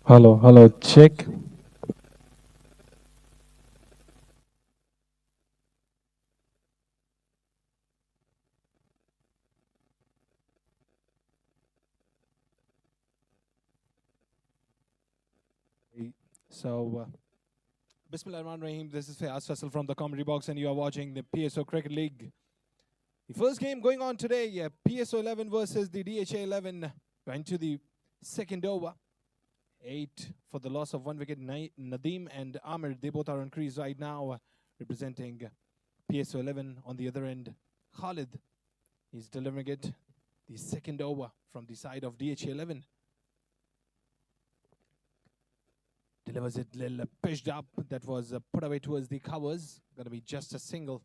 Hello, hello, check. So, Bismillah ar Rahim. This is Fayaz Faisal from the Comedy Box, and you are watching the PSO Cricket League. The first game going on today, PSO 11 versus the DHA 11, went to the second over. 8 for the loss of 1 wicket. Nadeem and Amir, they both are on crease right now, representing PSO 11. On the other end, Khalid is delivering it. The second over from the side of DHA 11. Delivers it little pitched up. That was put away towards the covers. Going to be just a single.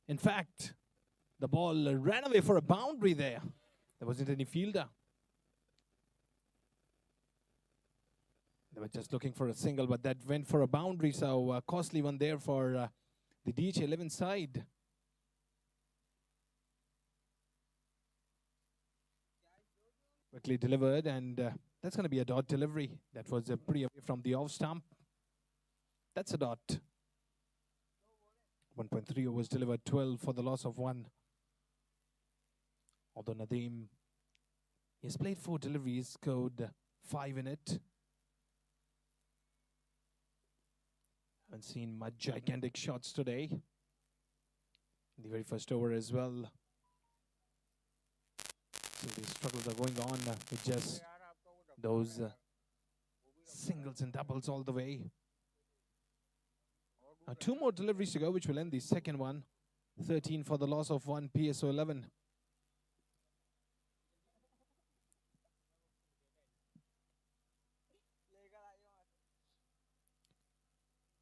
In fact, the ball ran away for a boundary there. There wasn't any fielder. They were just looking for a single, but that went for a boundary. So costly one there for the DH11 side. Quickly delivered, and that's going to be a dot delivery. That was pretty away from the off stump. That's a dot. 1.3 was delivered, 12 for the loss of 1. Although Nadeem, he's played 4 deliveries, scored 5 in it. Haven't seen much gigantic shots today. In the very first over as well. So the struggles are going on with just those singles and doubles all the way. 2 more deliveries to go, which will end the second one. 13 for the loss of 1, PSO 11.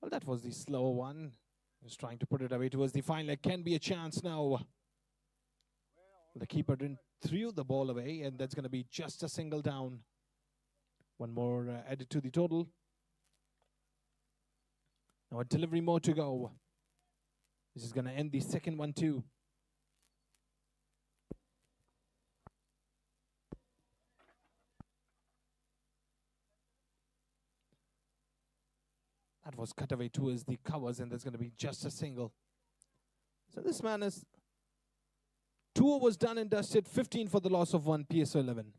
Well, that was the slower one. Just trying to put it away towards the fine leg. Can be a chance now. The keeper didn't threw the ball away, and that's going to be just a single down. One more added to the total. Now a delivery more to go. This is going to end the second one too. That was cut away towards the covers, and that's going to be just a single. So this man is 2 overs done and dusted, 15 for the loss of 1, PSO 11.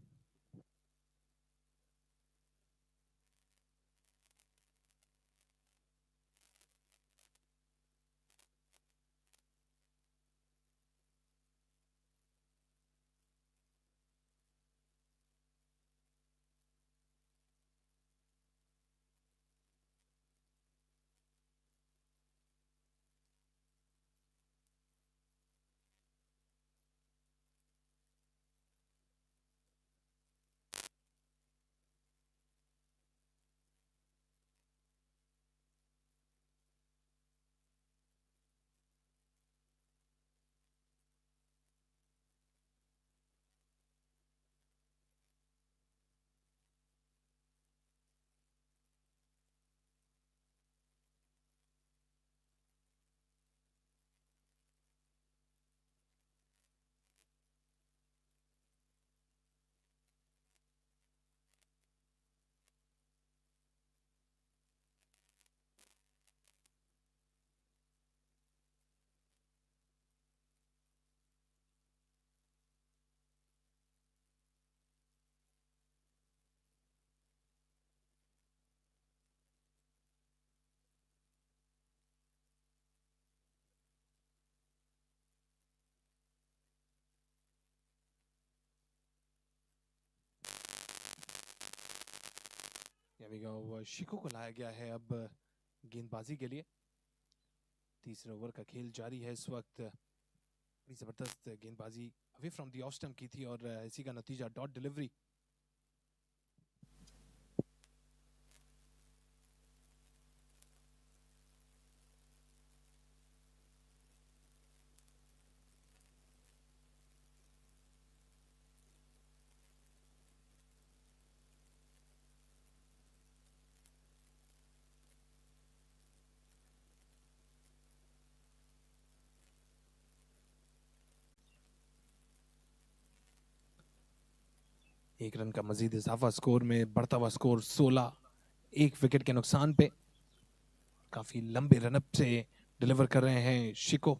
Here we go. Shikoh को लाया गया है अब गेंदबाजी के लिए. तीसरे over का खेल जारी है इस वक्त. बड़ी जबरदस्त गेंदबाजी away from the off stump की थी, और इसी का नतीजा डॉट डिलीवरी. एक रन का मजीद इजाफा स्कोर में, बढ़ता हुआ स्कोर 16, एक विकेट के नुकसान पे। काफी लंबे रनअप से डिलीवर कर रहे हैं शिको।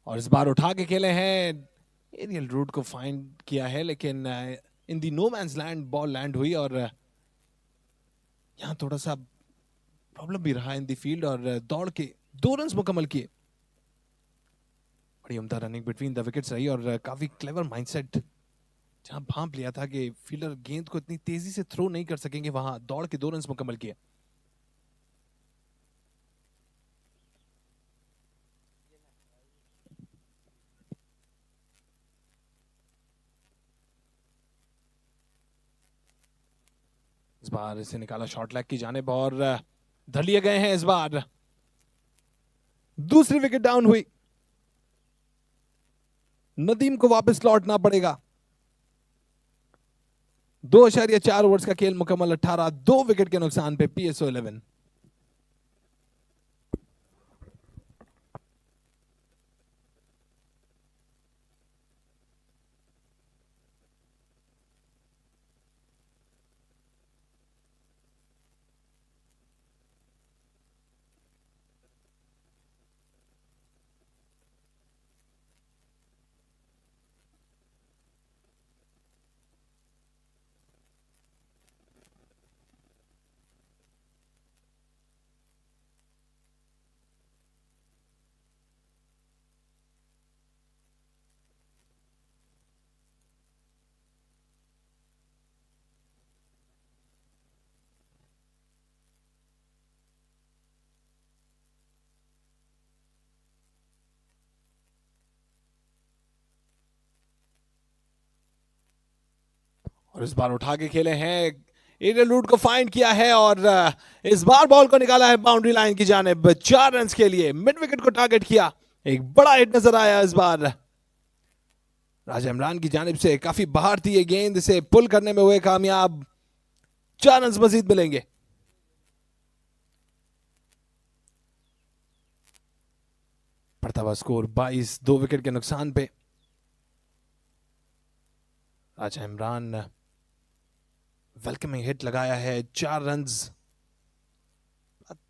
और इस बार उठा के खेले हैं, एरियल रूट को फाइंड किया है, लेकिन in the no man's land ball land हुई और यहां थोड़ा सा प्रॉब्लम भी रहा इन दी फील्ड और दौड़ के 2 रन मुकम्मल किए। बड़ी उम्दा रनिंग बिटवीन द विकेट्स रही और काफी क्लेवर माइंडसेट, जहां भांप लिया था कि फील्डर गेंद को इतनी तेजी से थ्रो नहीं कर सकेंगे, वहां दौड़ के 2 रन मुकम्मल किए। इस बार इसे निकाला शॉर्ट लेग की जानिब और धर लिए गए हैं। इस बार दूसरी विकेट डाउन हुई, नदीम को वापस लौटना पड़ेगा। 2.4 ओवर्स का खेल मुकम्मल, 18, 2 विकेट के नुकसान पे PSO 11। और इस बार उठा के खेले हैं, एरियल रूट को फाइंड किया है और इस बार बॉल को निकाला है बाउंड्री लाइन की जानिब 4 रन के लिए। मिड विकेट को टारगेट किया, एक बड़ा हिट नजर आया। इस बार राजा इमरान की जानिब से काफी बाहर थी ये गेंद, इसे पुल करने में हुए कामयाब। 4 रन मजीद मिलेंगे। बढ़ता हुआ स्कोर 22, 2 विकेट के नुकसान पे। राजा इमरान वेलकमिंग हिट लगाया है, 4 रन।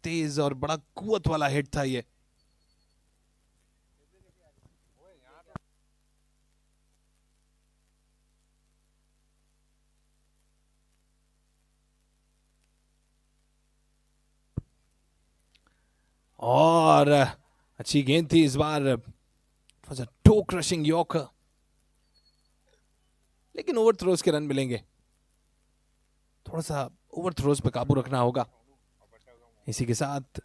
तेज और बड़ा कुवत वाला हिट था ये। और अच्छी गेंद थी इस बार, टो क्रशिंग यॉर्कर, लेकिन ओवर थ्रोज के रन मिलेंगे। थोड़ा सा ओवर थ्रोज पे काबू रखना होगा। इसी के साथ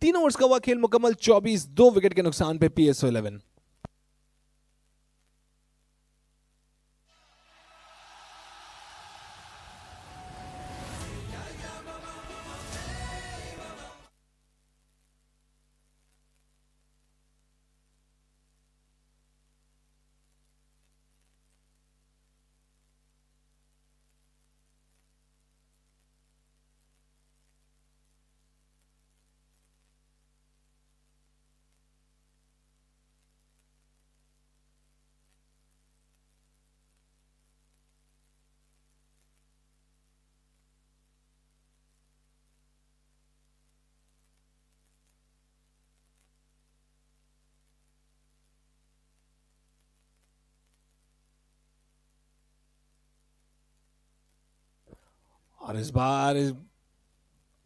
3 ओवर्स का हुआ खेल मुकम्मल, 24, 2 विकेट के नुकसान पे PSO 11। और इस बार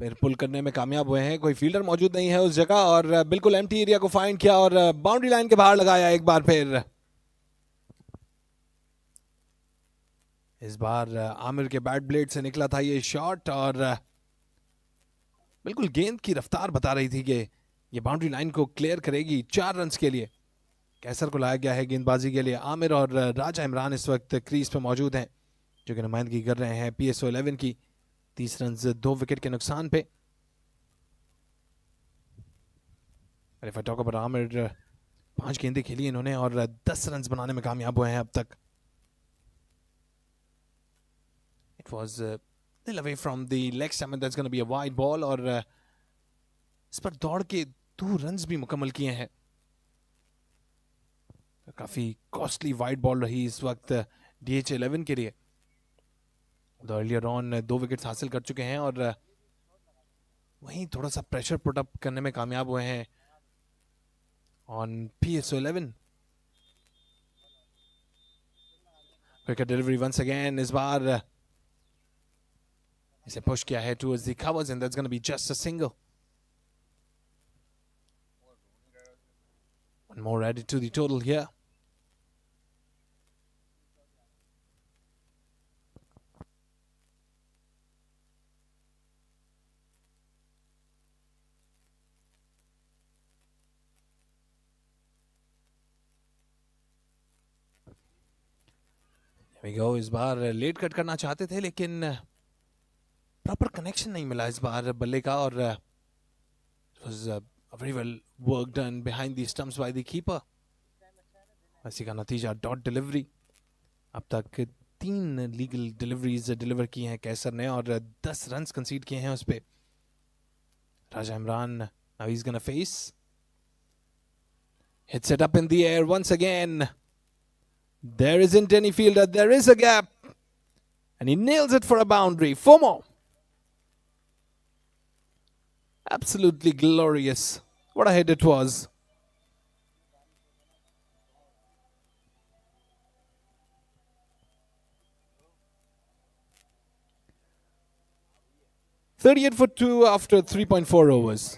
पैर पुल करने में कामयाब हुए हैं, कोई फील्डर मौजूद नहीं है उस जगह और बिल्कुल एम्प्टी एरिया को फाइंड किया और बाउंड्री लाइन के बाहर लगाया एक बार फिर। इस बार आमिर के बैट ब्लेड से निकला था ये शॉट और बिल्कुल गेंद की रफ्तार बता रही थी कि ये बाउंड्री लाइन को क्लियर करेगी। 4 रन के लिए कैसर को लाया गया है गेंदबाजी के लिए। आमिर और राजा इमरान इस वक्त क्रीज पे मौजूद हैं, जो कि नुमाइंदगी कर रहे हैं PSO 11 की। 30 रन 2 विकेट के नुकसान पे। If I talk about Aamir, 5 गेंदें खेली इन्होंने और 10 रन बनाने में कामयाब हुए हैं अब तक। It was little away from the leg stump, and that's going to be a wide ball और इस पर दौड़ के 2 रन्स भी मुकम्मल किए हैं। काफी कॉस्टली वाइड बॉल रही इस वक्त DH 11 के लिए। अर्लियर ऑन 2 विकेट्स हासिल कर चुके हैं और वहीं थोड़ा सा प्रेशर पुट अप करने में कामयाब हुए हैं on PSO 11। Quick delivery once again, इस बार इसे पुश किया है towards the covers and that's gonna be just a single. One more added to the total here. Here we go. इस बार लेट कट करना चाहते थे लेकिन प्रॉपर कनेक्शन नहीं मिला इस बार बल्ले का और it was very well work done behind the stumps by the keeper. इसी का नतीजा डॉट डिलीवरी। अब तक 3 लीगल डिलीवरीज डिलीवर की हैं कैसर ने और 10 रन्स कंसीड किए हैं उस पे। राजा Imran now he's gonna face, hits it up in the air once again. There isn't any fielder, there is a gap and he nails it for a boundary. 4 more. Absolutely glorious. What a hit it was. .38 for 2 after 3.4 overs.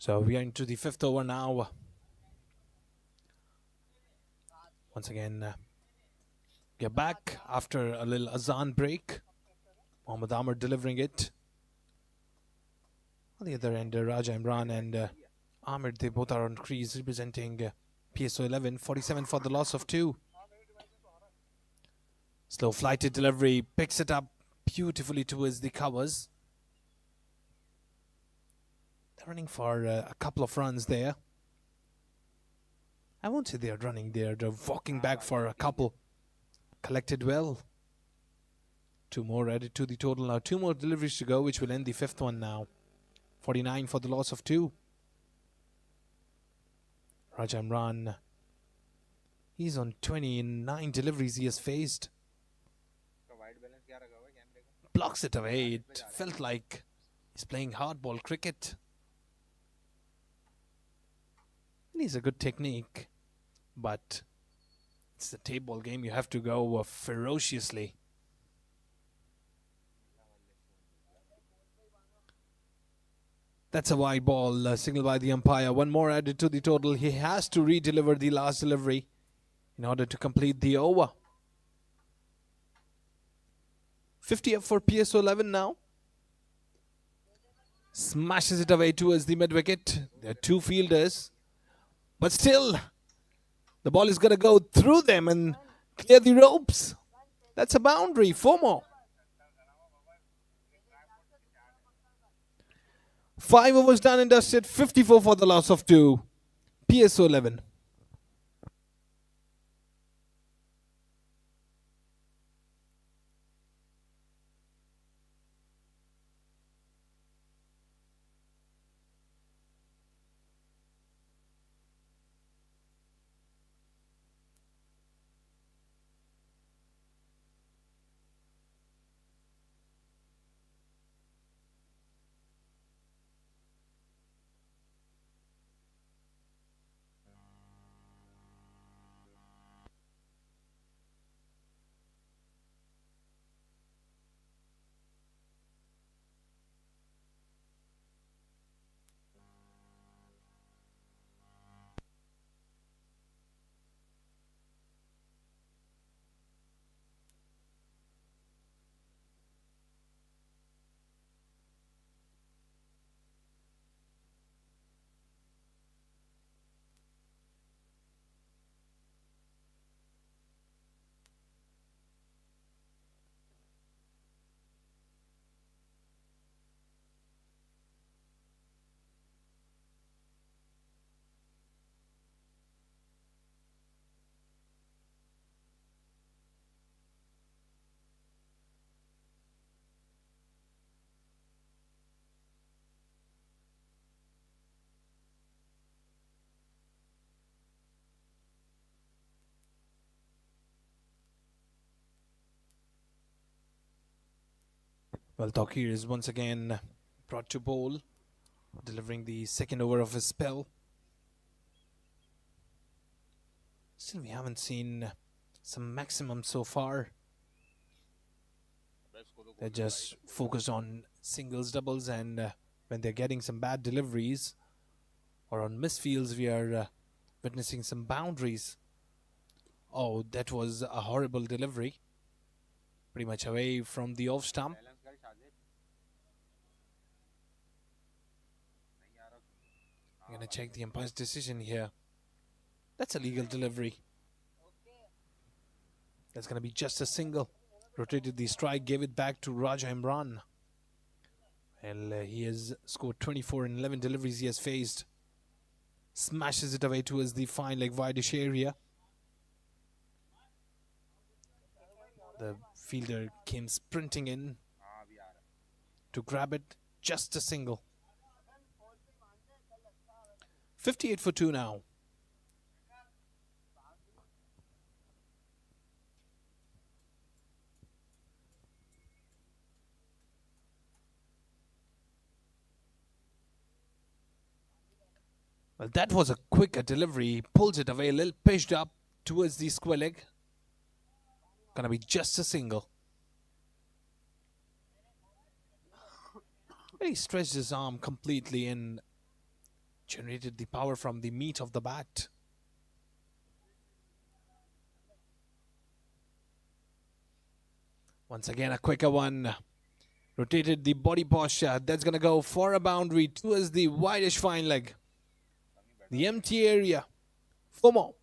So we are into the 5th over now. Once again, we are back after a little Azan break. Mohammad Amr delivering it. On the other end, Raja Imran and Amir, they both are on crease representing PSO 11. 47 for the loss of 2. Slow flighted delivery, picks it up beautifully towards the covers. They're running for a couple of runs there. I won't say they're running, they're walking back for a couple. Collected well. 2 more added to the total now. 2 more deliveries to go, which will end the 5th one now. 49 for the loss of 2. Raja Imran, he's on 29 deliveries he has faced. Blocks it away. It felt like he's playing hardball cricket. And he's a good technique, but it's a tape ball game. You have to go ferociously. That's a wide ball, signaled by the umpire. 1 more added to the total. He has to re-deliver the last delivery in order to complete the over. 50 up for PSO 11 now. Smashes it away towards the mid-wicket. There are 2 fielders. But still, the ball is going to go through them and clear the ropes. That's a boundary. 4 more. 5 overs done and dusted. 54 for the loss of 2. PSO 11. Well, Takir is once again brought to bowl, delivering the 2nd over of his spell. Still, we haven't seen some maximum so far. They're just focused on singles, doubles, and when they're getting some bad deliveries or on misfields, we are witnessing some boundaries. Oh, that was a horrible delivery. Pretty much away from the off stump. I'm going to check the umpire's decision here. That's a legal delivery. That's going to be just a single. Rotated the strike, gave it back to Raja Imran. And he has scored 24 in 11 deliveries he has faced. Smashes it away towards the fine leg wideish area. The fielder came sprinting in to grab it. Just a single. 58 for 2 now. Well, that was a quicker delivery. He pulls it away, a little pitched up towards the square leg. Gonna be just a single. He stretched his arm completely and generated the power from the meat of the bat. Once again, a quicker one. Rotated the body posture. That's going to go for a boundary towards the wideish fine leg. The empty area. 4 more.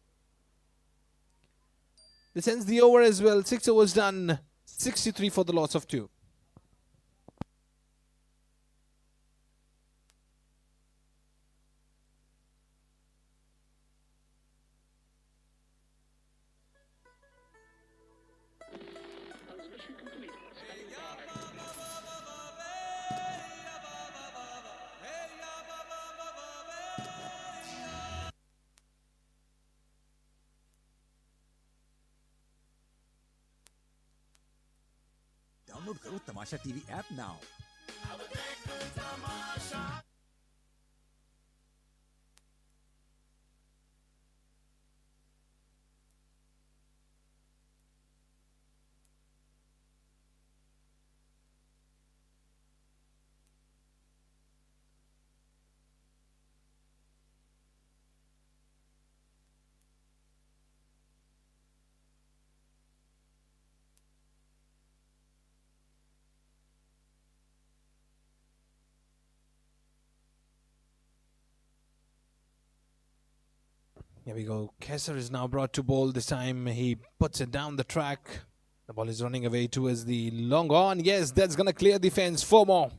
This ends the over as well. 6 overs done. 63 for the loss of 2. Download करो Tamasha TV app now. Here we go. Kesser is now brought to bowl. This time he puts it down the track. The ball is running away towards the long on. Yes, that's going to clear the fence. 4 more.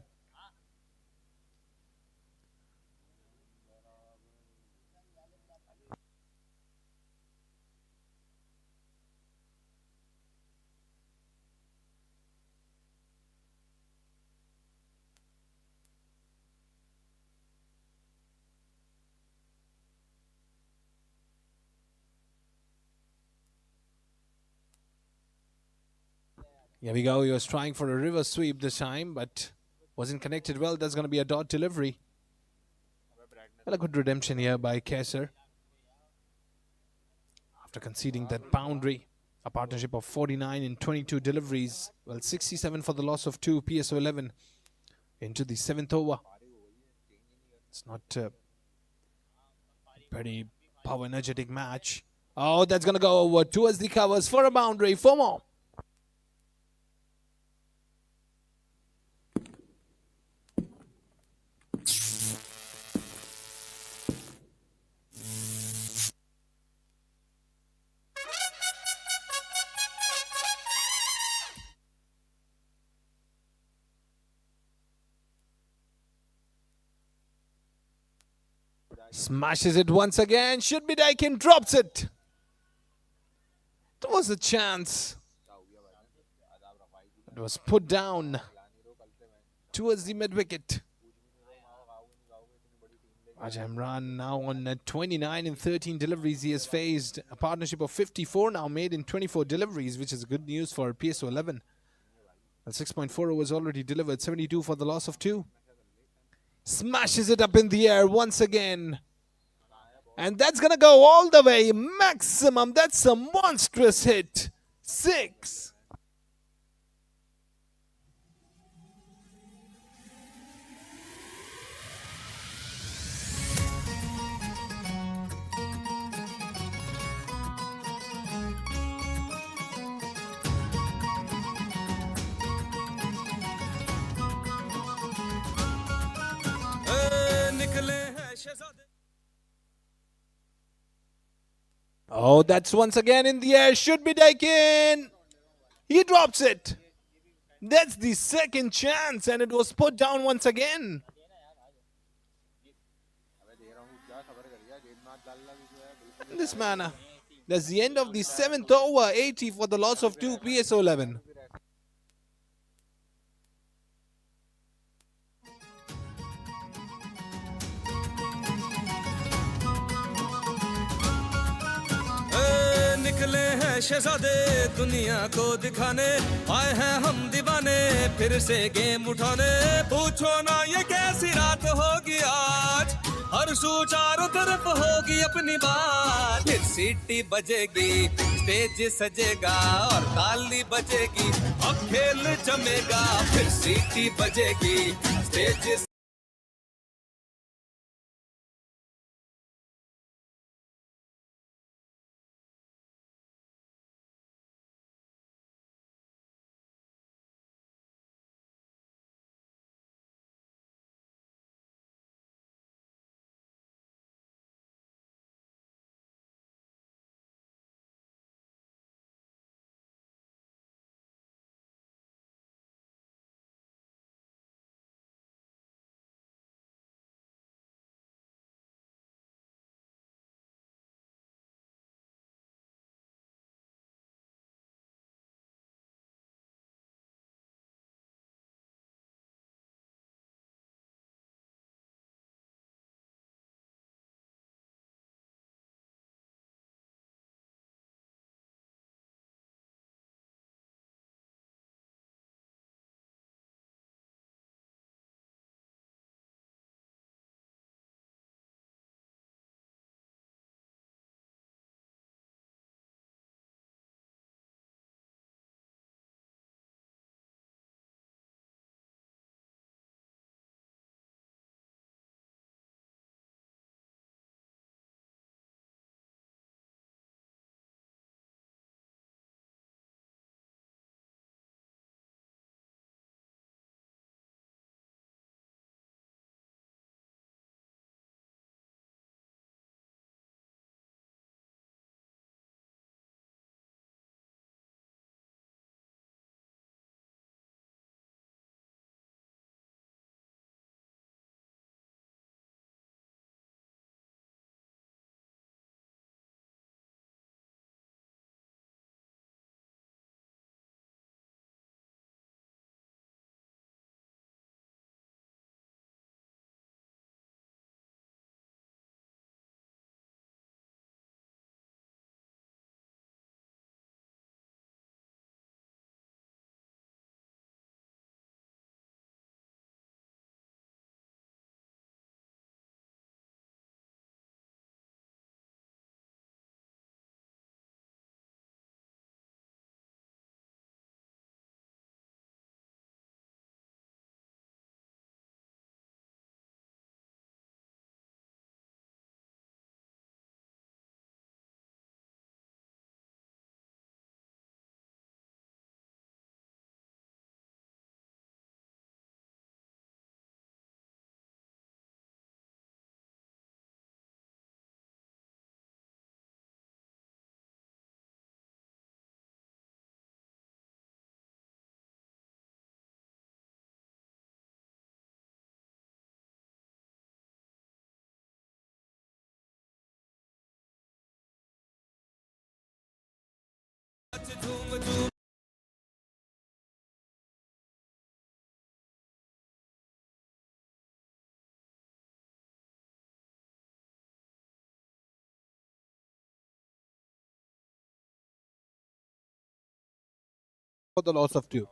Here we go. He was trying for a reverse sweep this time, but wasn't connected well. That's going to be a dot delivery. Well, a good redemption here by Kesser. After conceding that boundary, a partnership of 49 in 22 deliveries. Well, 67 for the loss of 2. PSO 11 into the 7th over. It's not a very power energetic match. Oh, that's going to go over towards the covers for a boundary. 4 more. Smashes it once again. Should be Daikin. Drops it. There was a chance. It was put down towards the mid-wicket. Raja Imran now on 29 in 13 deliveries. He has faced a partnership of 54 now made in 24 deliveries, which is good news for PSO 11. And 6.4 overs already delivered. 72 for the loss of 2. Smashes it up in the air once again. And that's going to go all the way. Maximum. That's a monstrous hit. 6. Oh, that's once again in the air. Should be Daikin. He drops it. That's the second chance, and it was put down once again. In this manner, that's the end of the 7th over. 80 for the loss of 2. PSO 11. निकले हैं शहजादे दुनिया को दिखाने आए हैं हम दीवाने फिर से गेम उठाने पूछो ना ये कैसी रात होगी आज हर सू चारों तरफ होगी अपनी बात फिर सीटी बजेगी स्टेज सजेगा और ताली बजेगी अब खेल जमेगा फिर सीटी बजेगी stage for the loss of 2.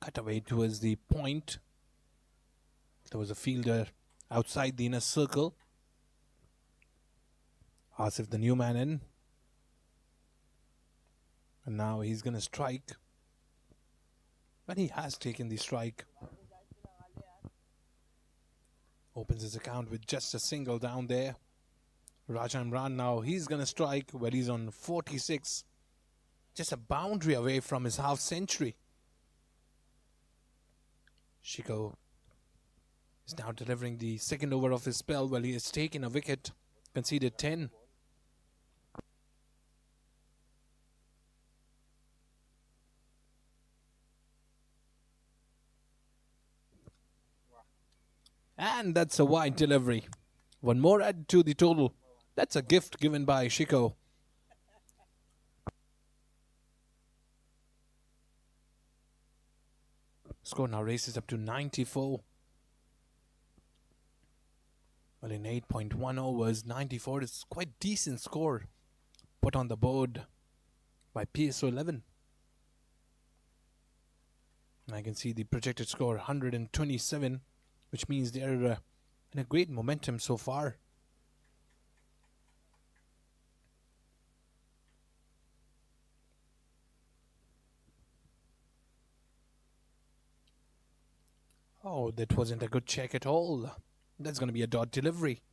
Cut away towards the point. There was a fielder outside the inner circle. Asif, the new man, in. And now he's going to strike. But he has taken the strike. Opens his account with just a single down there. Raja Imran now, he's going to strike where he's on 46. Just a boundary away from his half century. Shiko is now delivering the second over of his spell while he has taken a wicket, conceded 10. And that's a wide delivery. One more add to the total. That's a gift given by Shiko. Score now races up to 94. Well, in 8.1 overs, 94 is quite decent score put on the board by PSO 11. I can see the projected score 127, which means they're in a great momentum so far. Oh, that wasn't a good check at all. That's going to be a dot delivery.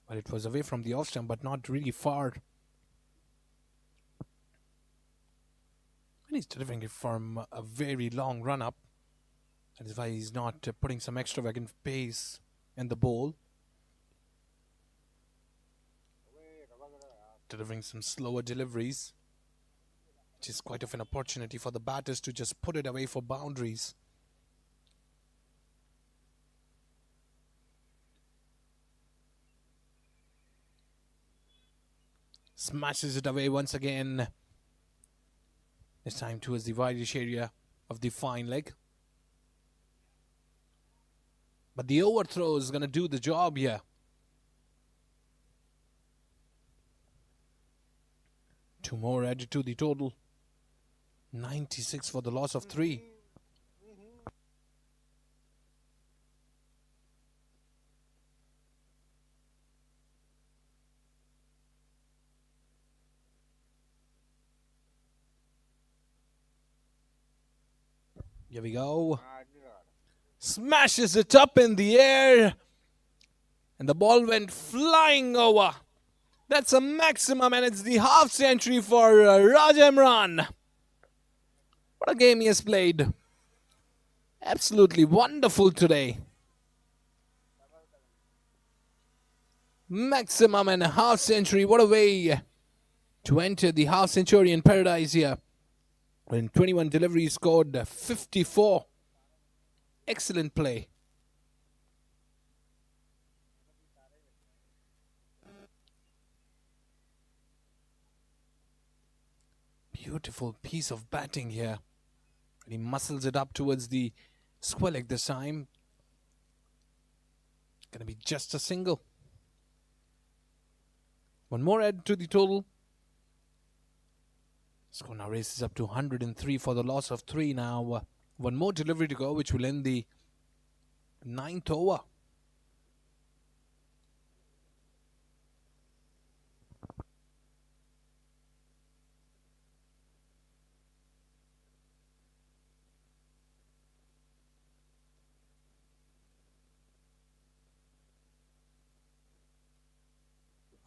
Well, it was away from the off stump, but not really far. And he's delivering it from a very long run-up. That is why he's not putting some extravagant pace in the bowl. Delivering some slower deliveries, which is quite of an opportunity for the batters to just put it away for boundaries. Smashes it away once again. This time towards the wideish area of the fine leg. But the overthrow is going to do the job here. Two more added to the total. 96 for the loss of 3. Here we go. Smashes it up in the air. And the ball went flying over. That's a maximum, and it's the half century for Raja Imran. What a game he has played. Absolutely wonderful today. Maximum and a half century. What a way to enter the half centurion paradise here. When 21 deliveries scored 54. Excellent play. Beautiful piece of batting here. And he muscles it up towards the square leg this time. Gonna be just a single. One more add to the total. Score now races up to 103 for the loss of 3 now. One more delivery to go, which will end the 9th over.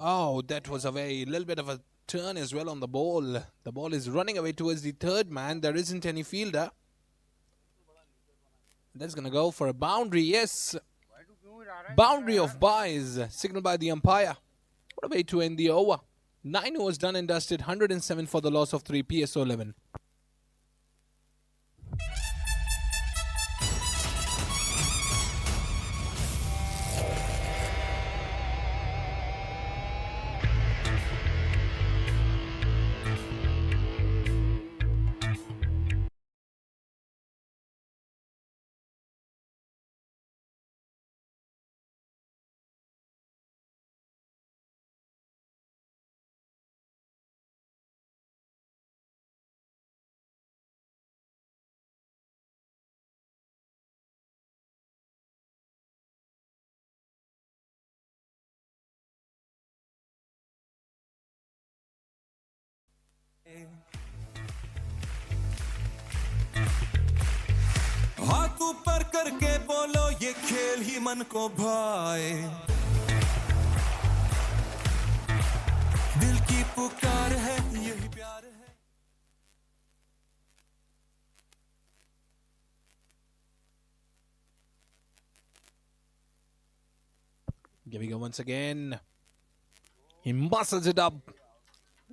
Oh, that was a little bit of a turn as well on the ball. The ball is running away towards the third man. There isn't any fielder. That's going to go for a boundary. Yes. Boundary of buys, signaled by the umpire. What a way to end the over. 9 overs done and dusted. 107 for the loss of 3. PSO 11. हाथ ऊपर करके बोलो ये खेल ही मन को भाए दिल की पुकार है यही प्यार है Here we go once again. He muscles it up.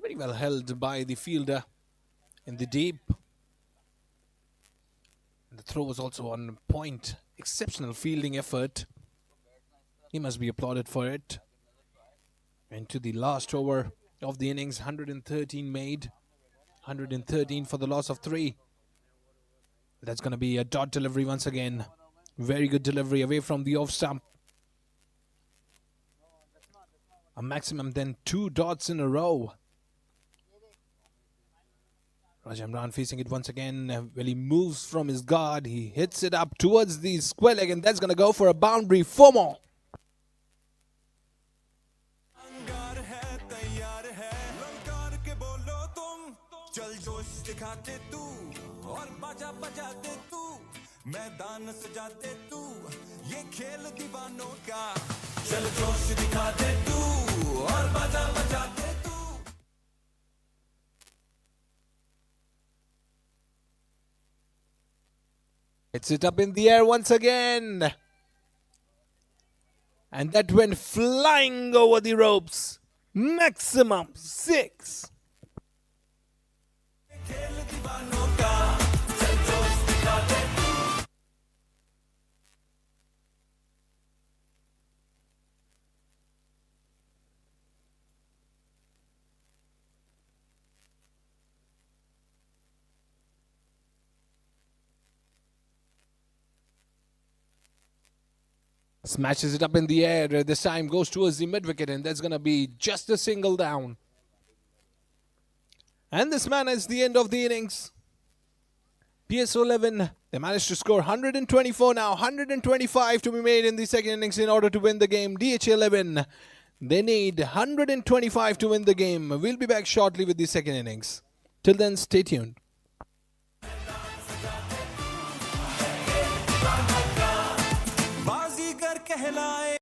Very well held by the fielder in the deep. The throw was also on point. Exceptional fielding effort. He must be applauded for it. And to the last over of the innings, 113 made. 113 for the loss of 3. That's going to be a dot delivery once again. Very good delivery away from the off stump. A maximum then 2 dots in a row. Rajamran facing it once again. Well, he moves from his guard. He hits it up towards the square leg, and that's going to go for a boundary. 4 more. Hits it up in the air once again. And that went flying over the ropes. Maximum 6. Smashes it up in the air. This time goes towards the mid-wicket, and that's going to be just a single down. And this man is the end of the innings. PSO 11, they managed to score 124 now. 125 to be made in the second innings in order to win the game. DH 11, they need 125 to win the game. We'll be back shortly with the second innings. Till then, stay tuned. कहलाए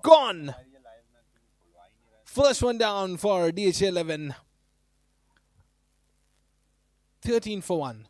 gone. First one down for DHA 11. 13 for 1.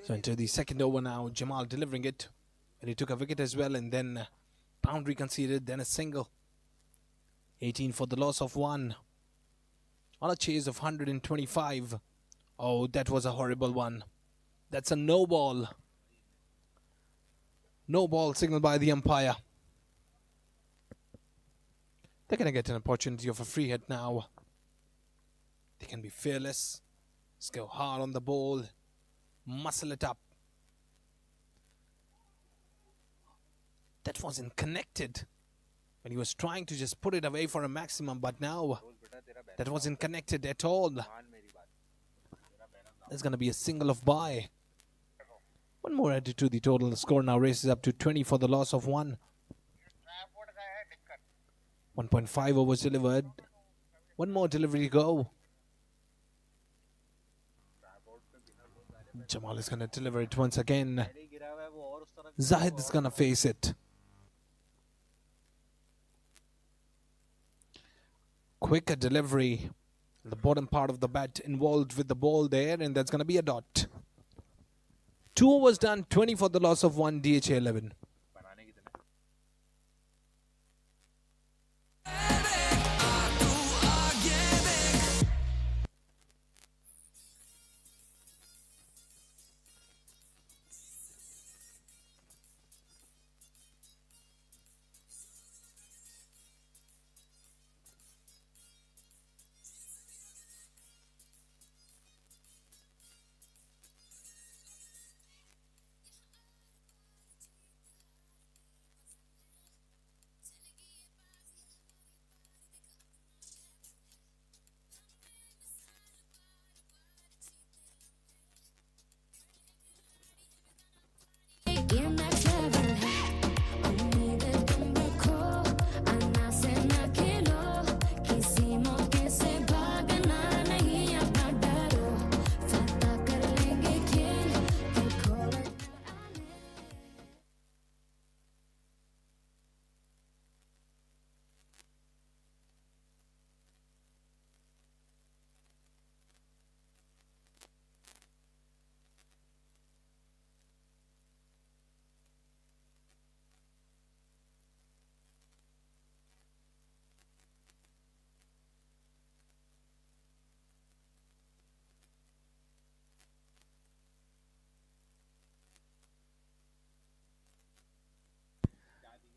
So into the second over now, Jamal delivering it. And he took a wicket as well, and then boundary conceded, then a single. 18 for the loss of 1. On a chase of 125. Oh, that was a horrible one. That's a no ball. No ball signaled by the umpire. They're going to get an opportunity of a free hit now. They can be fearless. Let's go hard on the ball. Muscle it up. That wasn't connected when he was trying to just put it away for a maximum, but now that wasn't connected at all. There's going to be a single of bye. One more added to the total. The score now races up to 20 for the loss of 1. 1.5 overs delivered. One more delivery to go. Jamal is going to deliver it once again. Zahid is going to face it. Quicker delivery. The bottom part of the bat involved with the ball there, and that's going to be a dot. 2 overs done, 20 for the loss of 1, DHA 11.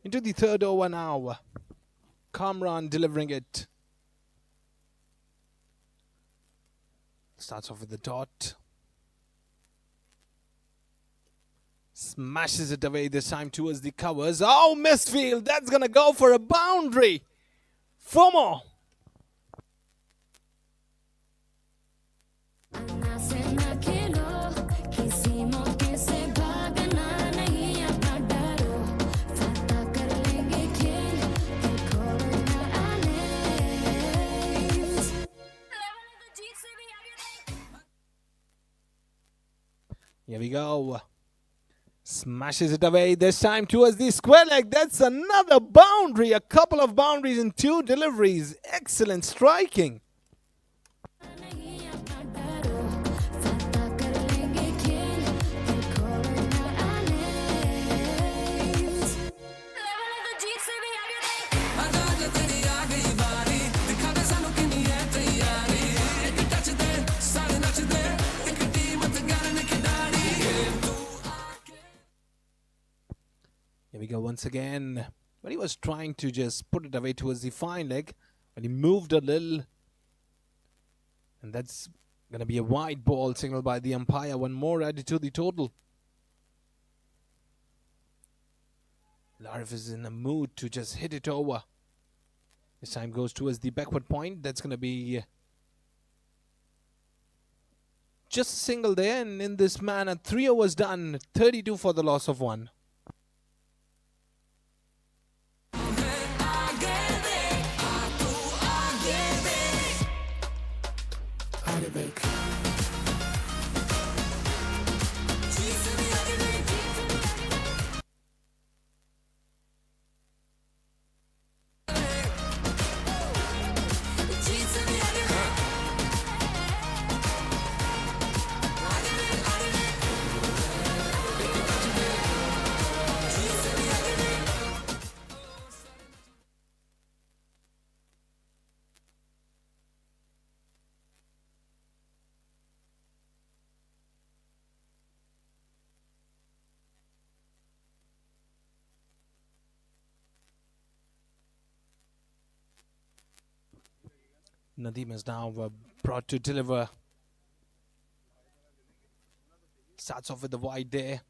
Into the third over now. Kamran delivering it. Starts off with the dot. Smashes it away this time towards the covers. Oh, missed field. That's going to go for a boundary. 4 more. Here we go. Smashes it away this time towards the square leg. That's another boundary. A couple of boundaries in 2 deliveries. Excellent striking. Here we go once again. But he was trying to just put it away towards the fine leg. But he moved a little. And that's going to be a wide ball signaled by the umpire. 1 more added to the total. Larif is in a mood to just hit it over. This time goes towards the backward point. That's going to be just a single there. And in this manner, 3 overs done. 32 for the loss of 1. Nadeem is now brought to deliver. Starts off with the wide there.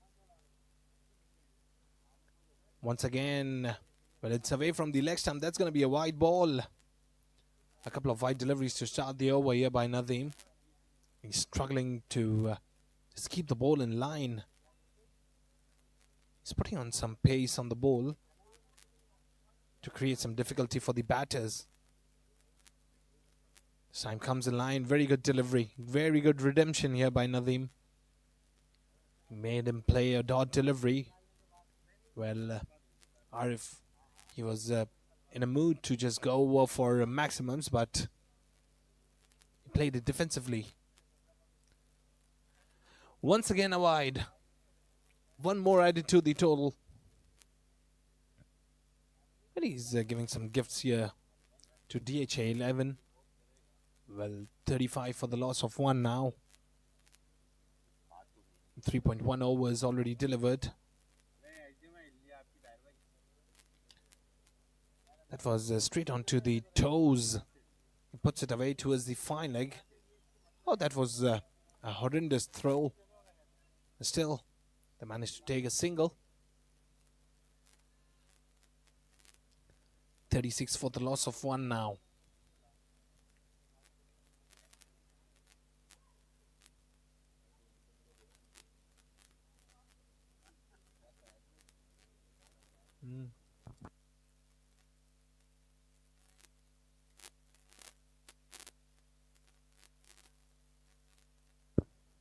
Once again, well, it's away from the leg stump. That's going to be a wide ball. A couple of wide deliveries to start the over here by Nadeem. He's struggling to just keep the ball in line. He's putting on some pace on the ball to create some difficulty for the batters. This time comes in line. Very good delivery. Very good redemption here by Nadeem. Made him play a dot delivery. Well, Arif, he was in a mood to just go for maximums, but he played it defensively. Once again a wide. 1 more added to the total. And he's giving some gifts here to DHA 11. Well, 35 for the loss of 1 now. 3.1 overs already delivered. That was straight onto the toes. He puts it away towards the fine leg. Oh, that was a horrendous throw. Still, they managed to take a single. 36 for the loss of 1 now.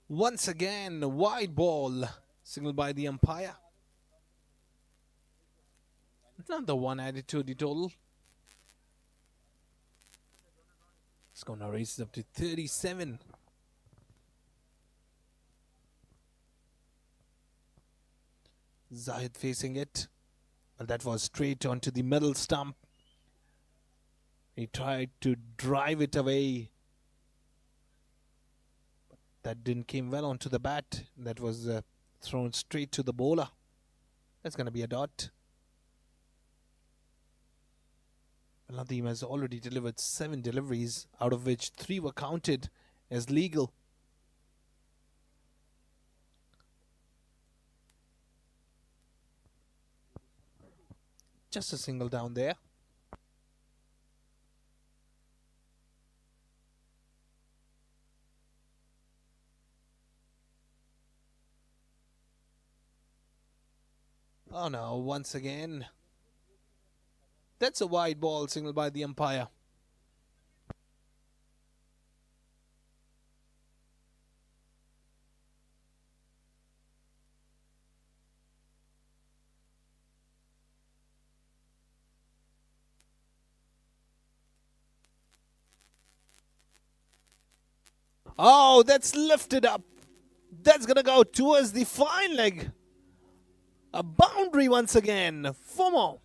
Once again, a wide ball signaled by the umpire. Another 1 added to the total. It's going to raise it up to 37. Zahid facing it. Well, that was straight onto the middle stump. He tried to drive it away. But that didn't came well onto the bat. That was thrown straight to the bowler. That's going to be a dot. Nadeem has already delivered 7 deliveries, out of which 3 were counted as legal. Just a single down there. Oh no, once again. That's a wide ball signaled by the umpire. Oh, that's lifted up. That's going to go towards the fine leg. A boundary once again. 4 more.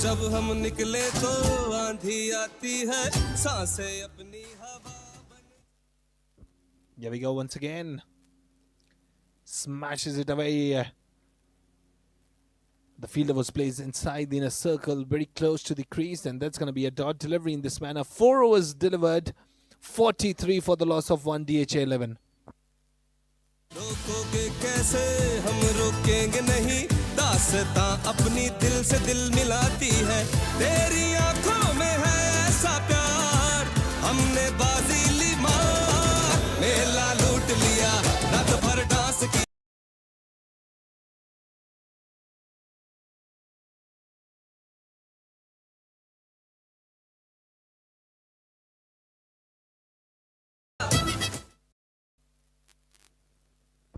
जब हम निकले तो आंधी आती है सांसें अपनी हवा Here we go once again. Smashes it away. The fielder was placed inside the inner circle, very close to the crease, and that's going to be a dot delivery in this manner. 4 overs delivered, 43 for the loss of 1 DHA 11. रोकोगे कैसे हम रोकेंगे नहीं दास्तां अपनी दिल से दिल मिलाती है तेरी आंखों में है ऐसा प्यार हमने बाजी ली मार मेला लूट लिया रात भर डांस की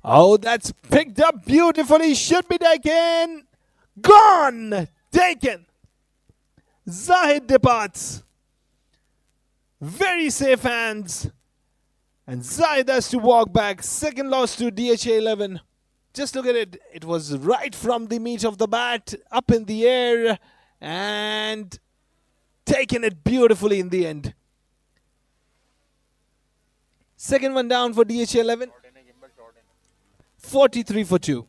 Oh, that's picked up beautifully. Should be taken. Gone. Taken. Zahid departs. Very safe hands. And Zahid has to walk back. Second loss to DHA 11. Just look at it. It was right from the meat of the bat. Up in the air. And taken it beautifully in the end. Second one down for DHA 11. 43 for 2.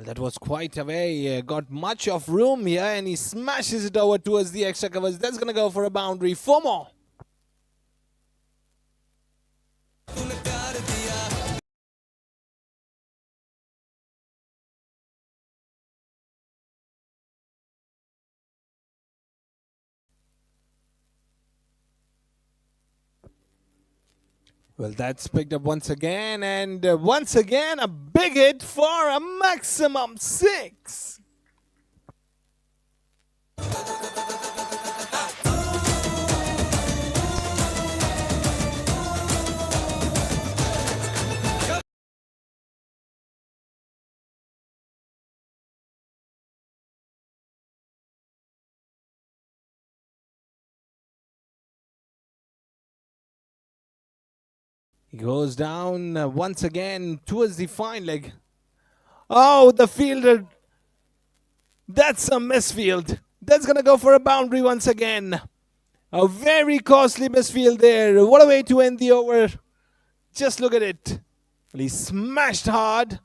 Well, that was quite away. Got much of room here, and he smashes it over towards the extra covers. That's going to go for a boundary. 4 more. Well, that's picked up once again, and once again a big hit for a maximum 6. He goes down once again towards the fine leg. Oh, the fielder. That's a misfield. That's going to go for a boundary once again. A very costly misfield there. What a way to end the over. Just look at it. Well, he smashed hard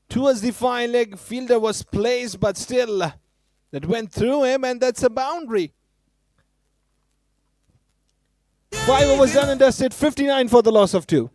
towards the fine leg. Fielder was placed, but still, that went through him, and that's a boundary. 5 overs done and dusted, 59 for the loss of 2.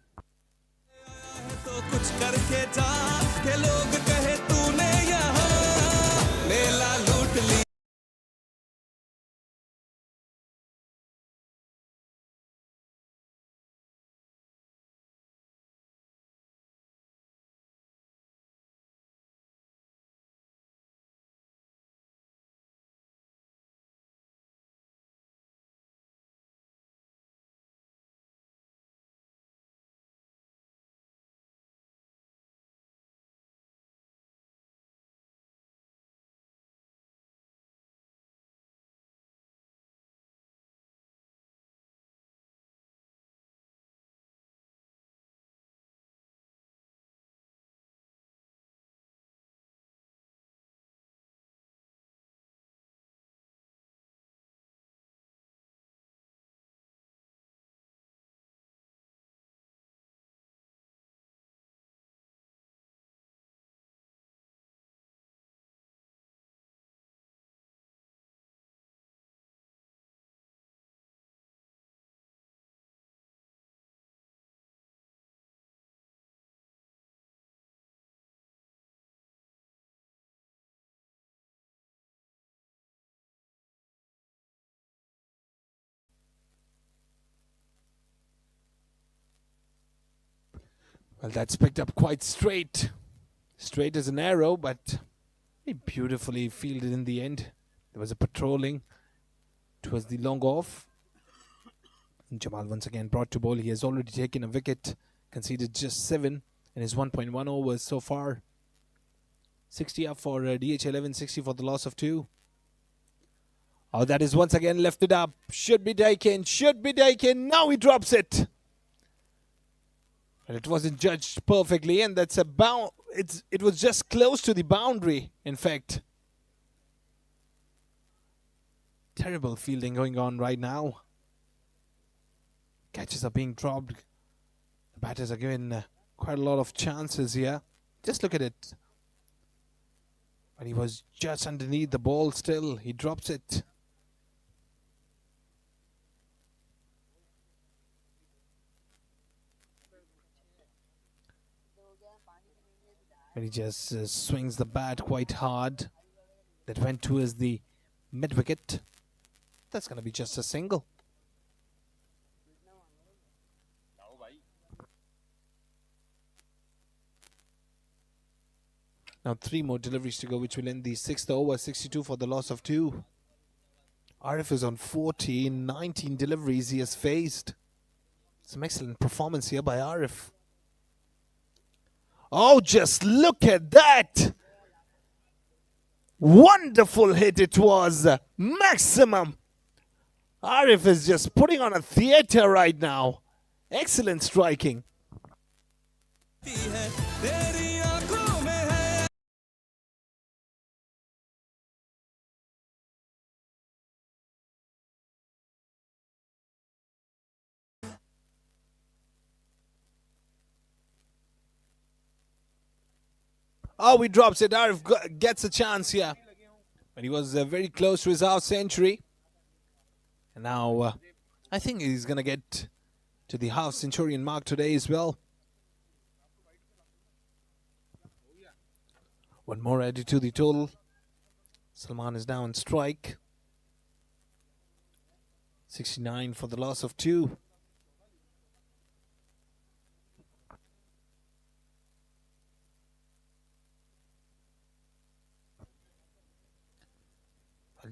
Well, that's picked up quite straight. Straight as an arrow, but beautifully fielded in the end. There was a patrolling towards the long off. And Jamal once again brought to bowl. He has already taken a wicket, conceded just 7 in his 1.1 overs so far. 60 up for DH 11, 60 for the loss of 2. Oh, that is once again lifted up. Should be taken, should be taken. Now he drops it. But it wasn't judged perfectly, and that's a it was just close to the boundary, in fact. Terrible fielding going on right now. Catches are being dropped. The batters are given quite a lot of chances here. Just look at it. But he was just underneath the ball still. He drops it. And he just swings the bat quite hard. That went towards the mid-wicket. That's going to be just a single. Now 3 more deliveries to go, which will end the 6th over. 62 for the loss of 2. Arif is on 14, 19 deliveries he has faced. Some excellent performance here by Arif. Oh, just look at that. Wonderful hit it was. Maximum. Arif is just putting on a theater right now. Excellent striking. Oh, he drops it. Arif gets a chance here. But he was very close to his half century. And now I think he's going to get to the half centurion mark today as well. One more added to the total. Salman is now on strike. 69 for the loss of 2.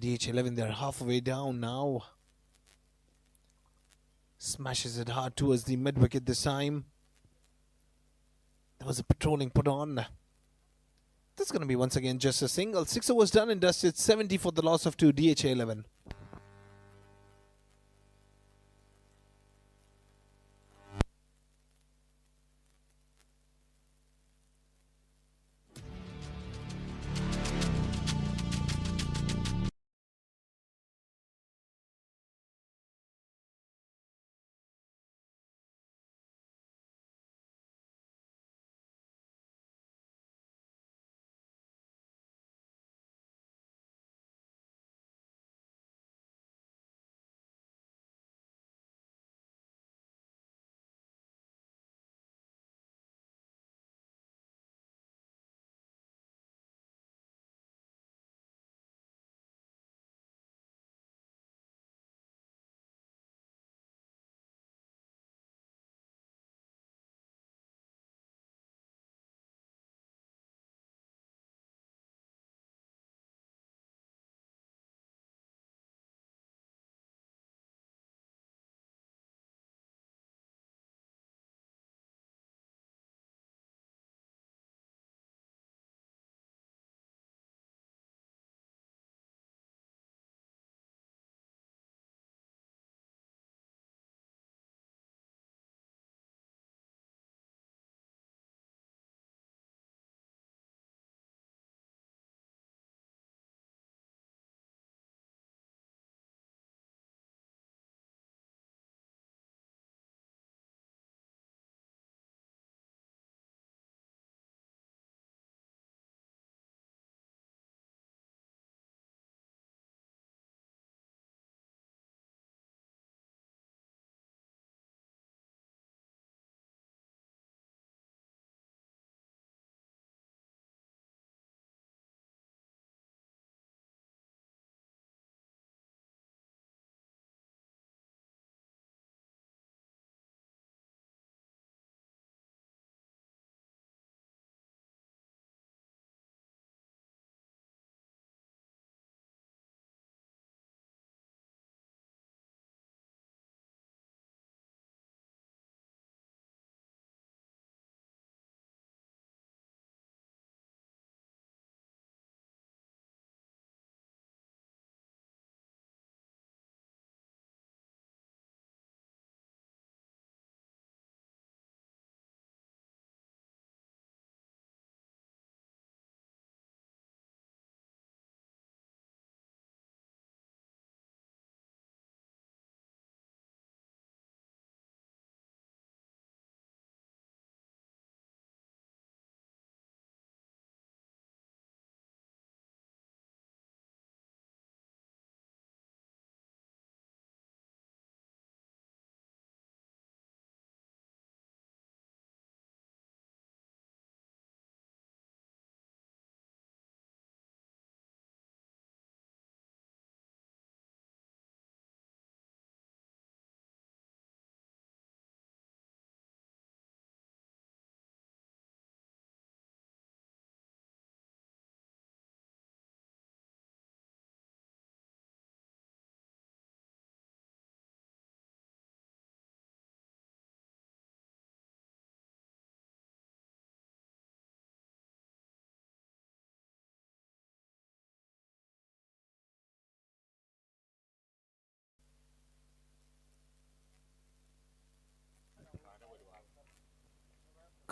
DH11, they're halfway down now. Smashes it hard towards the mid wicket this time. There was a patrolling put on. This is going to be once again just a single. 6 overs done and dusted. 70 for the loss of 2. DH11.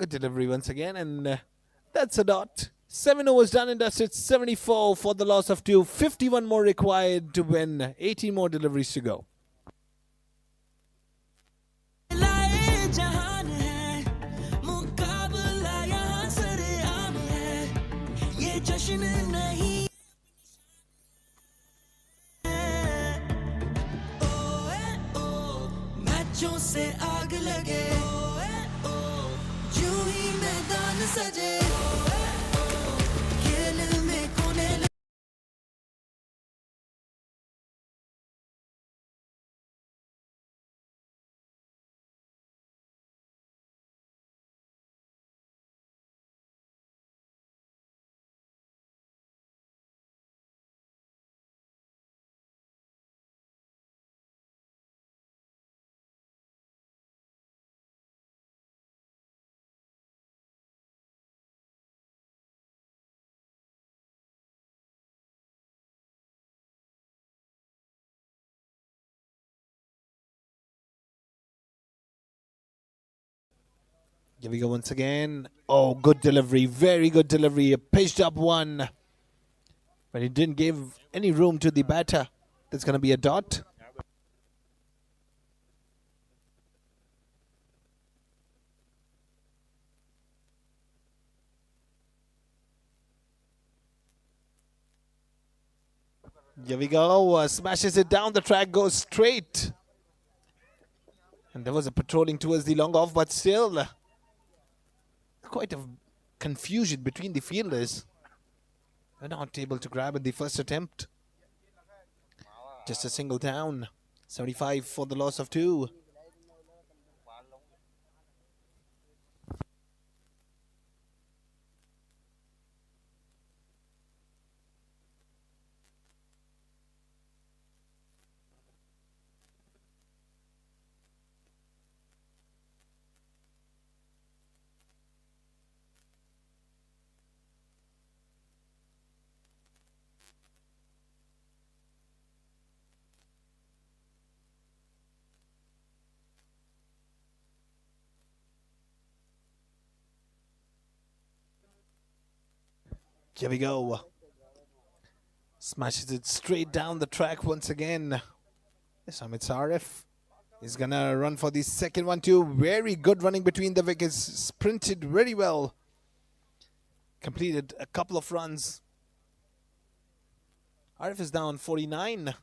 Good delivery once again, and that's a dot. 7 overs done and dusted. 74 for the loss of 2. 51 more required to win. 18 more deliveries to go. से आग लगे यूं ही मैदान सजे Here we go once again. Oh, good delivery. Very good delivery. A pitched up one. But it didn't give any room to the batter. That's going to be a dot. Here we go. Smashes it down the track. Goes straight. And there was a patrolling towards the long off. But still, quite a confusion between the fielders. They're not able to grab in the first attempt. Just a single down. 75 for the loss of 2. Here we go. Smashes it straight down the track once again. This time it's Arif. He's gonna run for the second one too. Very good running between the wickets. Sprinted very well. Completed a couple of runs. Arif is down 49.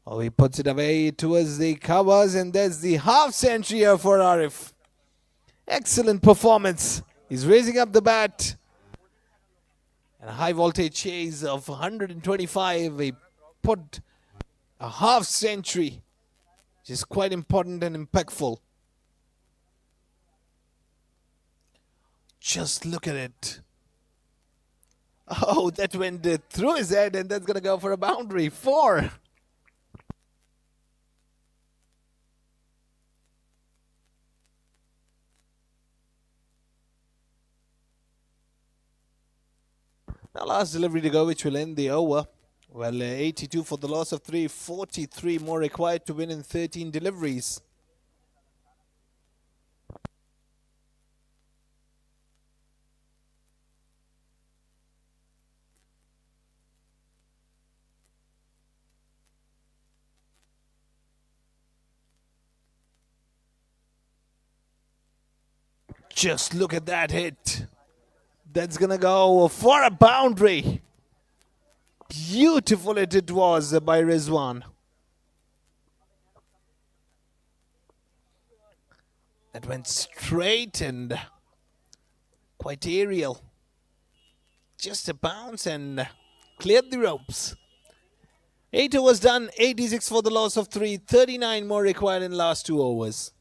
Oh, he puts it away towards the covers, and there's the half century here for Arif. Excellent performance. He's raising up the bat. And a high voltage chase of 125. He put a half century, which is quite important and impactful. Just look at it. Oh, that went through his head, and that's going to go for a boundary. 4. Now last delivery to go, which will end the over. Well, 82 for the loss of 3, 43 more required to win in 13 deliveries. Just look at that hit. That's going to go for a boundary. Beautiful hit it was by Rizwan. That went straight and quite aerial. Just a bounce and cleared the ropes. 8 overs done, 86 for the loss of 3, 39 more required in last 2 overs.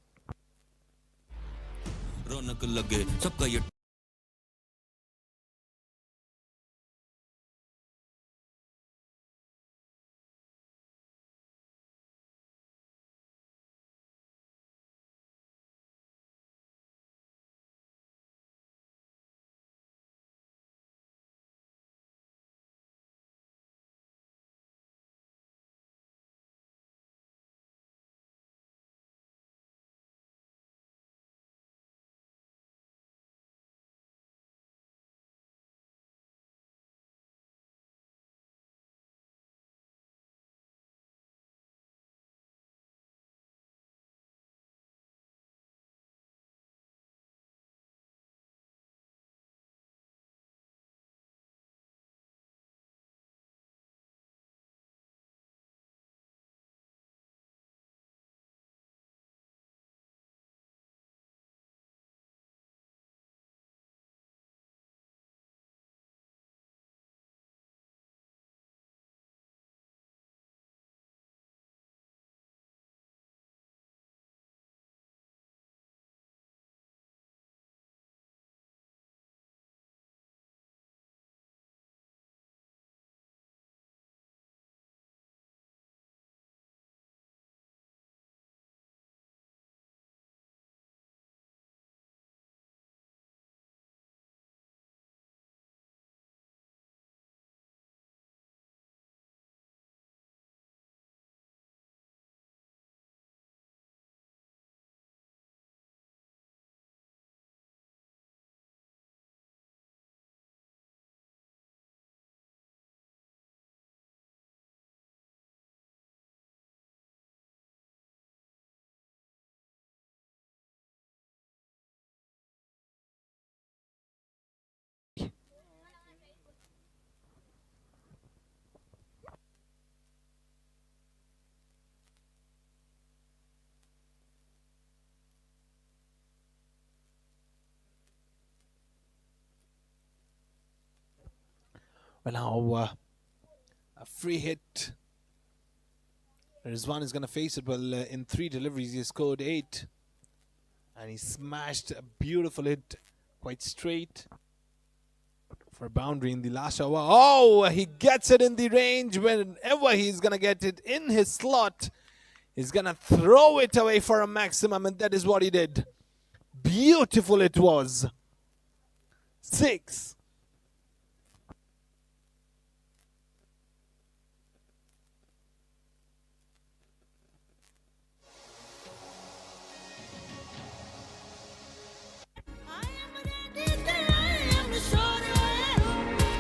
Well, now a free hit. Rizwan is going to face it. Well, in 3 deliveries, he scored 8. And he smashed a beautiful hit, quite straight, for a boundary in the last over. Oh, he gets it in the range. Whenever he's going to get it in his slot, he's going to throw it away for a maximum, and that is what he did. Beautiful it was. 6.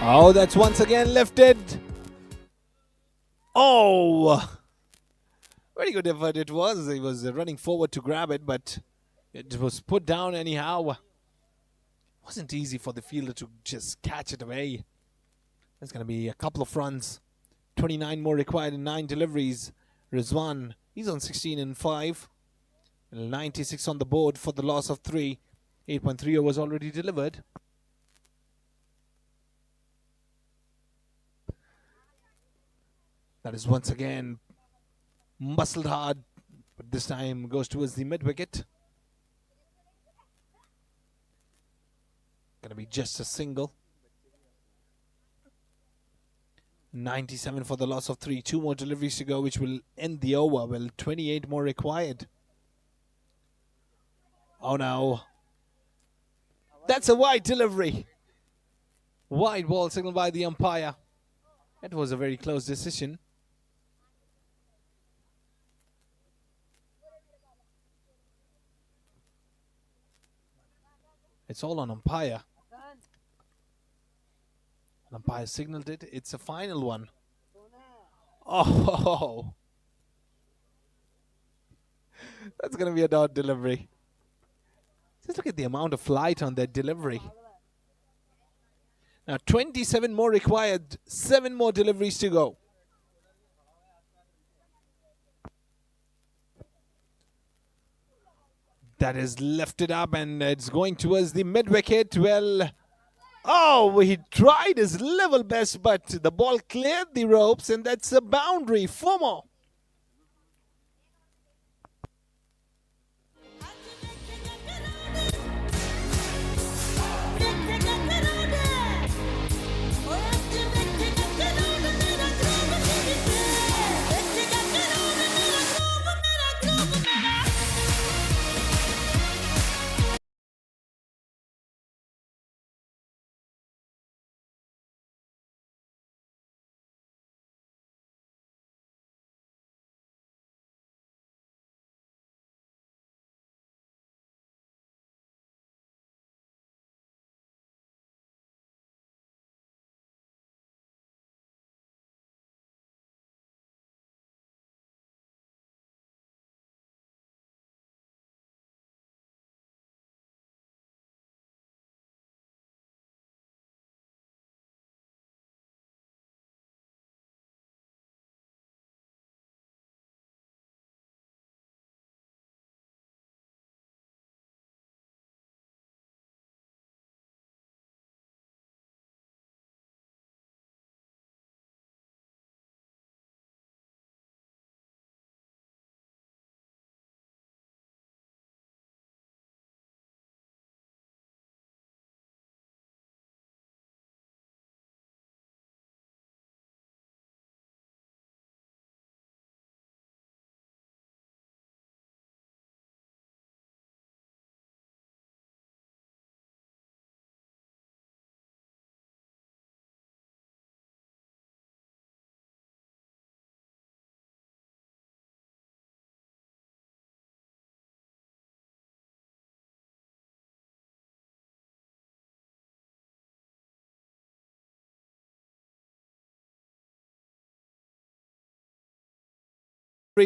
Oh, that's once again lifted. Oh, very good effort it was. He was running forward to grab it, but it was put down anyhow. Wasn't easy for the fielder to just catch it away. There's going to be a couple of runs. 29 more required in 9 deliveries. Rizwan, he's on 16 and 5. 96 on the board for the loss of 3. 8.3 overs already delivered. That is once again muscled hard, but this time goes towards the mid-wicket. Going to be just a single. 97 for the loss of 3. 2 more deliveries to go, which will end the over. Well, 28 more required. Oh no. That's a wide delivery. Wide ball signaled by the umpire. It was a very close decision. It's all on umpire. An umpire signaled it. It's a final one. Oh, that's going to be a dot delivery. Just look at the amount of flight on that delivery. Now 27 more required. 7 more deliveries to go. That is lifted up and it's going towards the mid-wicket. Well, oh, he tried his level best, but the ball cleared the ropes, and that's a boundary. 4 more.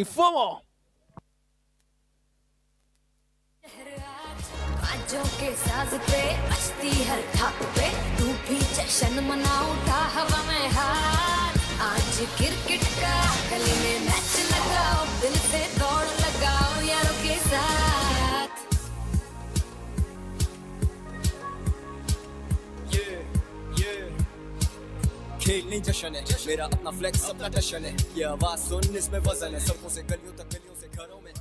For more. बाजों के साज पे बजती हर थाप पे तू भी जश्न मना उठा हवा में हाथ आज क्रिकेट का गली में मैच लगाओ दिल से दौड़ लगाओ यारों के साथ नहीं जश्न है मेरा अपना फ्लेक्स अपना टशन है ये आवाज सुन इसमें वजन है सड़कों से गलियों तक गलियों से घरों में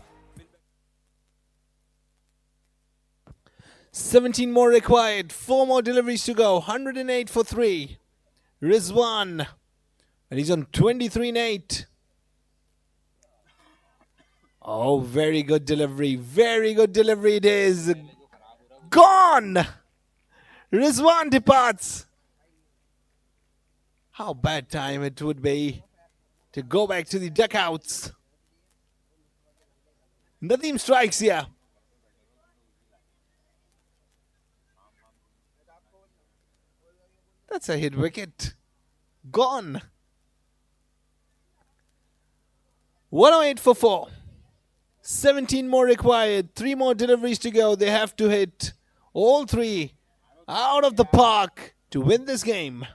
17 more required. 4 more deliveries to go. 108 for 3. Rizwan. And he's on 23 and 8. Oh, very good delivery. Very good delivery it is. Gone! Rizwan departs. How bad time it would be to go back to the duckouts. Nadeem strikes here. That's a hit wicket. Gone. 108 for 4. 17 more required. 3 more deliveries to go. They have to hit all 3 out of the park to win this game.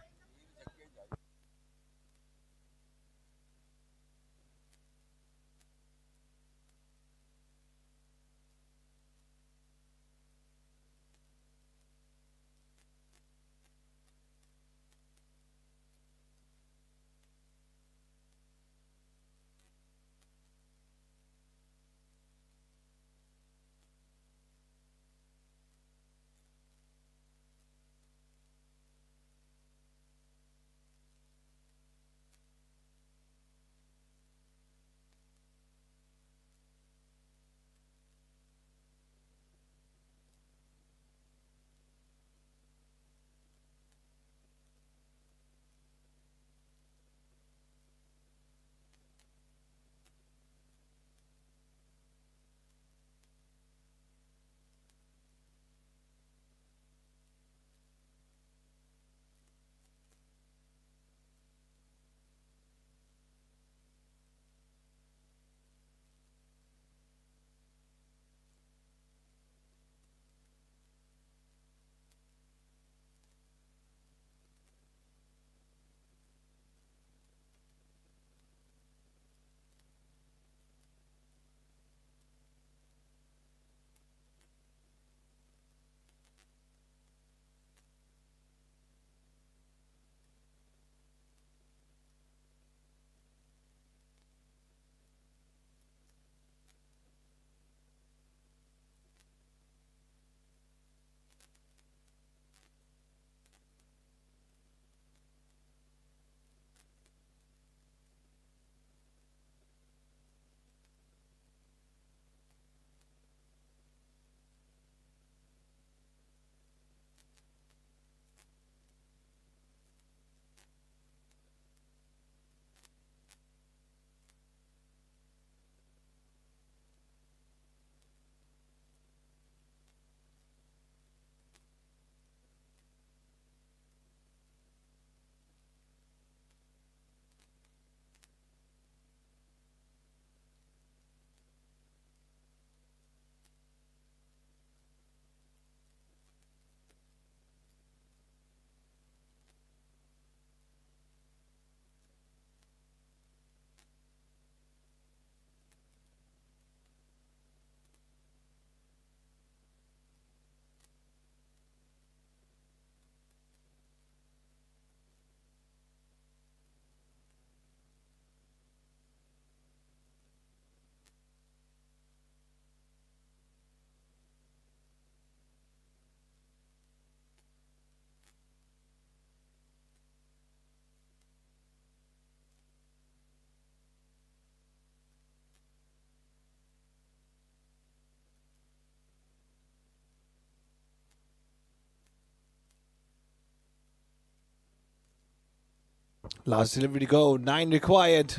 Last delivery to go. 9 required.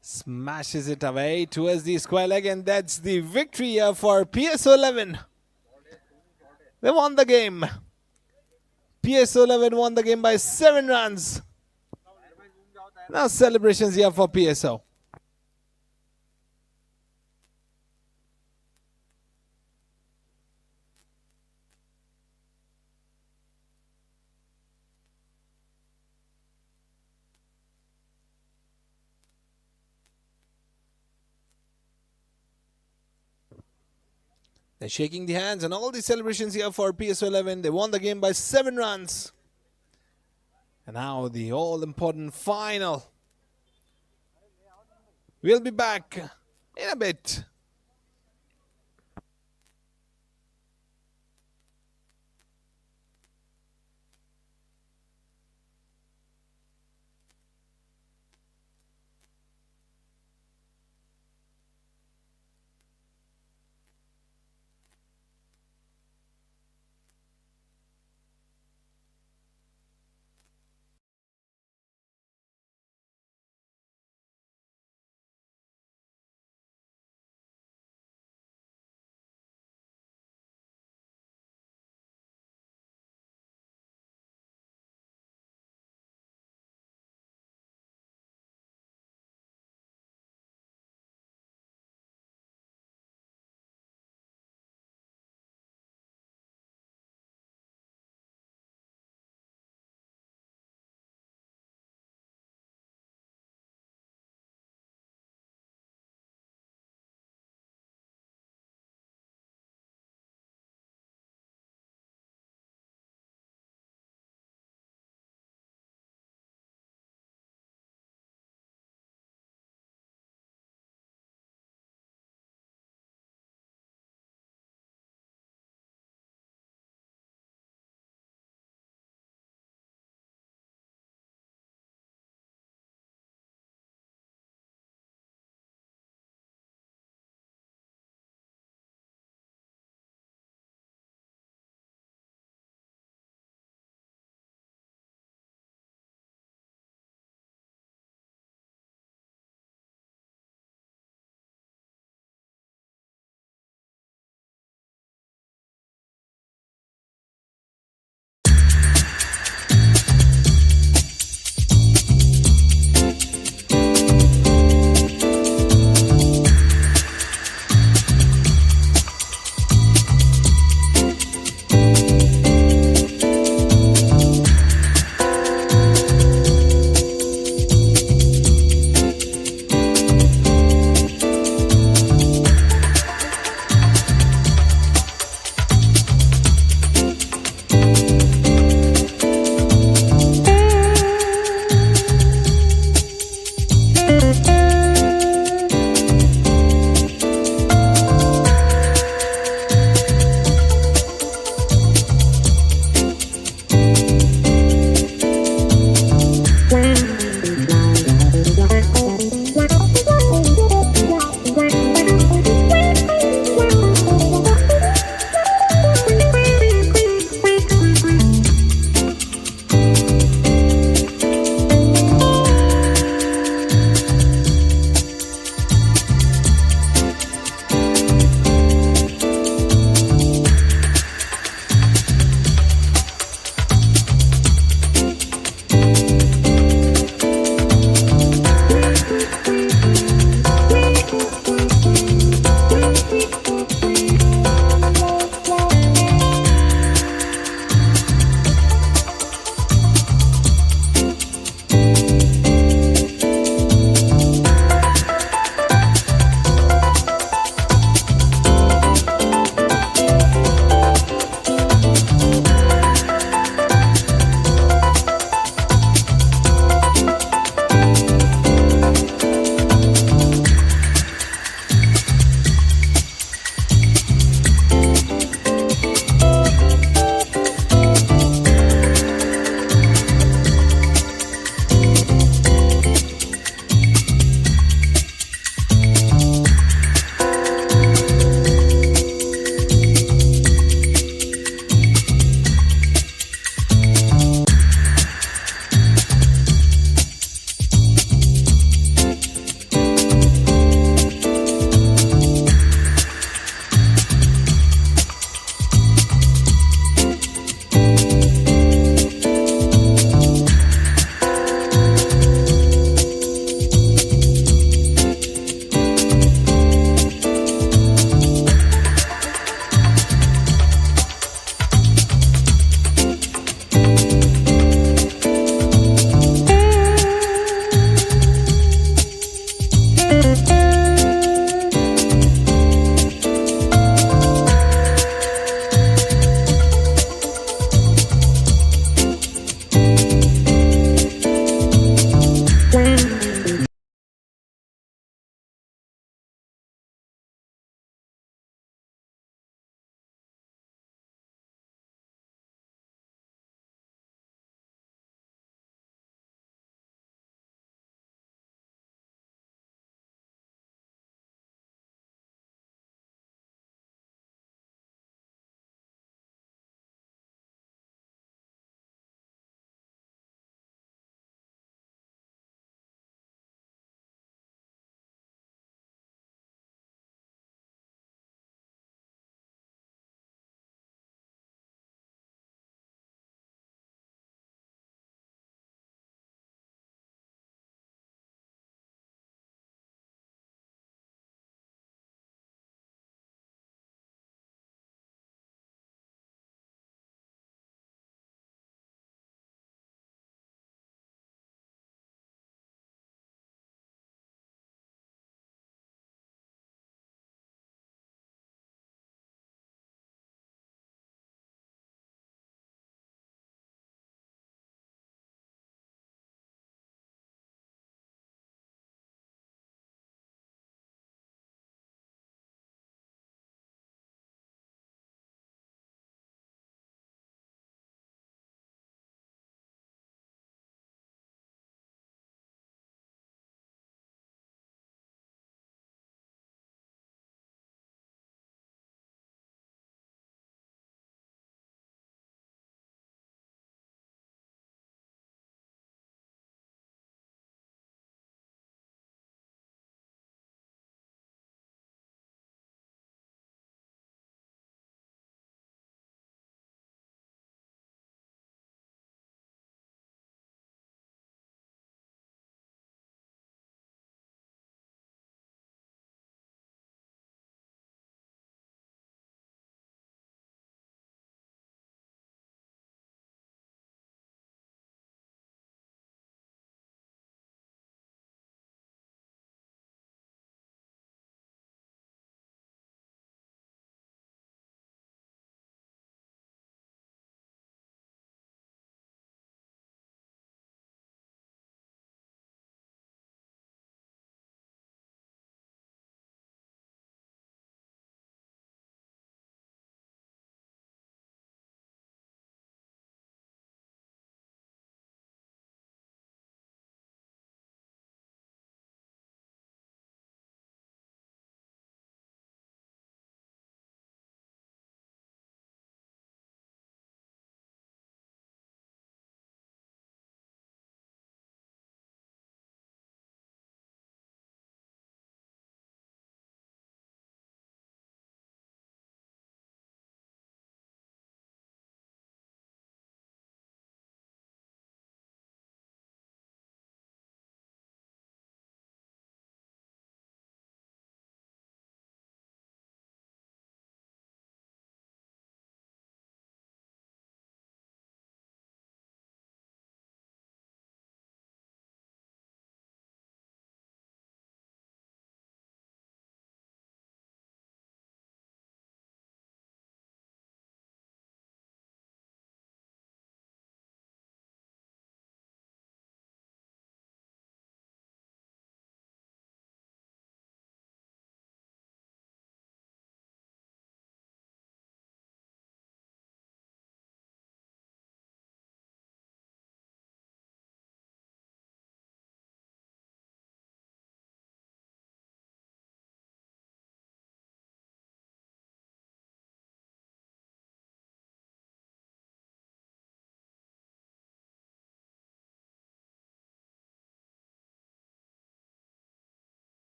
Smashes it away towards the square leg, and that's the victory here for PSO 11. They won the game. PSO 11 won the game by 7 runs. Now celebrations here for PSO. They're shaking the hands and all the celebrations here for PSO 11. They won the game by 7 runs. And now the all-important final. We'll be back in a bit.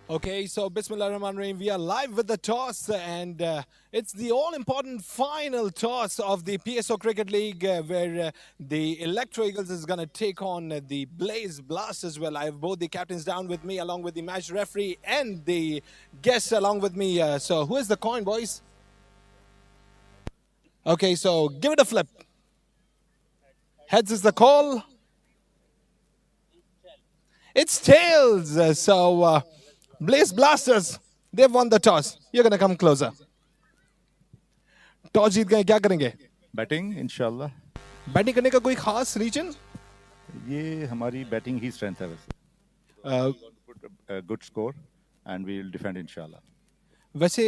Okay, so Bismillahirrahmanirrahim, we are live with the toss, and it's the all-important final toss of the PSO Cricket League, where the Electro Eagles is going to take on the Blaze Blasters. Well, I have both the captains down with me, along with the match referee and the guests along with me. So who is the coin, boys? Okay, so give it a flip. Heads is the call. It's tails. Blaze Blasters, they've won the toss. You're going to come closer. Toss जीत गए, क्या करेंगे? Batting इंशाल्लाह. Batting करने का कोई खास reason? ये हमारी बैटिंग ही स्ट्रेंथ है वैसे. Good score and we will defend इंशाल्लाह. वैसे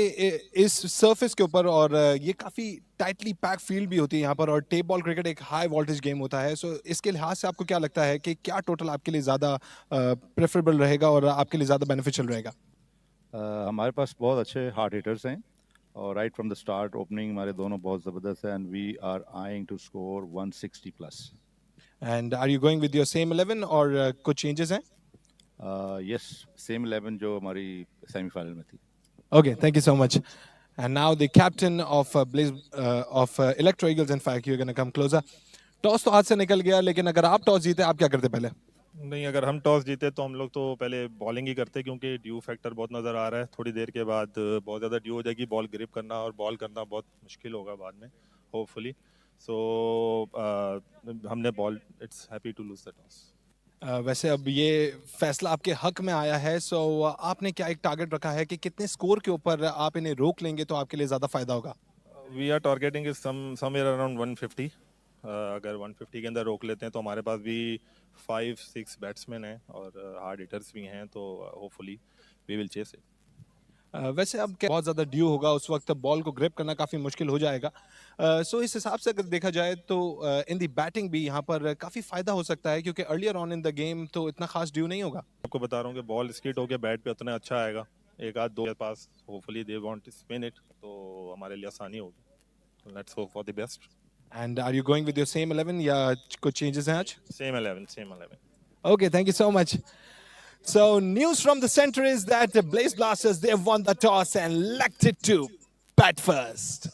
इस सरफेस के ऊपर, और ये काफी टाइटली पैक फील्ड भी होती है यहाँ पर, और टेप बॉल क्रिकेट एक हाई वोल्टेज गेम होता है. सो इसके लिहाज से आपको क्या लगता है कि क्या टोटल आपके लिए ज्यादा प्रेफरेबल रहेगा और आपके लिए ज्यादा बेनिफिशियल रहेगा? हमारे पास बहुत अच्छे हार्ड हिटर्स हैं और right from the start opening हमारे दोनों बहुत ज़बरदस्त है and we are eyeing to score 160 plus. And are you going with your same 11 और कुछ चेंजेस हैं? यस, सेम 11 जो हमारी सेमीफाइनल में थी. Okay, thank you so much. And now the captain of Electro Eagles, in fact, you're going to come closer. Toss तो हाथ से निकल गया, लेकिन अगर आप टॉस जीते आप क्या करते पहले? नहीं, अगर हम टॉस जीते तो हम लोग तो पहले बॉलिंग ही करते, क्योंकि ड्यू फैक्टर बहुत नज़र आ रहा है. थोड़ी देर के बाद बहुत ज़्यादा ड्यू हो जाएगी, बॉल ग्रिप करना और बॉल करना बहुत मुश्किल होगा बाद में, होपफुली. सो हमने ball, it's happy to lose the toss. वैसे अब ये फैसला आपके हक में आया है, सो आपने क्या एक टारगेट रखा है कि कितने स्कोर के ऊपर आप इन्हें रोक लेंगे तो आपके लिए ज़्यादा फायदा होगा? We are targeting is somewhere around 150. अगर 150 के अंदर रोक लेते हैं तो हमारे पास भी 5-6 बैट्समैन हैं और हार्ड हिटर्स भी हैं, तो hopefully we will chase it. वैसे अब बहुत ज़्यादा ड्यू होगा, उस वक्त बॉल को ग्रिप करना काफ़ी मुश्किल हो जाएगा. सो इस हिसाब से अगर देखा जाए तो इन दी बैटिंग भी यहाँ पर काफ़ी फ़ायदा हो सकता है, क्योंकि earlier on in the game तो इतना खास ड्यू नहीं होगा. आपको बता रहा हूँ कि बॉल स्किट होकर बैट पे उतना अच्छा आएगा, एक आध दो के पास, hopefully they want to spin it, तो हमारे लिए आसानी होगी. Let's hope for the best. And are you going with your same 11 या कुछ चेंजेस हैं आज? Same 11. Okay, thank you so much. So news from the center is that the Blaze Blasters, they've won the toss and elected to bat first.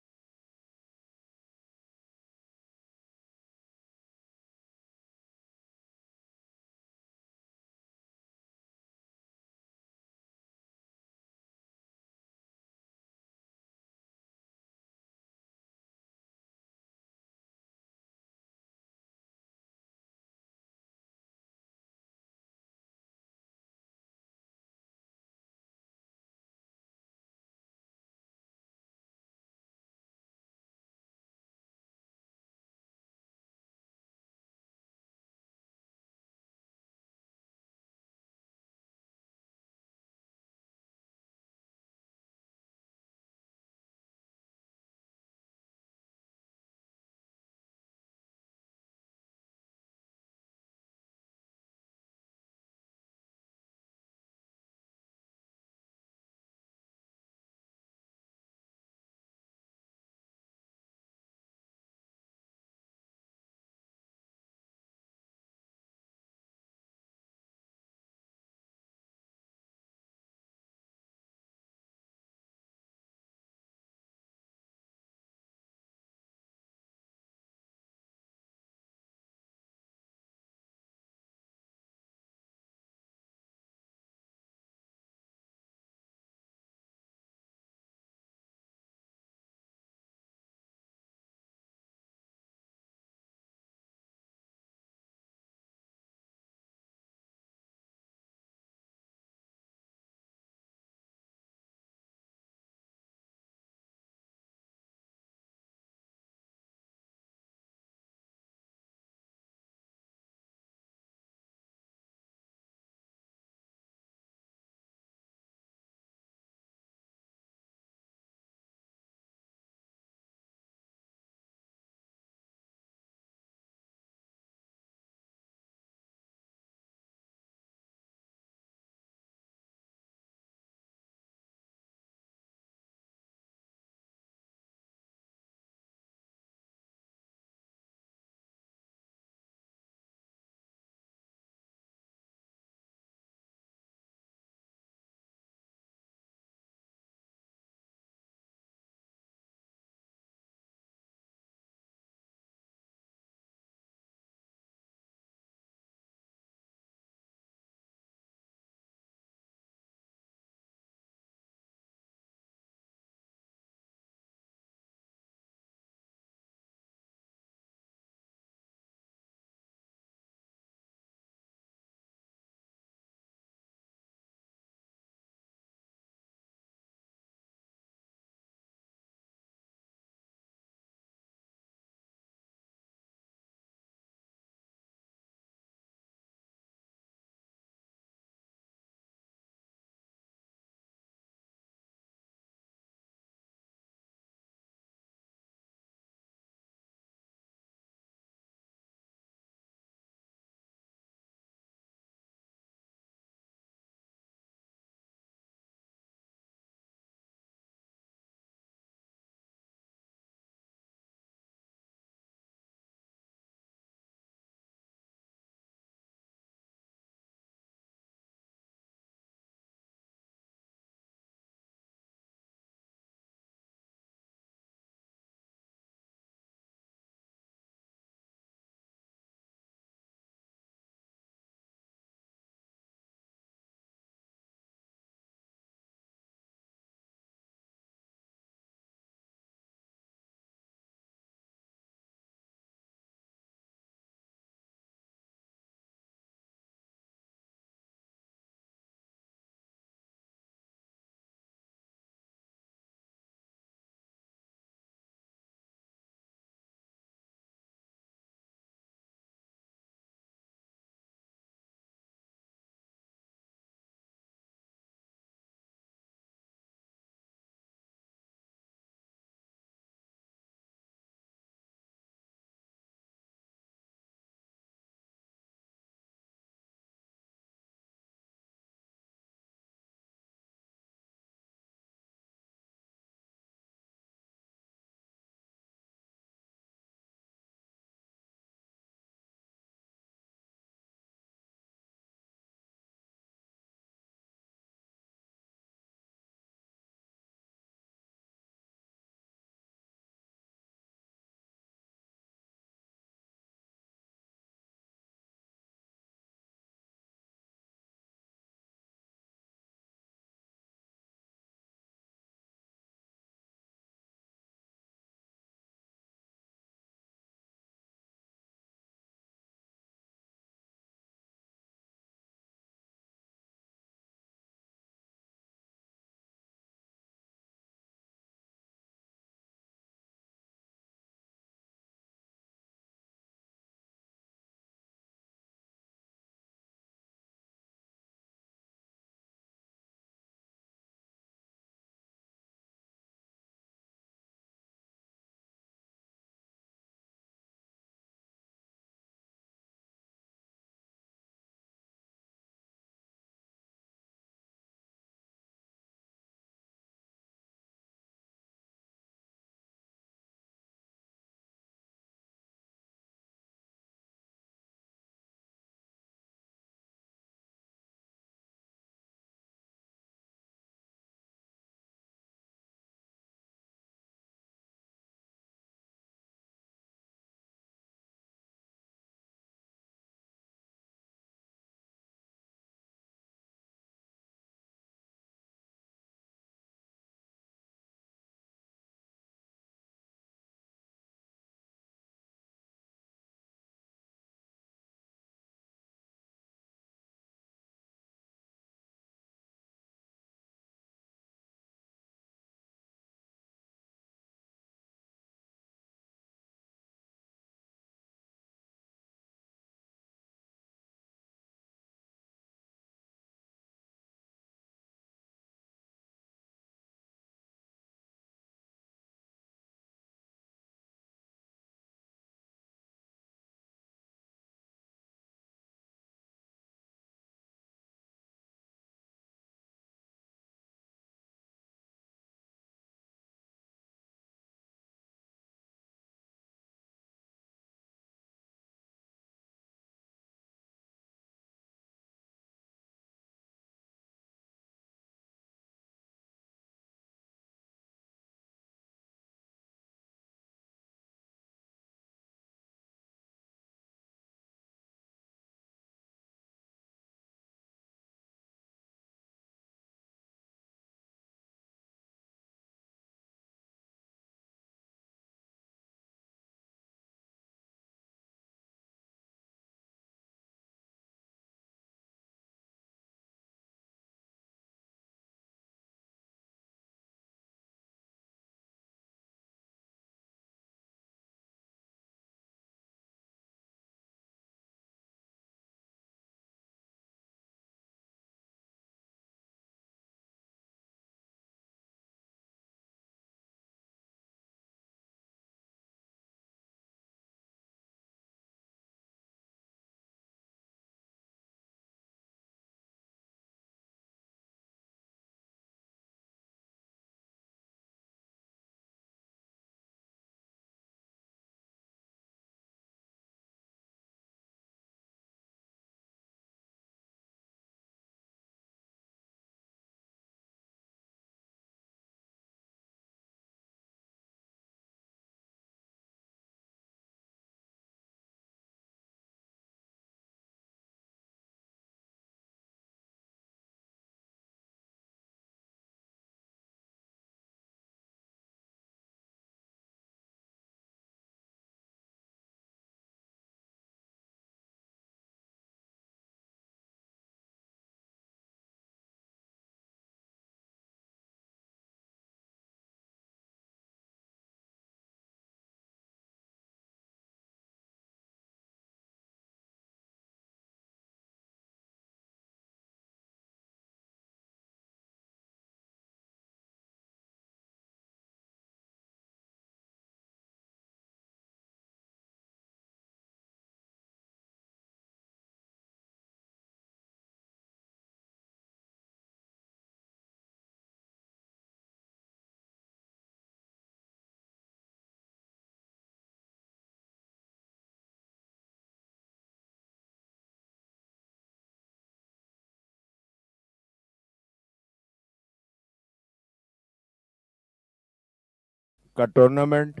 का tournament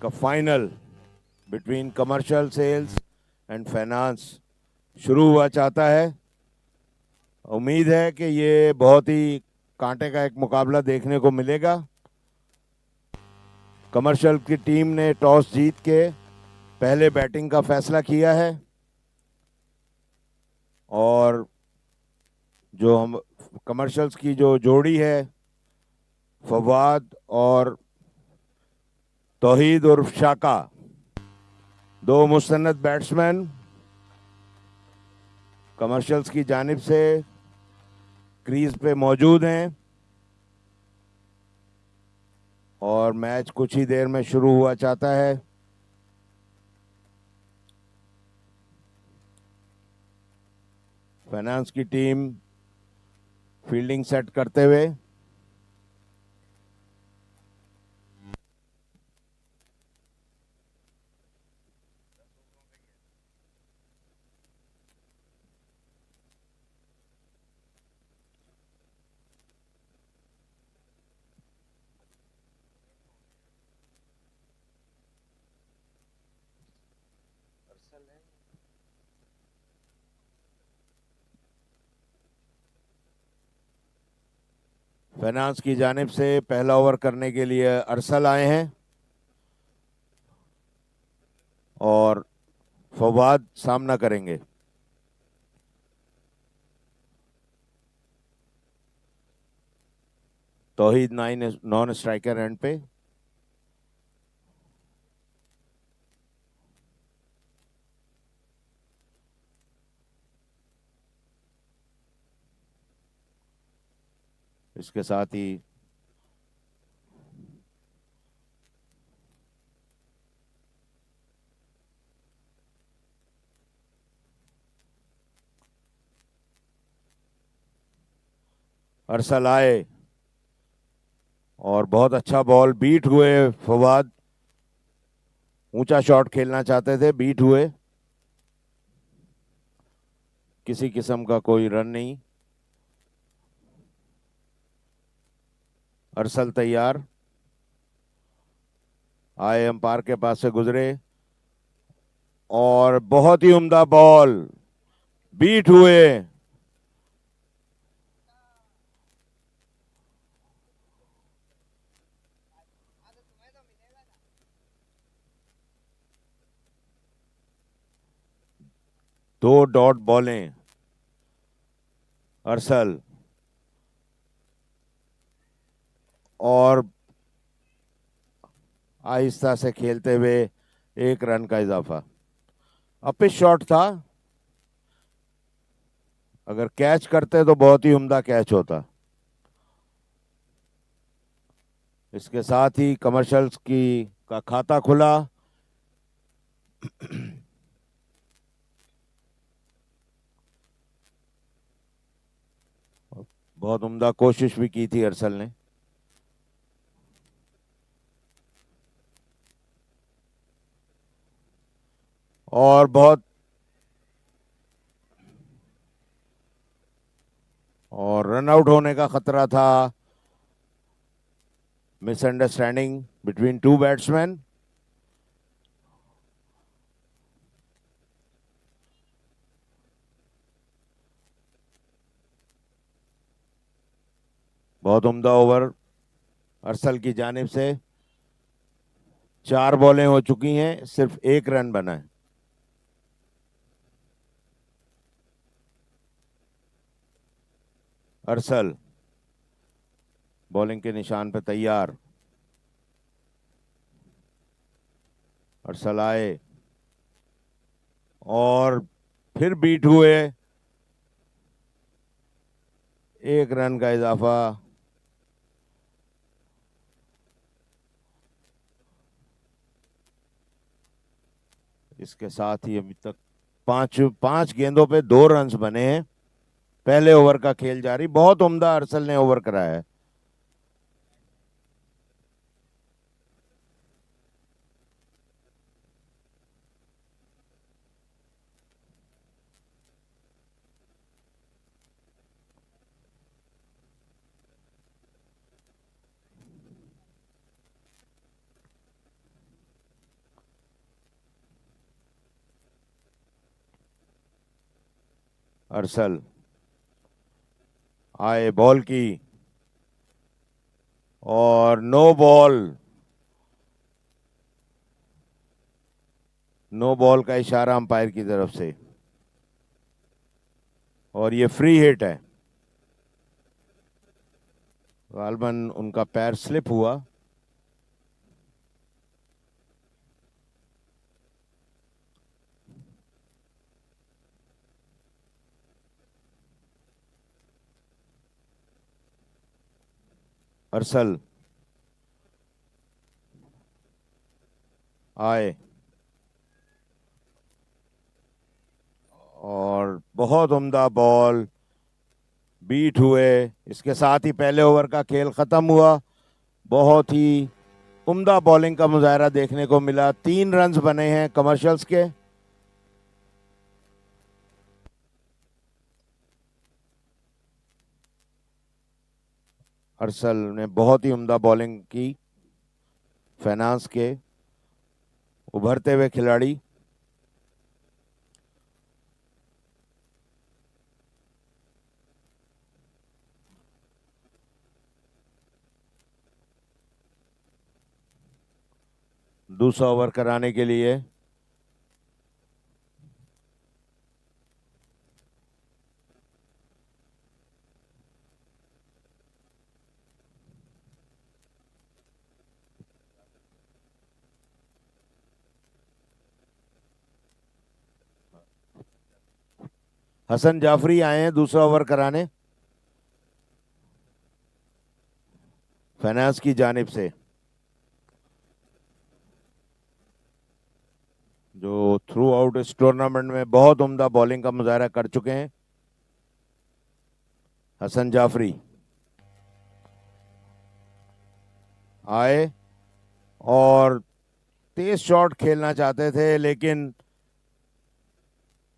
का final between commercial sales and finance शुरू हुआ चाहता है। उम्मीद है कि ये बहुत ही कांटे का एक मुकाबला देखने को मिलेगा। कमर्शियल की टीम ने टॉस जीत के पहले बैटिंग का फैसला किया है और जो हम कमर्शियल्स की जो जोड़ी है फवाद और तौहीद उर्फ शाका, दो मुस्तनद बैट्समैन कमर्शियल्स की जानिब से क्रीज पे मौजूद हैं और मैच कुछ ही देर में शुरू हुआ चाहता है। फाइनेंस की टीम फील्डिंग सेट करते हुए फाइनेंस की जानिब से पहला ओवर करने के लिए अरसल आए हैं और फवाद सामना करेंगे। तौहीद नॉन स्ट्राइकर एंड पे। इसके साथ ही अरसल आए और बहुत अच्छा बॉल, बीट हुए। फवाद ऊंचा शॉट खेलना चाहते थे, बीट हुए, किसी किस्म का कोई रन नहीं। अरसल तैयार, आए अंपायर के पास से गुजरे और बहुत ही उम्दा बॉल, बीट हुए। दो डॉट बॉलें अरसल और आहिस्ता से खेलते हुए 1 रन का इजाफा। अपिच शॉट था, अगर कैच करते तो बहुत ही उम्दा कैच होता। इसके साथ ही कमर्शियल्स की का खाता खुला। बहुत उम्दा कोशिश भी की थी अरसल ने। और बहुत रन आउट होने का खतरा था। Misunderstanding between two batsman. बहुत उम्दा ओवर अरसल की जानिब से। 4 बॉलें हो चुकी हैं, सिर्फ 1 रन बना है। अरसल बॉलिंग के निशान पे तैयार। अरसल आए और फिर बीट हुए, 1 रन का इजाफा। इसके साथ ही अभी तक पांच गेंदों पे 2 रन बने हैं। पहले ओवर का खेल जारी। बहुत उम्दा अरसल ने ओवर कराया है। अरसल आए, बॉल की और नो बॉल। नो बॉल का इशारा अंपायर की तरफ से, और ये फ्री हिट है। गालबन उनका पैर स्लिप हुआ। अरसल आए और बहुत उम्दा बॉल, बीट हुए। इसके साथ ही पहले ओवर का खेल खत्म हुआ। बहुत ही उम्दा बॉलिंग का मुजाहरा देखने को मिला। 3 रन्स बने हैं कमर्शियल्स के। अरसल ने बहुत ही उम्दा बॉलिंग की। फाइनेंस के उभरते हुए खिलाड़ी। दूसरा ओवर कराने के लिए हसन जाफरी आए हैं दूसरा ओवर कराने, फाइनेंस की जानिब से, जो थ्रू आउट इस टूर्नामेंट में बहुत उम्दा बॉलिंग का मुजाहरा कर चुके हैं। हसन जाफरी आए और तेज शॉट खेलना चाहते थे, लेकिन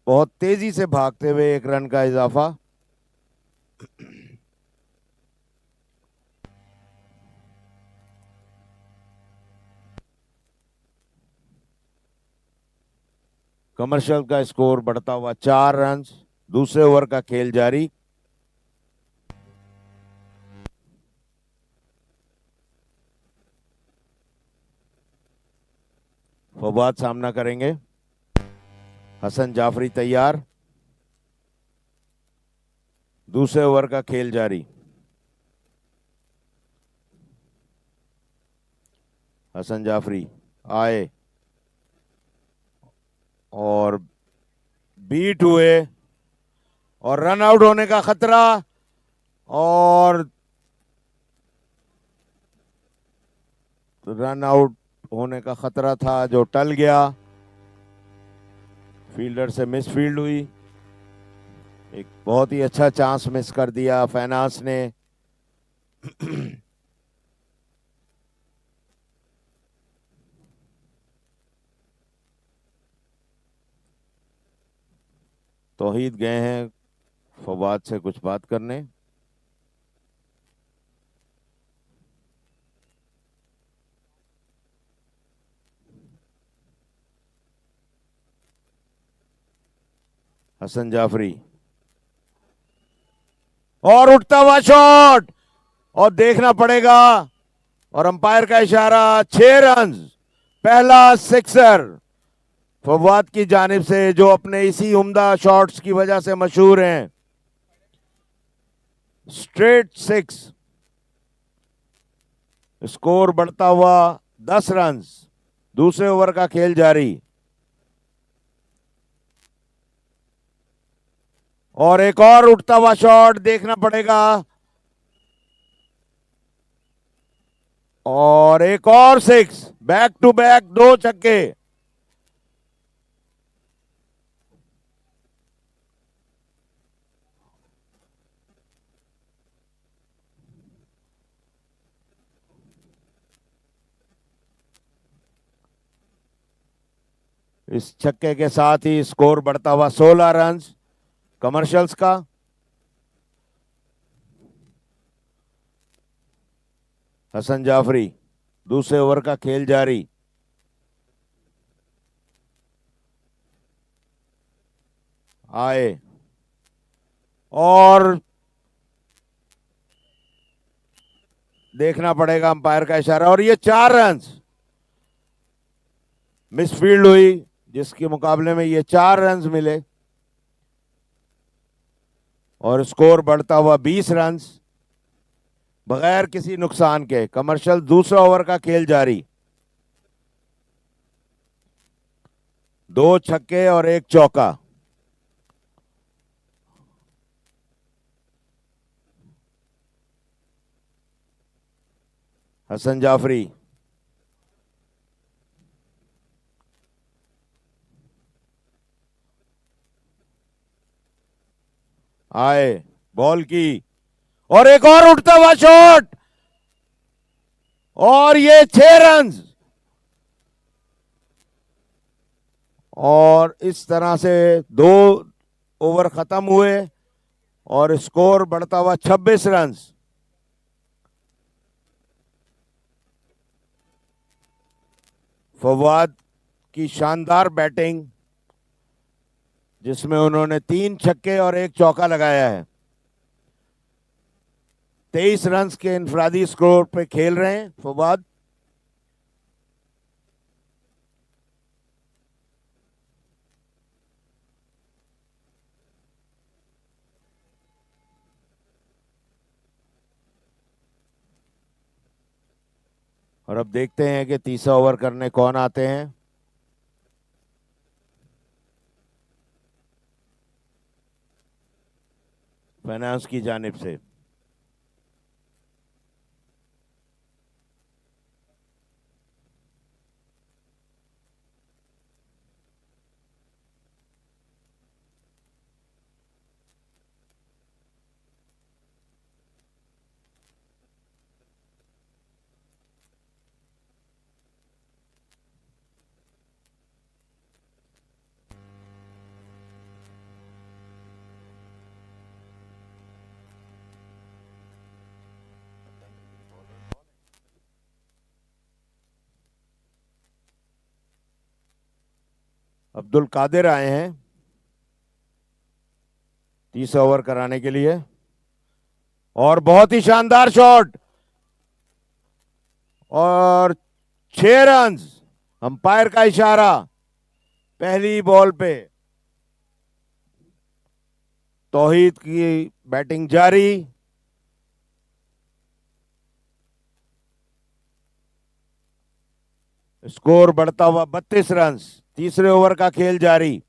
बहुत तेजी से भागते हुए 1 रन का इजाफा। कमर्शियल का स्कोर बढ़ता हुआ 4 रन। दूसरे ओवर का खेल जारी। फवाद सामना करेंगे। हसन जाफरी तैयार। दूसरे ओवर का खेल जारी। हसन जाफरी आए और बीट हुए और रन आउट होने का खतरा, और रन आउट होने का खतरा था जो टल गया। फील्डर से मिस फील्ड हुई। एक बहुत ही अच्छा चांस मिस कर दिया फाइनेंस ने। तौहीद गए हैं फवाद से कुछ बात करने। हसन जाफरी और उठता हुआ शॉट, और देखना पड़ेगा, और अंपायर का इशारा। 6 रन, पहला सिक्सर फवाद की जानिब से, जो अपने इसी उम्दा शॉट्स की वजह से मशहूर हैं। स्ट्रेट 6। स्कोर बढ़ता हुआ 10 रन। दूसरे ओवर का खेल जारी। और एक और उठता हुआ शॉट देखना पड़ेगा, और एक और 6। बैक टू बैक 2 छक्के। इस छक्के के साथ ही स्कोर बढ़ता हुआ 16 रन कमर्शियल्स का। हसन जाफरी दूसरे ओवर का खेल जारी। आए और देखना पड़ेगा अंपायर का इशारा, और ये 4 रन्स मिसफील्ड हुई, जिसके मुकाबले में ये 4 रन्स मिले और स्कोर बढ़ता हुआ 20 रन्स बगैर किसी नुकसान के। कमर्शियल दूसरा ओवर का खेल जारी। 2 छक्के और 1 चौका। हसन जाफरी आए, बॉल की, और एक और उठता हुआ शॉट, और ये 6 रन्स। और इस तरह से 2 ओवर खत्म हुए और स्कोर बढ़ता हुआ 26 रन्स। फवाद की शानदार बैटिंग, जिसमें उन्होंने 3 छक्के और 1 चौका लगाया है। 23 रन्स के इनफरादी स्कोर पे खेल रहे हैं फवाद। और अब देखते हैं कि तीसरा ओवर करने कौन आते हैं। फाइनेंस की जानिब से अब्दुल कादिर आए हैं तीसरा ओवर कराने के लिए, और बहुत ही शानदार शॉट, और 6 रन्स। अंपायर का इशारा पहली बॉल पे। तौहीद की बैटिंग जारी। स्कोर बढ़ता हुआ 32 रन्स। तीसरे ओवर का खेल जारी।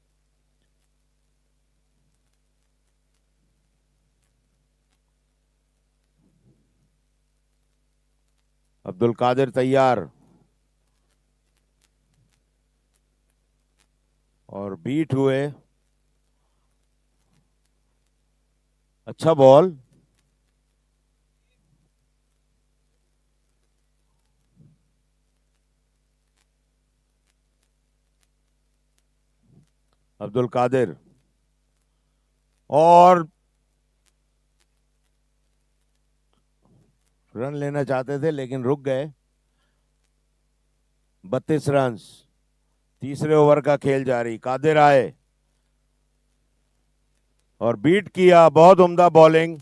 अब्दुल कादिर तैयार, और बीट हुए। अच्छा बॉल, अब्दुल कादिर, और रन लेना चाहते थे लेकिन रुक गए। 32 रन्स। तीसरे ओवर का खेल जारी। कादिर आए और बीट किया, बहुत उम्दा बॉलिंग।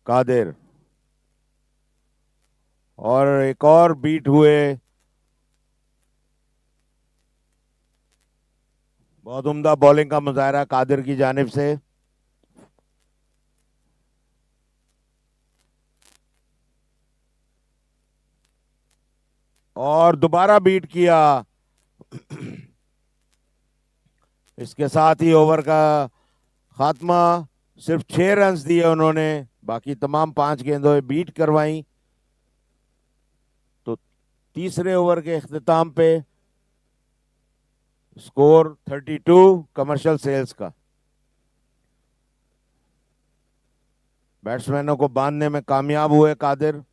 कादिर, और एक और बीट हुए। बहुत उम्दा बॉलिंग का मुजाहरा कादिर की जानिब से। और दोबारा बीट किया। इसके साथ ही ओवर का खात्मा। सिर्फ 6 रन्स दिए उन्होंने, बाकी तमाम 5 गेंदों बीट करवाई। तो तीसरे ओवर के इख्तिताम पे स्कोर 32 कमर्शियल सेल्स का। बैट्समैनों को बांधने में कामयाब हुए कादिर।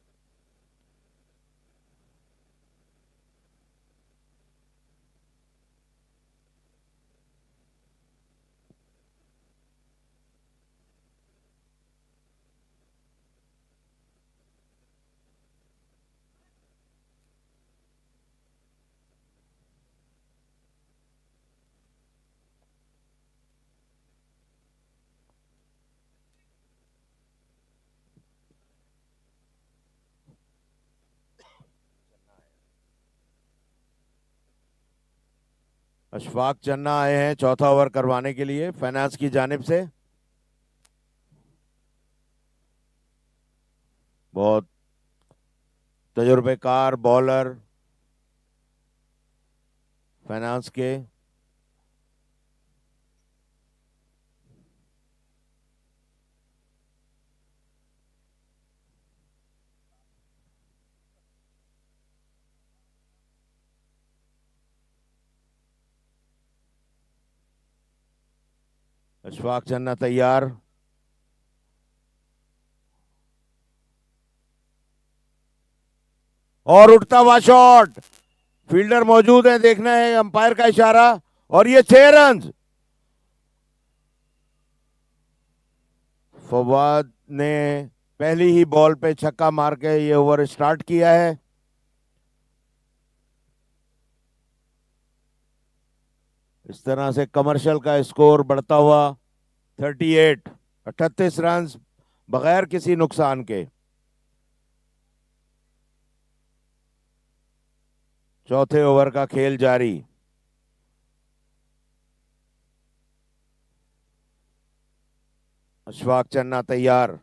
अशफाक चन्ना आए हैं चौथा ओवर करवाने के लिए फाइनेंस की जानिब से। बहुत तजुर्बेकार बॉलर फाइनेंस के। अशफाक चन्ना तैयार। और उठता हुआ शॉट, फील्डर मौजूद है, देखना है अंपायर का इशारा, और ये 6 रन। फवाद ने पहली ही बॉल पे छक्का मार के ये ओवर स्टार्ट किया है। इस तरह से कमर्शियल का स्कोर बढ़ता हुआ 38, 38 रन बगैर किसी नुकसान के। चौथे ओवर का खेल जारी। अशफाक चन्ना तैयार।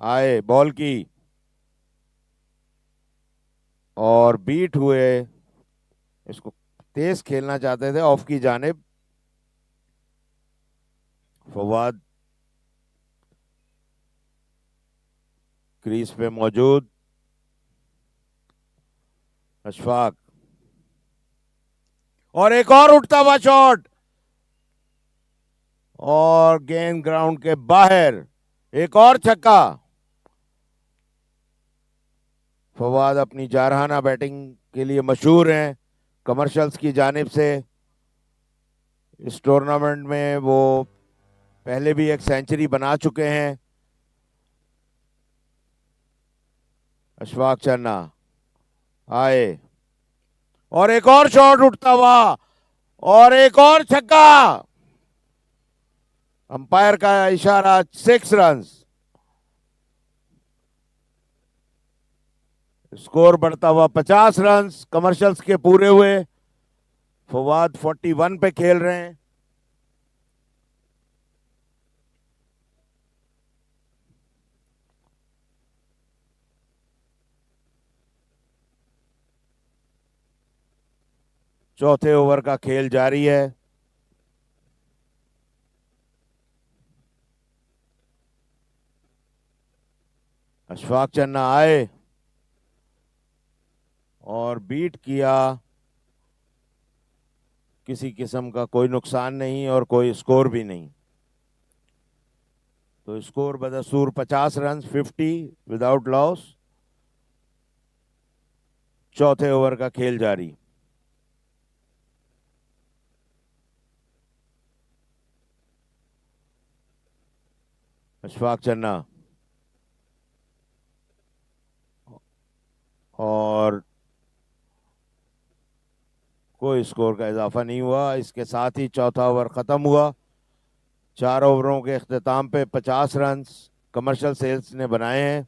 आए बॉल की और बीट हुए, इसको तेज खेलना चाहते थे ऑफ की जानिब। फवाद क्रीज पे मौजूद। अशफाक, और एक और उठता हुआ शॉट, और गेंद ग्राउंड के बाहर। एक और छक्का। फवाद अपनी जारहाना बैटिंग के लिए मशहूर हैं कमर्शियल्स की जानिब से। इस टूर्नामेंट में वो पहले भी एक सेंचुरी बना चुके हैं। अशफाक चन्ना आए, और एक और शॉट उठता हुआ, और एक और छक्का। अंपायर का इशारा, 6 रन। स्कोर बढ़ता हुआ 50 रन कमर्शियल्स के पूरे हुए। फवाद 41 पे खेल रहे हैं। चौथे ओवर का खेल जारी है। अशफाक चन्ना आए और बीट किया, किसी किस्म का कोई नुकसान नहीं और कोई स्कोर भी नहीं। तो स्कोर बदस्तूर 50 रन, 50 विदाउट लॉस। चौथे ओवर का खेल जारी। अशफाक चन्ना, और कोई स्कोर का इजाफा नहीं हुआ। इसके साथ ही चौथा ओवर खत्म हुआ। 4 ओवरों के इख्तिताम पे 50 रन कमर्शियल सेल्स ने बनाए हैं।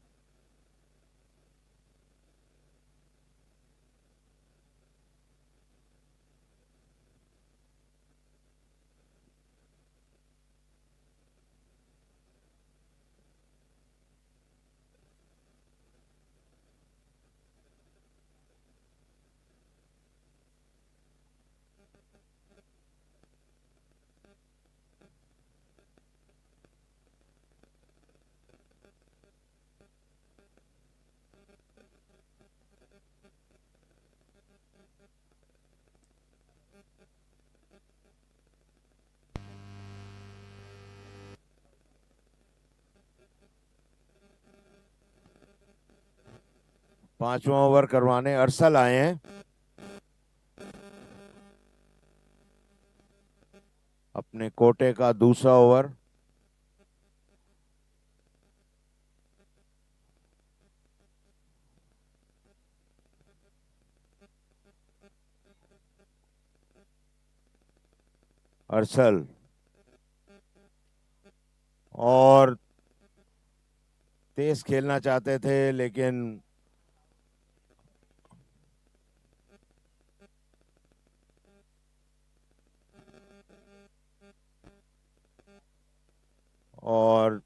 पांचवा ओवर करवाने अरसल आए हैं। अपने कोटे का दूसरा ओवर। अरसल, और तेज खेलना चाहते थे लेकिन और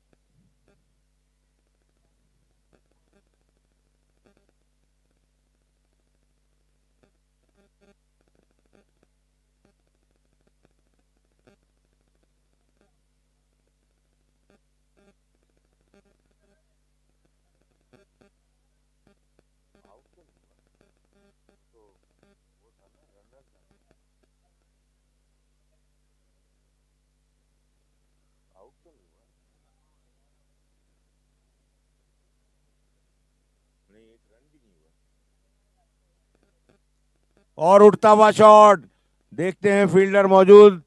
और उठता हुआ शॉट, देखते हैं फील्डर मौजूद,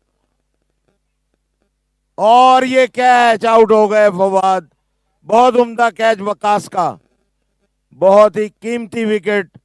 और ये कैच, आउट हो गए फवाद। बहुत उम्दा कैच वकास का, बहुत ही कीमती विकेट।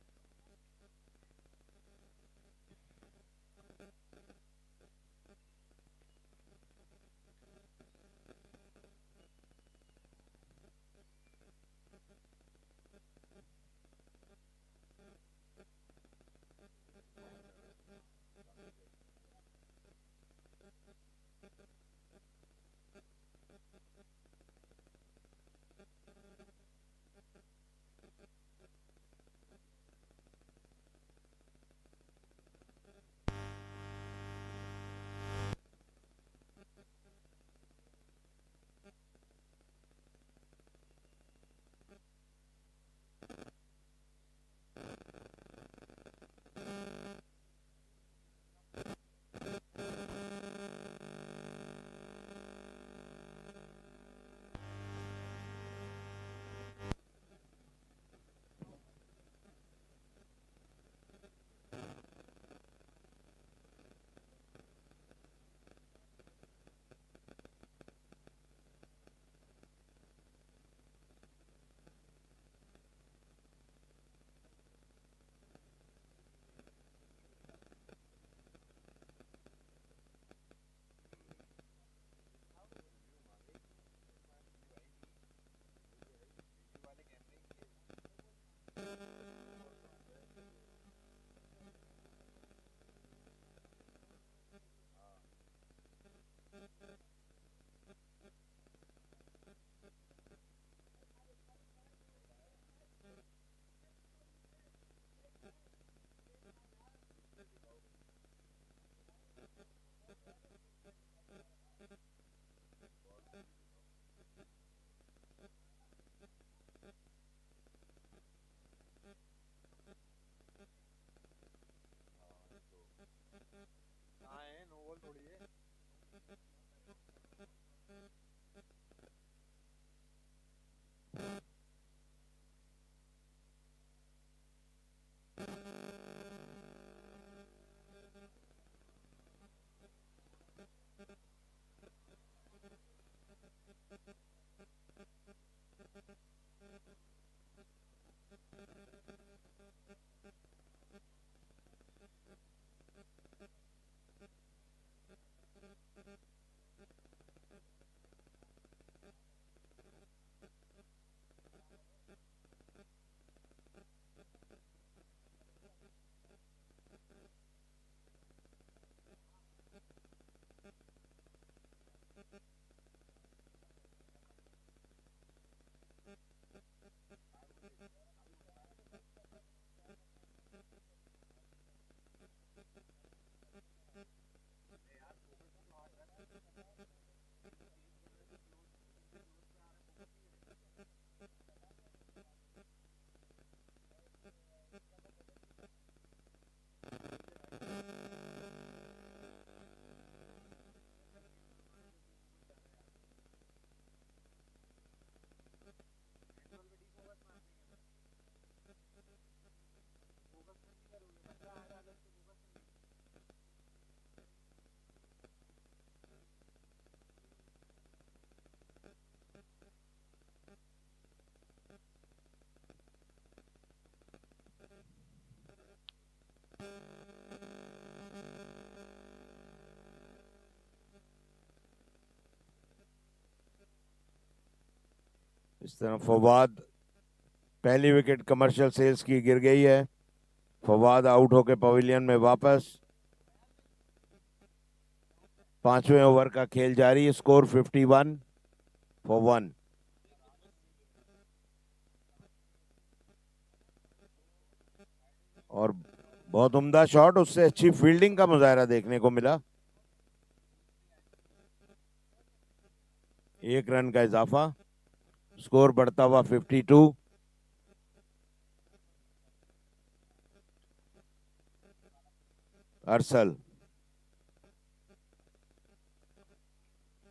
इस तरह फवाद, पहली विकेट कमर्शियल सेल्स की गिर गई है। फवाद आउट होकर पवेलियन में वापस। 5वें ओवर का खेल जारी, स्कोर 51। for 1. और बहुत उम्दा शॉट, उससे अच्छी फील्डिंग का मुजाहरा देखने को मिला। 1 रन का इजाफा, स्कोर बढ़ता हुआ 52। अरसल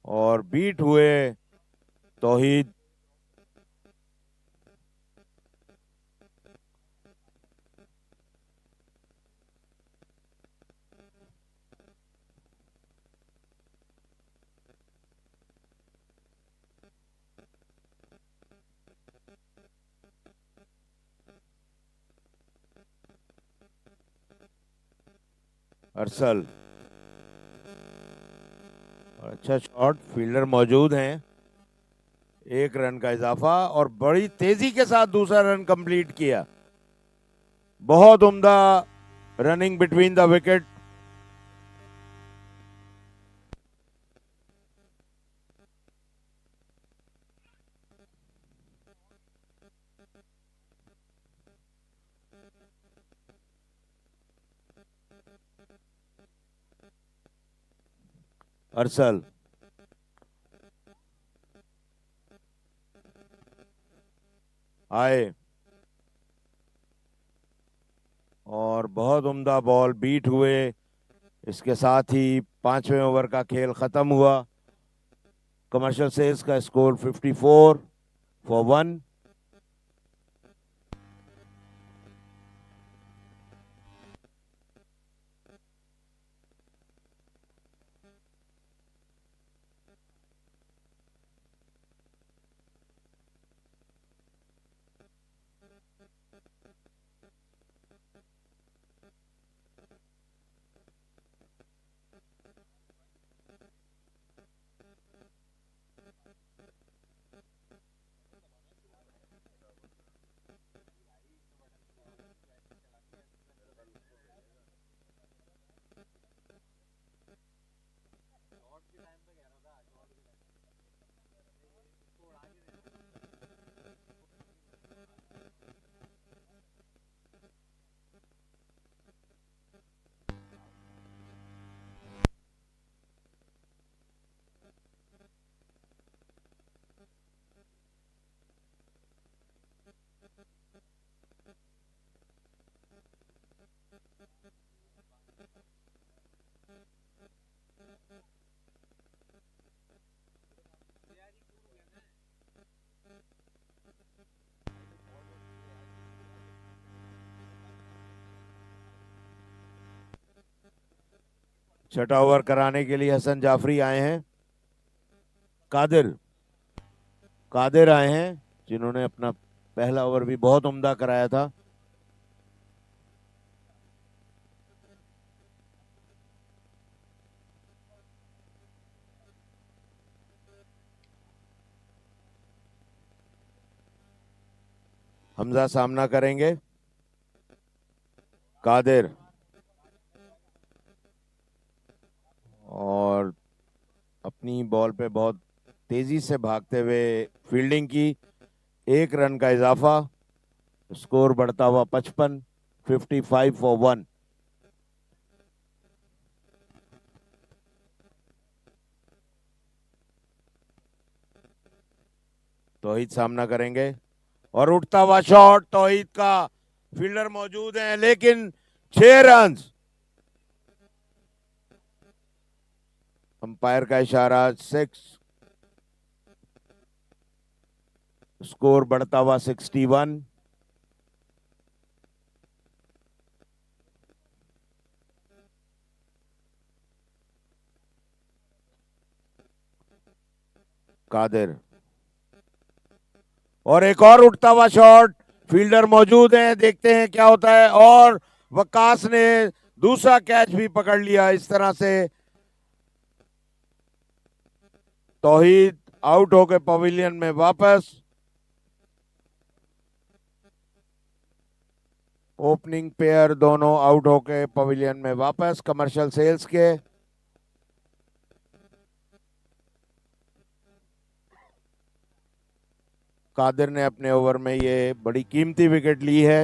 और बीट हुए तौहीद। अरसल और अच्छा शॉट, फील्डर मौजूद हैं। 1 रन का इजाफा और बड़ी तेजी के साथ दूसरा रन कंप्लीट किया। बहुत उम्दा रनिंग बिटवीन द विकेट। अरसल आए और बहुत उम्दा बॉल, बीट हुए। इसके साथ ही 5वें ओवर का खेल खत्म हुआ। कमर्शियल सेल्स का स्कोर 54 for 1। छठा ओवर कराने के लिए हसन जाफरी आए हैं। कादिर कादिर आए हैं, जिन्होंने अपना पहला ओवर भी बहुत उम्दा कराया था। हमजा सामना करेंगे। कादिर और अपनी बॉल पे बहुत तेजी से भागते हुए फील्डिंग की। 1 रन का इजाफा, स्कोर बढ़ता हुआ 55 55 for 1। तौहीद सामना करेंगे और उठता हुआ शॉट तौहीद का, फील्डर मौजूद हैं लेकिन 6 रन। अंपायर का इशारा 6, स्कोर बढ़ता हुआ 61। कादिर और एक और उठता हुआ शॉट, फील्डर मौजूद हैं, देखते हैं क्या होता है। और वकास ने दूसरा कैच भी पकड़ लिया। इस तरह से तौहीद आउट होकर पवेलियन में वापस। ओपनिंग पेयर दोनों आउट होकर पवेलियन में वापस कमर्शियल सेल्स के। कादिर ने अपने ओवर में ये बड़ी कीमती विकेट ली है।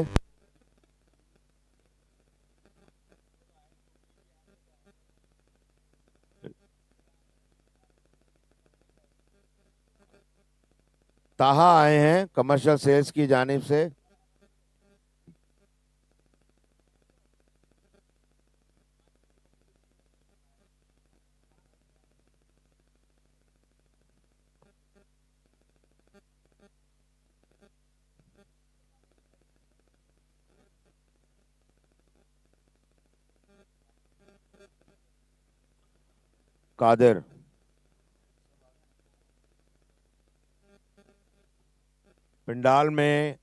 ताहा आए हैं कमर्शियल सेल्स की जानिब से। कादिर पिंडाल में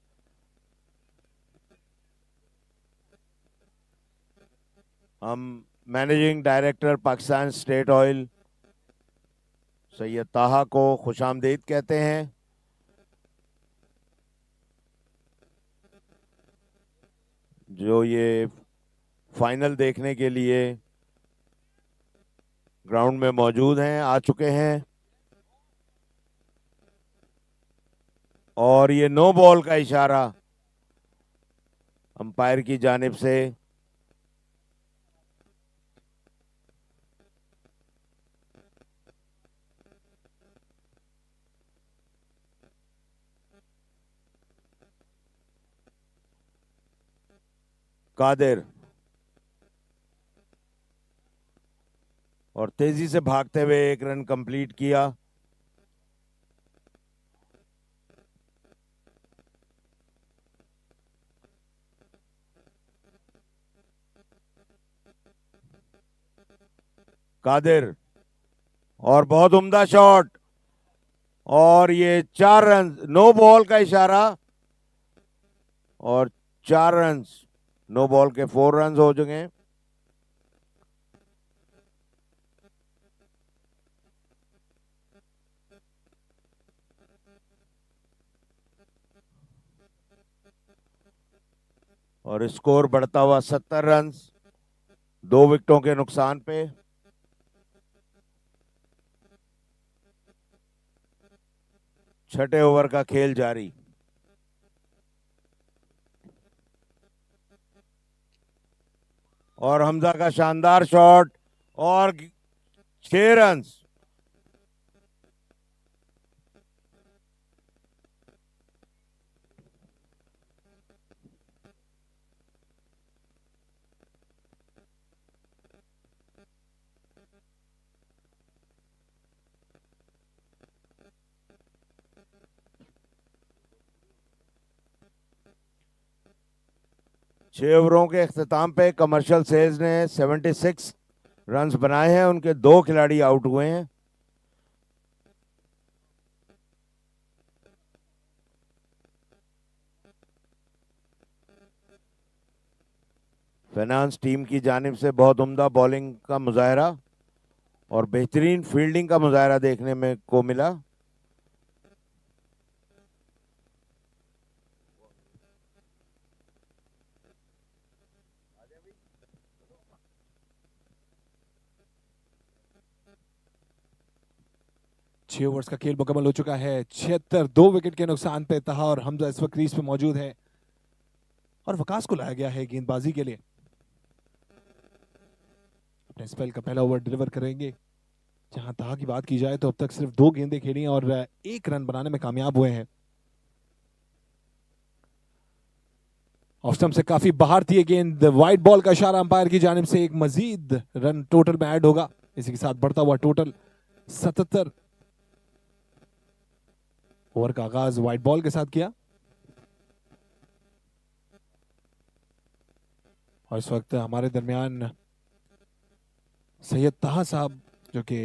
हम managing director Pakistan state oil Syed ताहा को खुशामदीद कहते हैं। जो ये फाइनल देखने के लिए ग्राउंड में मौजूद हैं, आ चुके हैं। और ये नो बॉल का इशारा अंपायर की जानिब से। कादिर और तेजी से भागते हुए एक रन कंप्लीट किया। कादिर और बहुत उम्दा शॉट और ये 4 रन, नो बॉल का इशारा और 4 रन, नो बॉल के 4 रन हो चुके हैं। और स्कोर बढ़ता हुआ 70 रन 2 विकेटों के नुकसान पे। छठे ओवर का खेल जारी। और हमजा का शानदार शॉट और 6 रन। छह ओवरों के अख्ताम पे कमर्शियल सेल्स ने 76 रन्स बनाए हैं। उनके 2 खिलाड़ी आउट हुए हैं। फाइनेंस टीम की जानिब से बहुत उम्दा बॉलिंग का मुजाहरा और बेहतरीन फील्डिंग का मुजाहरा देखने में को मिला। छह ओवर्स का खेल मुकम्मल हो चुका है। 76, 2 विकेट के नुकसान पे तहा और हमजा इस वक्त क्रीज पे मौजूद है और वकास को लाया गया है गेंदबाजी के लिए। अपने स्पेल का पहला ओवर डिलीवर करेंगे। जहां तहा की बात की जाए तो अब तक सिर्फ 2 गेंदें खेली और 1 रन बनाने में कामयाब हुए हैं। ऑफ स्टंप से काफी बाहर थी गेंद। वाइड बॉल का इशारा अंपायर की जानिब से। एक मजीद रन टोटल में ऐड होगा। इसी के साथ बढ़ता हुआ टोटल 77। ओवर का आगाज वाइड बॉल के साथ किया और इस वक्त हमारे दरमियान सैयद ताहा साहब जो कि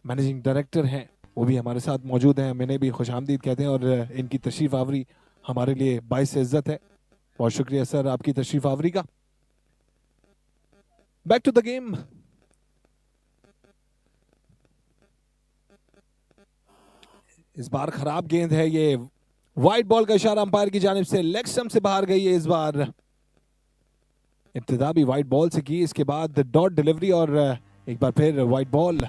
मैनेजिंग डायरेक्टर हैं वो भी हमारे साथ मौजूद हैं। मैंने भी खुशामदीद कहते हैं और इनकी तशरीफ आवरी हमारे लिए बाइस इज्जत है। बहुत शुक्रिया सर आपकी तशरीफ आवरी का। Back to the game. इस बार खराब गेंद है। ये वाइड बॉल का इशारा अंपायर की जानिब से। लेग स्टंप से बाहर गई है। इस बार इब्तिदा भी वाइड बॉल से की, इसके बाद डॉट डिलीवरी और एक बार फिर वाइड बॉल।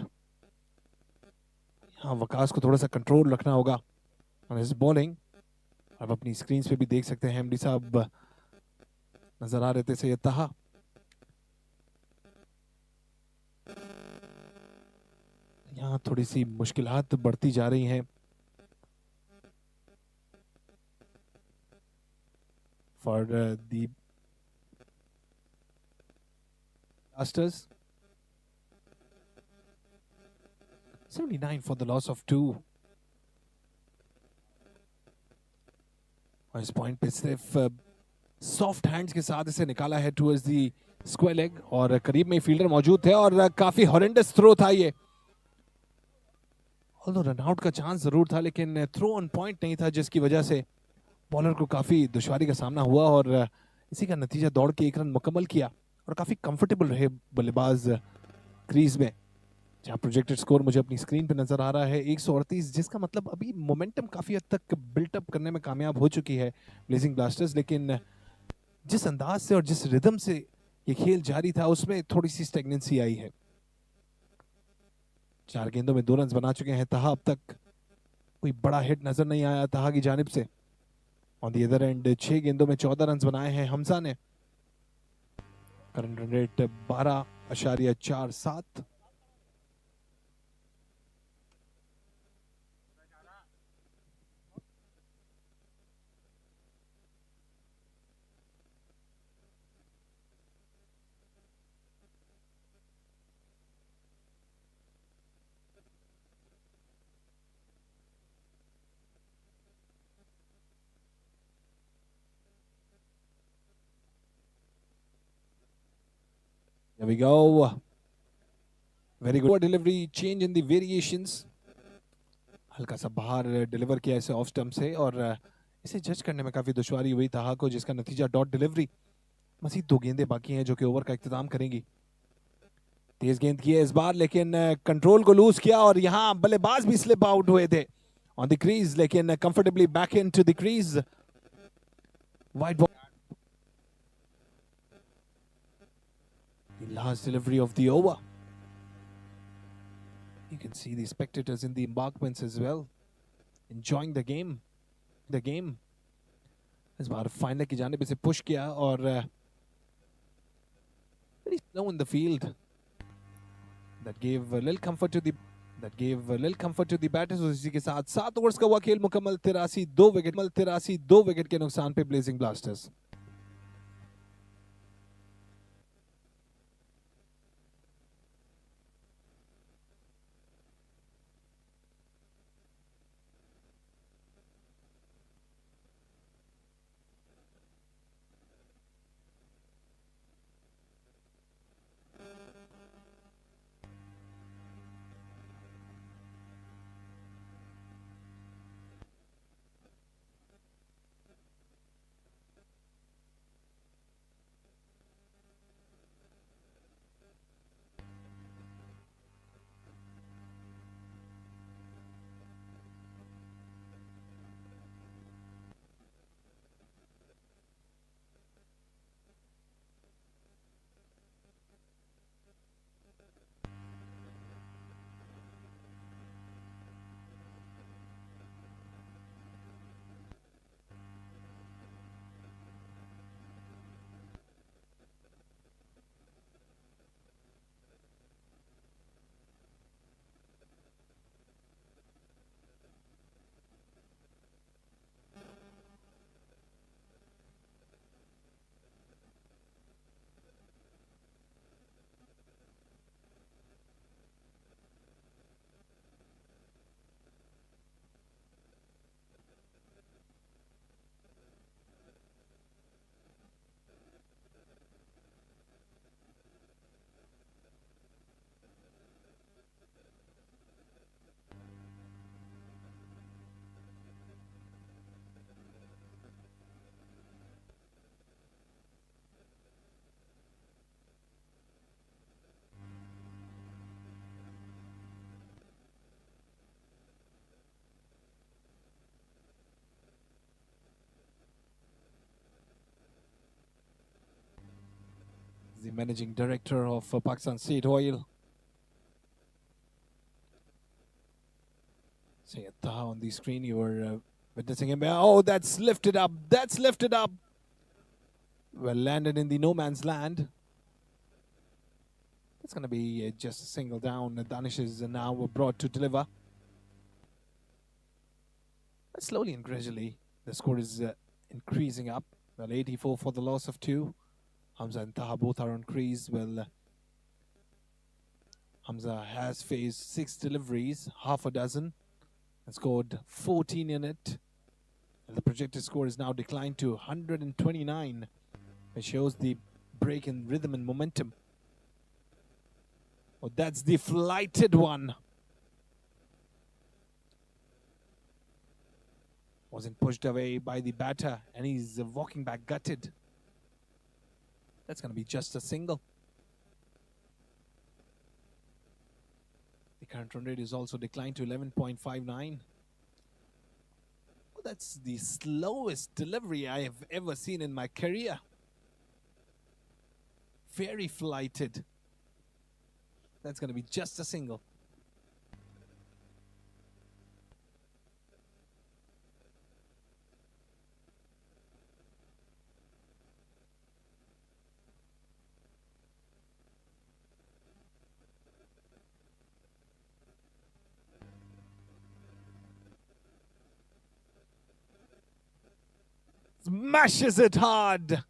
हाँ, वकास को थोड़ा सा कंट्रोल रखना होगा ऑन हिज बॉलिंग। अब अपनी स्क्रीन पे भी देख सकते हैं एमडी साहब नजर आ रहे थे सैयद तहा। यहाँ थोड़ी सी मुश्किलात बढ़ती जा रही हैं for the blasters. 79 for the loss of 2। और इस पॉइंट पे सिर्फ सॉफ्ट हैंड्स के साथ इसे निकाला है टुवर्ड्स दी स्क्वायर लेग और करीब में फील्डर मौजूद थे और काफी हॉरेंडस थ्रो था ये। ऑल्दो रन आउट का चांस जरूर था लेकिन थ्रो ऑन पॉइंट नहीं था जिसकी वजह से बॉलर को काफी दुश्वारी का सामना हुआ और इसी का नतीजा दौड़ के 1 रन मुकम्मल किया और काफी कंफर्टेबल रहे बल्लेबाज क्रीज में। जहाँ प्रोजेक्टेड स्कोर मुझे अपनी स्क्रीन पे नजर आ रहा है 138, जिसका मतलब अभी मोमेंटम काफी हद तक बिल्टअप करने में कामयाब हो चुकी है ब्लेजिंग ब्लास्टर्स, लेकिन जिस अंदाज से और जिस रिदम से ये खेल जारी था उसमें थोड़ी सी स्टेगनेंसी आई है। 4 गेंदों में 2 रन बना चुके हैं तहा। अब तक कोई बड़ा हिट नजर नहीं आया तहा की जानिब से। ऑन दी अदर एंड 6 गेंदों में 14 रन बनाए हैं हमजा ने। Current run rate 12.47। There we go. Very good delivery, change in the variations. हल्का सा बाहर डिलीवर किया इसे ऑफ स्टंप से और इसे जज करने में काफी दुश्वारी हुई तहा को, जिसका नतीजा डॉट डिलीवरी। मजीद 2 गेंदें बाकी हैं जो कि ओवर का इख्तिताम करेंगी। तेज गेंद की है इस बार लेकिन कंट्रोल को लूज किया और यहाँ बल्लेबाज भी स्लिप आउट हुए थे ऑन द क्रीज, लेकिन comfortably back in to the crease. Wide ball, the last delivery of the over. You can see the spectators in the embankments as well, enjoying the game. इस बार final की जानिब इसे push किया और very slow in the field. That gave a little comfort to the batters. इसी के साथ 7 overs का हुआ खेल मुकम्मल। 83 2 विकेट के नुकसान पे blazing blasters. The managing director of Pakistan State Oil. Sayyid Taha on the screen. You were Witnessing him. Oh, that's lifted up. That's lifted up. Well, landed in the no man's land. It's going to be just a single down. Danish is now brought to deliver. But slowly and gradually, the score is increasing up. Well, 84 for the loss of 2. Hamza and Taha both are on crease. Well, Hamza has faced 6 deliveries, half a dozen, and scored 14 in it. And the projected score is now declined to 129. It shows the break in rhythm and momentum. Oh, that's the flighted one. Wasn't pushed away by the batter, and he's walking back gutted. That's going to be just a single. The current run rate is also declined to 11.59. Oh, that's the slowest delivery I have ever seen in my career. Very flighted. That's going to be just a single. Smashes it hard.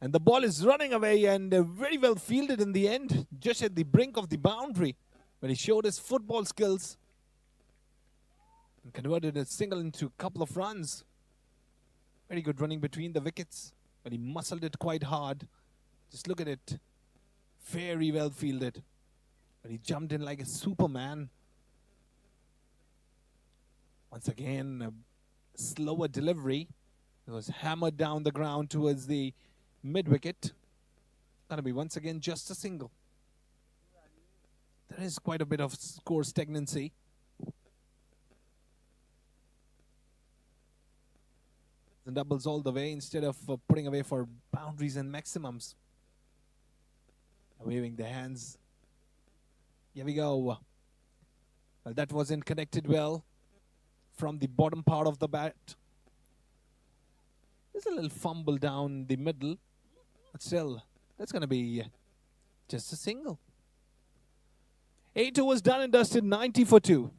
And the ball is running away and very well fielded in the end, just at the brink of the boundary, when he showed his football skills and converted a single into a couple of runs. Very good running between the wickets, but he muscled it quite hard. Just look at it. Very well fielded. But he jumped in like a Superman. Once again, a slower delivery. It was hammered down the ground towards the mid-wicket. Gonna be once again just a single. There is quite a bit of score stagnancy. And doubles all the way instead of putting away for boundaries and maximums. Waving the hands. Here we go. Well, that wasn't connected well from the bottom part of the bat. There's a little fumble down the middle. But still, that's going to be just a single. 8 overs done and dusted, 90 for 2.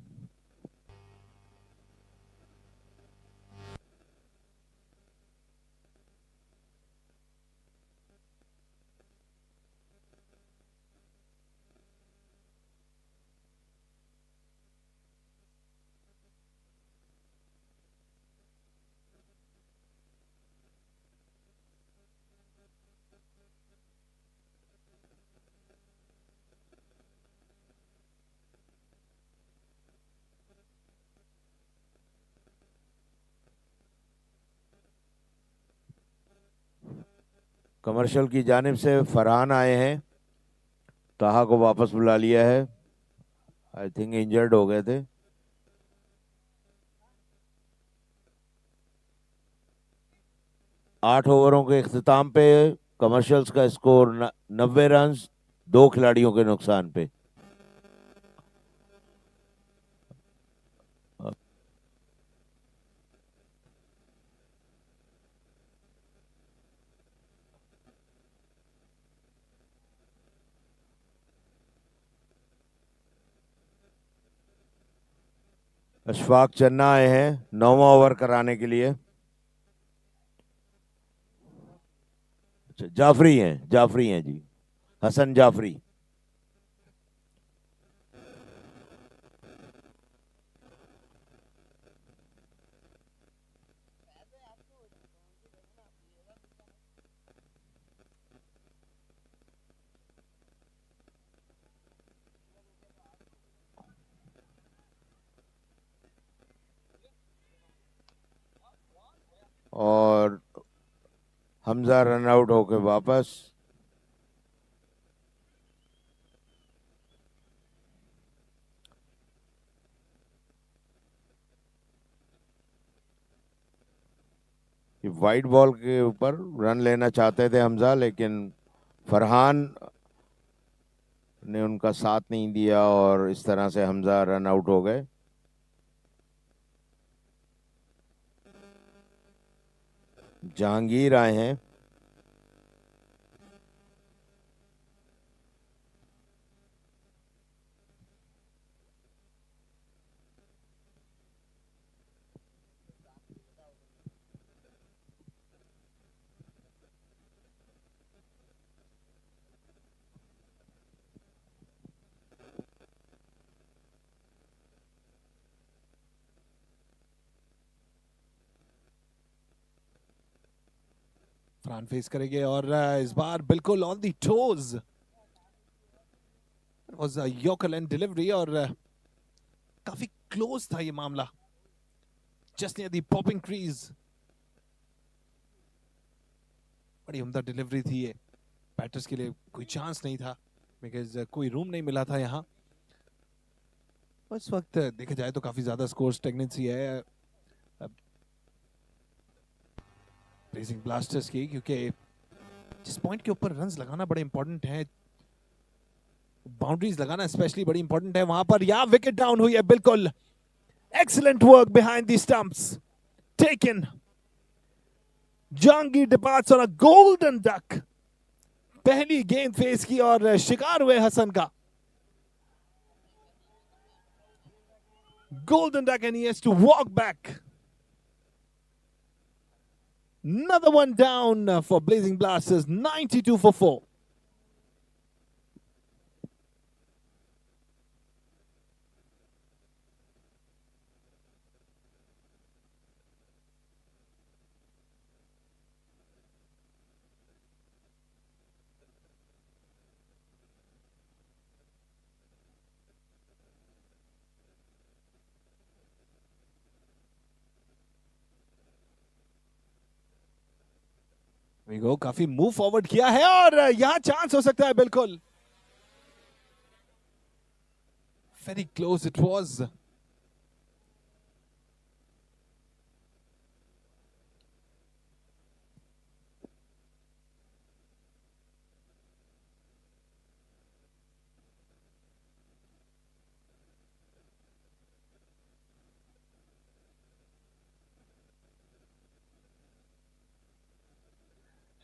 Commercial की जानिब से फरहान आए हैं. ताहा को वापस बुला लिया है. आई थिंक इंजर्ड हो गए थे. आठ ओवरों के इख्तिताम पे कमर्शियल्स का स्कोर 90 रन, 2 खिलाड़ियों के नुकसान पे. अशफाक चन्ना आए हैं 9वां ओवर कराने के लिए. अच्छा, जाफरी हैं जी, हसन जाफरी. और हमजा रन आउट होकर वापस. वाइट बॉल के ऊपर रन लेना चाहते थे हमजा, लेकिन फरहान ने उनका साथ नहीं दिया और इस तरह से हमजा रन आउट हो गए. जहांगीर आए हैं। फ्रंट फेस करेंगे और इस बार बिल्कुल on the toes. Was a yorker and delivery और काफी क्लोज था ये मामला, just near the popping crease. बड़ी उम्दा डिलीवरी थी ये, बैटर्स के लिए कोई चांस नहीं था बिकॉज कोई रूम नहीं मिला था यहाँ। इस वक्त देखा जाए तो काफी ज्यादा स्कोर स्टेगनेंसी है ब्लेजिंग ब्लास्टर्स की, क्योंकि जिस पॉइंट के ऊपर रन्स लगाना बड़े इंपॉर्टेंट है, बाउंड्रीज लगाना स्पेशली बड़ी इंपॉर्टेंट है, वहां पर या विकेट डाउन हुई है। बिल्कुल excellent work behind the stumps taken. Jahangir departs on a golden duck. पहली गेंद फेस की और शिकार हुए हसन का। Golden duck and he has to walk back. Another one down for Blazing Blasters, 92 for 4. गो काफी मूव फॉरवर्ड किया है और यहां चांस हो सकता है। बिल्कुल very close it was.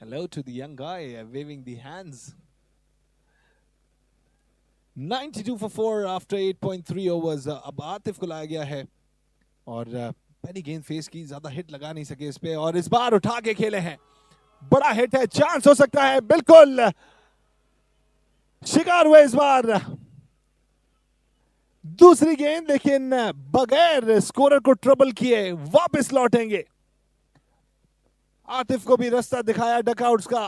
Hello to the young guy waving the hands. 92 for 4 after 8.3 overs. अब आतिफ को लाया गया है और पहली गेंद फेस की, ज्यादा हिट लगा नहीं सके इस पे और इस बार उठा के खेले हैं। बड़ा हिट है, चांस हो सकता है। बिल्कुल शिकार हुए इस बार। दूसरी गेंद लेकिन बगैर स्कोरर को ट्रबल किए वापस लौटेंगे। आतिफ को भी रास्ता दिखाया डकआउट्स का।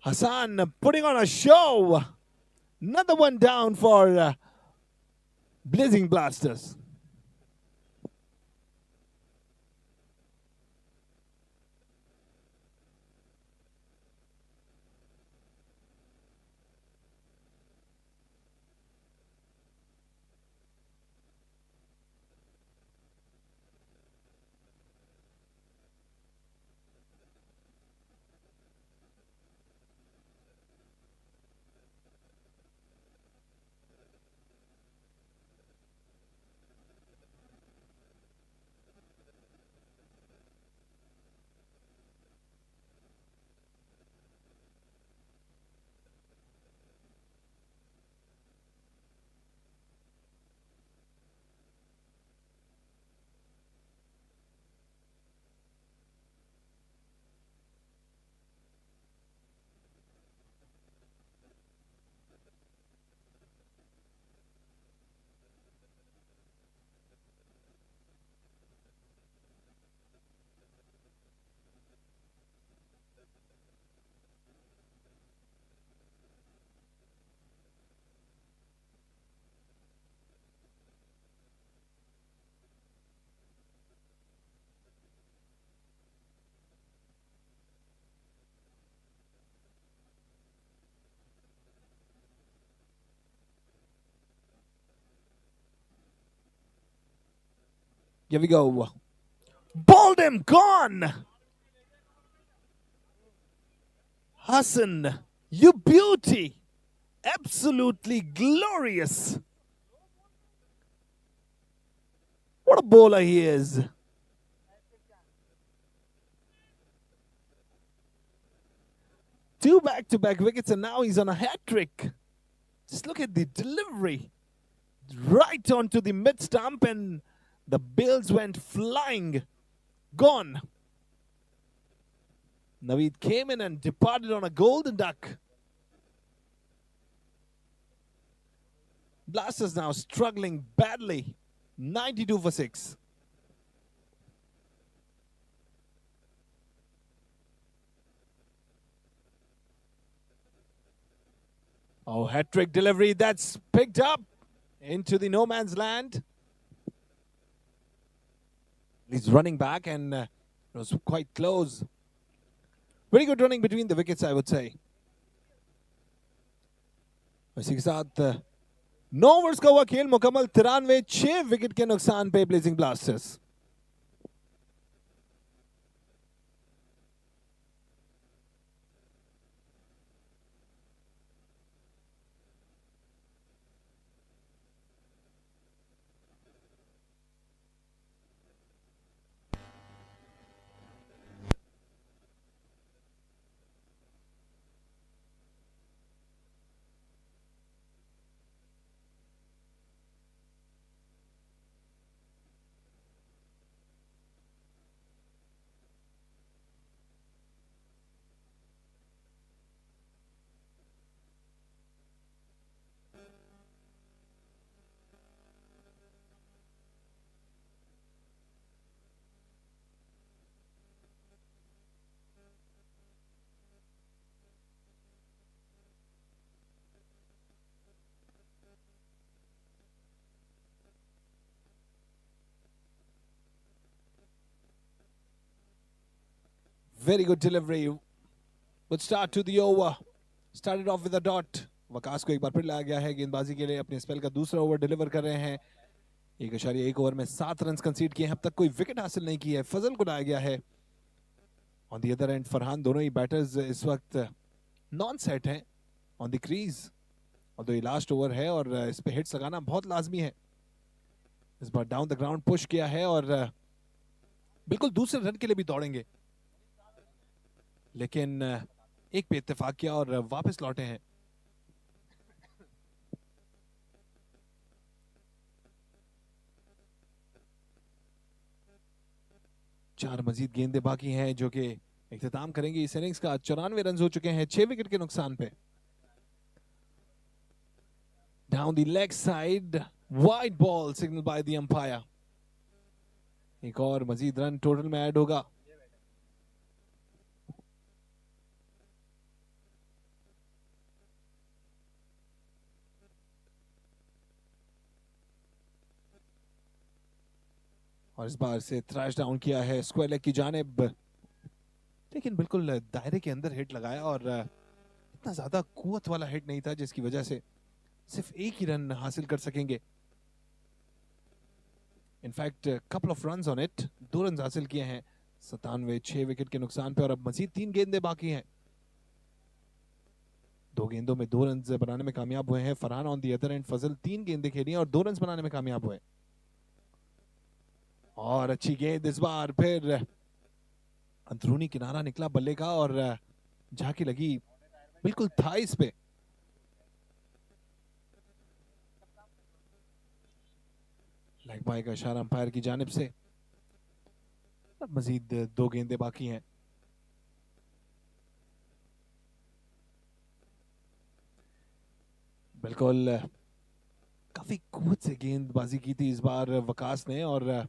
Hassan putting on a show. Another one down for Blazing Blasters. Here we go. Balled him, gone. Hassan, you beauty. Absolutely glorious. What a bowler he is. 2 back-to-back wickets, and now he's on a hat trick. Just look at the delivery. Right onto the mid stump, and the bills went flying. Gone. Naveed came in and departed on a golden duck. Blasters now struggling badly. 92 for 6. Oh, hat-trick delivery. That's picked up into the no man's land. He's running back, and it was quite close. Very good running between the wickets, I would say. इसी के साथ 9 overs का हुआ खेल मुकम्मल. 93 6 wicket के नुकसान पे blazing blasters. Very good delivery. Good start to the over. Started off with a dot. Waqas को एक बार फिर लाया गया है गेंदबाजी के लिए. अपने स्पेल का दूसरा ओवर डिलीवर कर रहे हैं. 1.1 ओवर में 7 रन कंसीड किए हैं. अब तक कोई विकेट हासिल नहीं की है. फजल को लाया गया है. On the other and Farhan. दोनों ही बैटर्स इस वक्त नॉन सेट हैं ऑन द क्रीज. और ये लास्ट ओवर है और इस पे हिट्स लगाना बहुत लाजमी है. इस बार डाउन द ग्राउंड पुश किया है और बिल्कुल दूसरे रन के लिए भी दौड़ेंगे, लेकिन एक पे इत्तेफाक किया और वापस लौटे हैं. चार मजीद गेंदे बाकी हैं जो कि इख्तिताम करेंगे इस इनिंग्स का. 94 रन हो चुके हैं 6 विकेट के नुकसान पे. Down the leg side, wide ball signal by the umpire. एक और मजीद रन टोटल में ऐड होगा. और इस बार से थ्रैश डाउन किया है स्क्वायर लेग की जानिब, लेकिन बिल्कुल दायरे के अंदर हिट लगाया और इतना ज्यादा कुवत वाला हिट नहीं था जिसकी वजह से सिर्फ एक ही रन हासिल कर सकेंगे. In fact couple of runs on it. 2 run हासिल किए हैं 97 6 विकेट के नुकसान पे. और अब मजीद 3 गेंदे बाकी हैं. 2 गेंदों में 2 रन बनाने में कामयाब हुए हैं Farhan. On the other end Fazal 3 गेंदे खेली और 2 रन बनाने में कामयाब हुए. और अच्छी गेंद इस बार फिर अंदरूनी किनारा निकला बल्ले का और जाके लगी बिल्कुल थाइस पे. लेग बाय का इशारा अंपायर की जानिब से. अब मजीद 2 गेंदे बाकी हैं. बिल्कुल काफी कुवत से गेंदबाजी की थी इस बार वकास ने और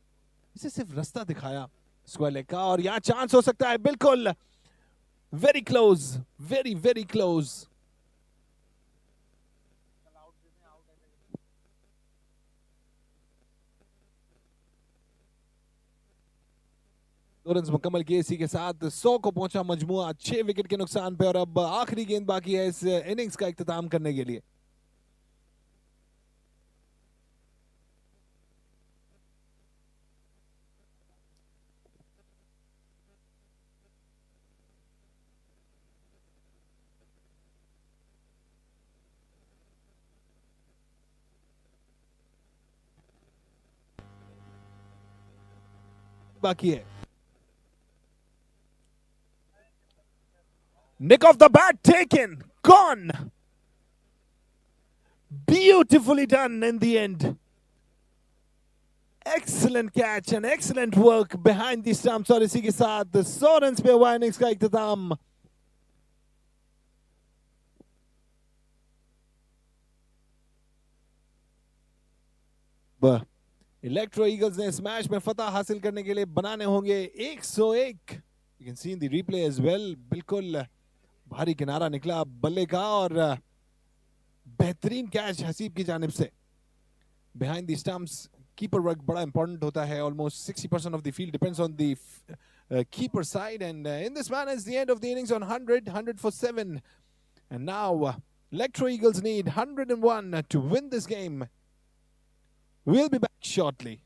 इसे सिर्फ रास्ता दिखाया स्क्वायर लेग का. और यहां चांस हो सकता है. बिल्कुल very close, very very close. Run मुकम्मल किए. इसी के साथ 100 को पहुंचा मजमुआ 6 विकेट के नुकसान पे. और अब आखिरी गेंद बाकी है इस इनिंग्स का इख्तिताम करने के लिए. बाकी है Nick off the bat, taken, gone. Beautifully done in the end. Excellent catch and excellent work behind the stumps और इसी के साथ 100 रन पे हुआ इनिंग्स का इख्तिताम. इलेक्ट्रो ईगल्स ने इस मैच में फतह हासिल करने के लिए बनाने होंगे 101. You can see in the replay as well. बिल्कुल भारी किनारा निकला बल्ले का और बेहतरीन कैच हसीब की जानिब से. Behind the stumps, keeper work बड़ा important होता है. Almost 60% of the field depends on the keeper side. And in this manner, it's the end of the innings on 100 for 7. And now, Electro Eagles need 101 to win this game. We'll be back shortly.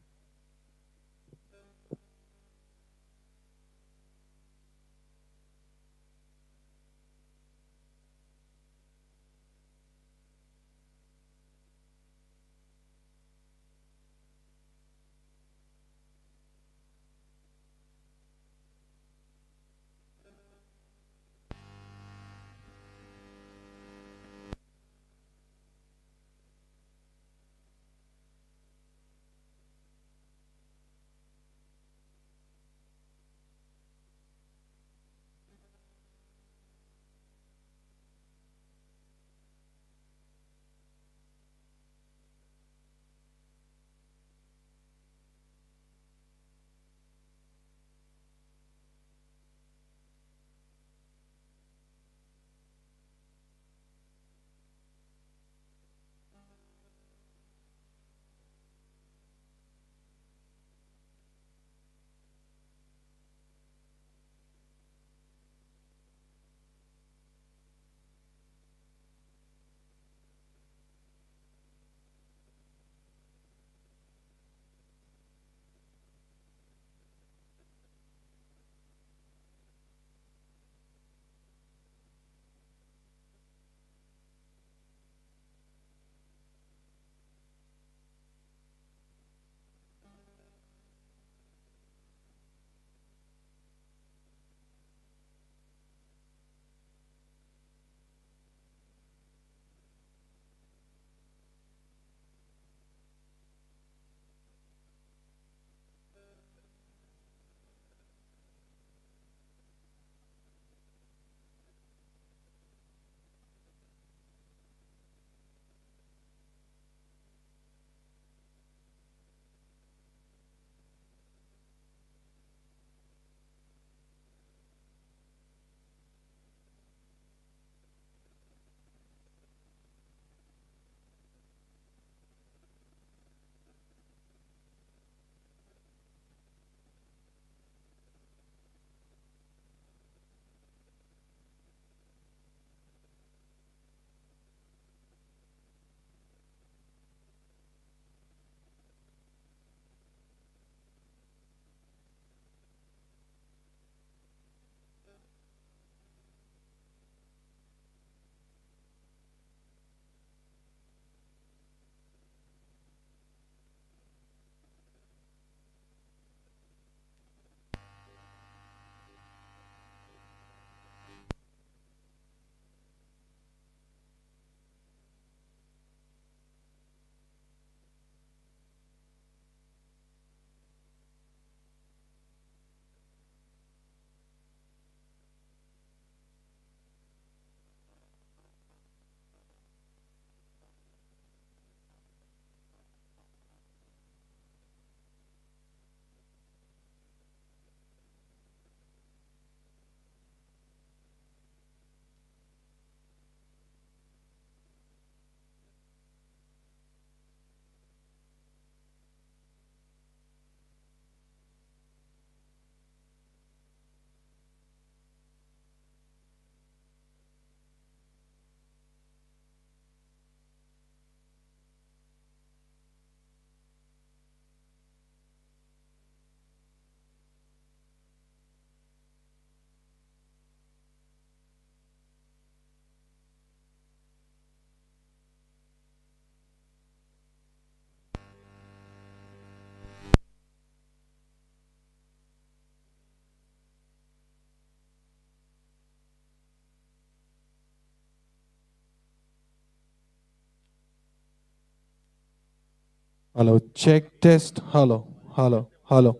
Hello, check, test. Hello, hello, hello.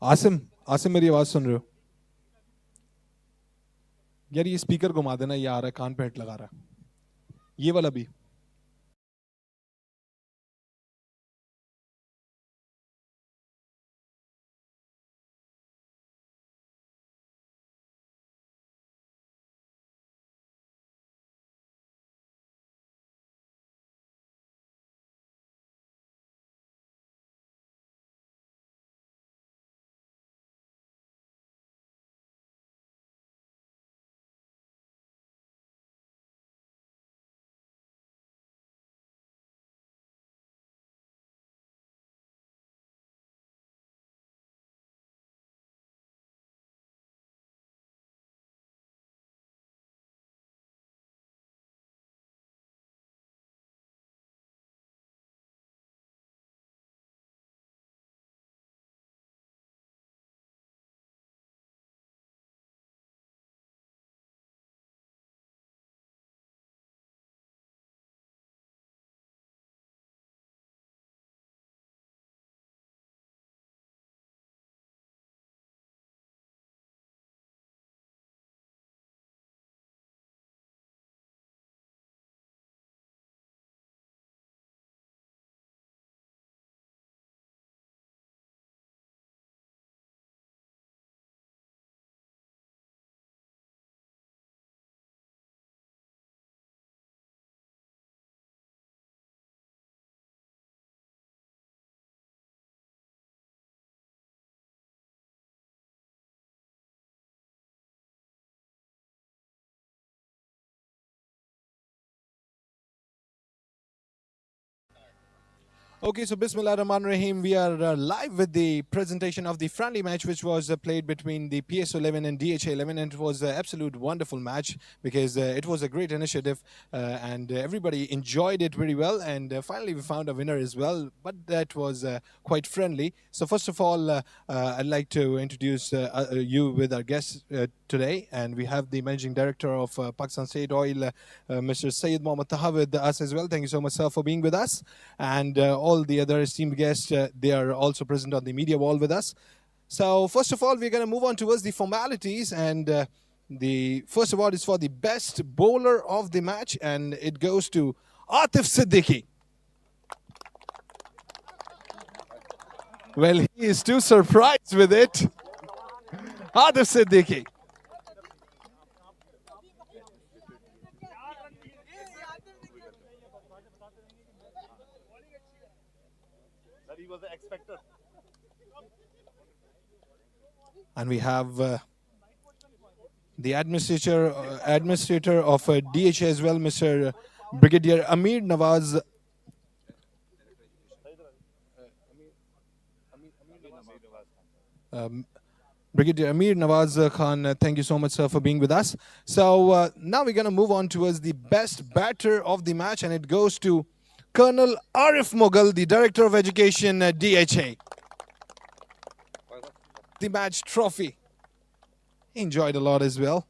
Asim मेरी आवाज सुन रहे हो? यार ये speaker घुमा देना, ये आ रहा है, कान पे हेड लगा रहा है, ये वाला भी. Okay, so Bismillah Rahman Rahim, we are live with the presentation of the friendly match which was played between the PSO 11 and DHA 11, and it was an absolute wonderful match because it was a great initiative and everybody enjoyed it very well, and finally we found a winner as well, but that was quite friendly. So first of all, I'd like to introduce you with our guests today, and we have the Managing Director of Pakistan State Oil, Mr. Syed Mohammad Taha with us as well. Thank you so much, sir, for being with us. And all the other esteemed guests, they are also present on the media wall with us. So first of all, we're going to move on towards the formalities, and the first award is for the best bowler of the match, and it goes to Atif Siddiqui. Well, he is too surprised with it. Atif Siddiqui. And we have the administrator of DHA as well, Mr. Brigadier Amir Nawaz. Brigadier Amir Nawaz Khan, thank you so much, sir, for being with us. So now we're going to move on towards the best batter of the match, and it goes to Colonel Arif Mughal, the Director of Education at DHA. The match trophy. He enjoyed a lot as well.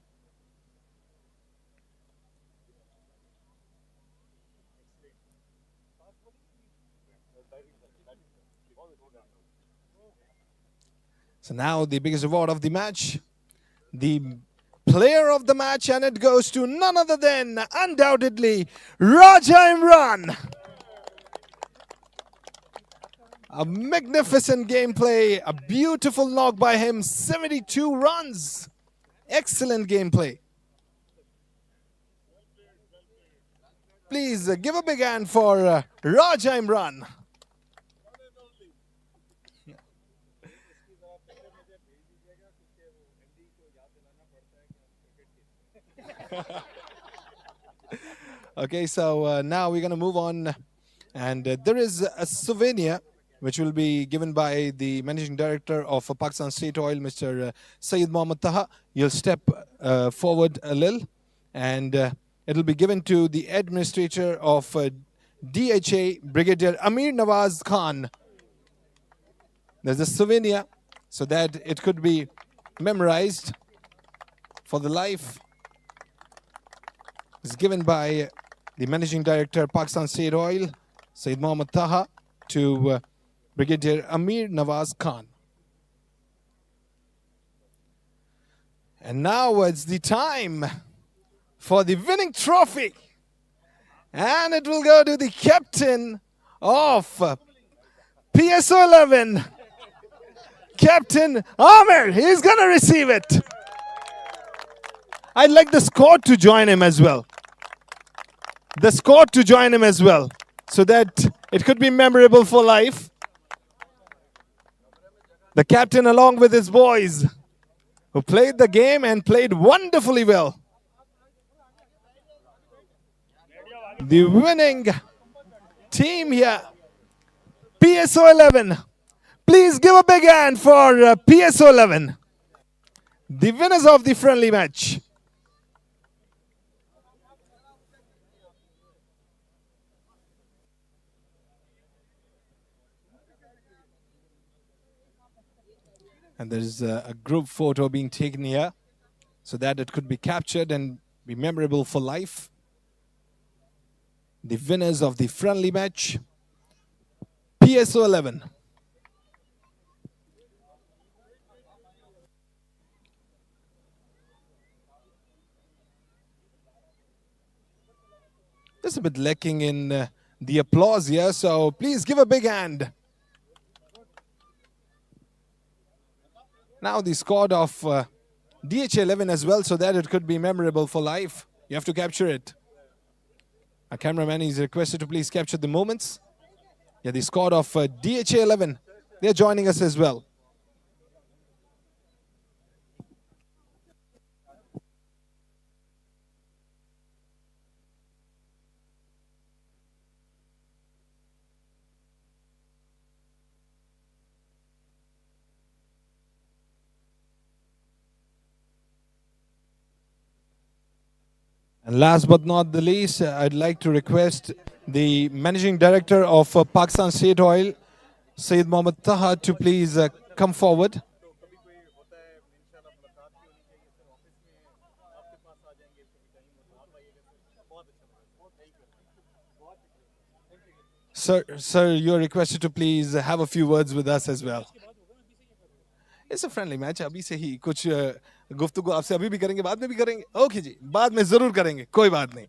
So now the biggest award of the match, the player of the match, and it goes to none other than, undoubtedly, Raja Imran. A magnificent gameplay, a beautiful knock by him, 72 runs. Excellent gameplay. Please give a big hand for Raja Imran. Okay, so now we're going to move on, and there is a souvenir which will be given by the Managing Director of Pakistan State Oil, Mr. Syed Mohammad Taha. You'll step forward a little, and it will be given to the Administrator of DHA, Brigadier Amir Nawaz Khan. There's a souvenir so that it could be memorized for the life. It's given by the Managing Director, Pakistan State Oil, Sayyid Muhammad Taha to Brigadier Amir Nawaz Khan. And now it's the time for the winning trophy. And it will go to the captain of PSO 11, Captain Amir. He's going to receive it. I'd like the squad to join him as well. The squad to join him as well, so that it could be memorable for life. The captain along with his boys who played the game and played wonderfully well. The winning team here, PSO 11. Please give a big hand for PSO 11, the winners of the friendly match. And there's a group photo being taken here so that it could be captured and be memorable for life. The winners of the friendly match, PSO 11. Just a bit lacking in the applause here, so please give a big hand. Now the squad of DH 11 as well, so that it could be memorable for life. You have to capture it. Our cameraman is requested to please capture the moments. Yeah, the squad of DH 11, they're joining us as well. And last but not the least, I'd like to request the Managing Director of Pakistan State Oil, Sayyid Muhammad Taha, to please come forward. Sir, you're requested to please have a few words with us as well. It's a friendly match. अभी से ही कुछ गुफ्तगू आपसे अभी भी करेंगे, बाद में भी करेंगे. Okay जी, बाद में जरूर करेंगे, कोई बात नहीं.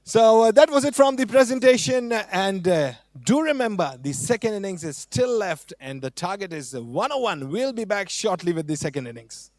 So that was it from the presentation, and do remember the second innings is still left and the target is 101. We'll be back shortly with the second innings.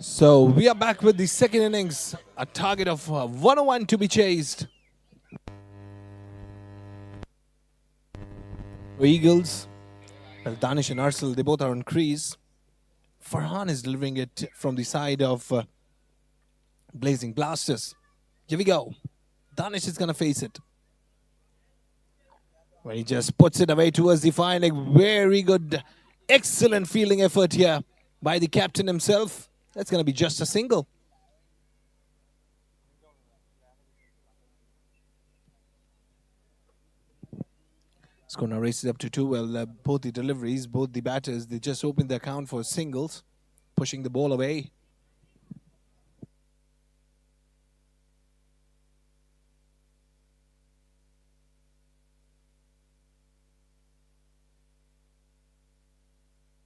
So we are back with the second innings. A target of 101 to be chased. Eagles. Well, Danish and Arcel, they both are on crease. Farhan is delivering it from the side of Blazing Blasters. Here we go. Danish is going to face it. When he just puts it away towards the fine leg. Very good, excellent fielding effort here by the captain himself. That's going to be just a single. It's going to race it up to 2. Well, both the deliveries, both the batters, they just opened the account for singles, pushing the ball away.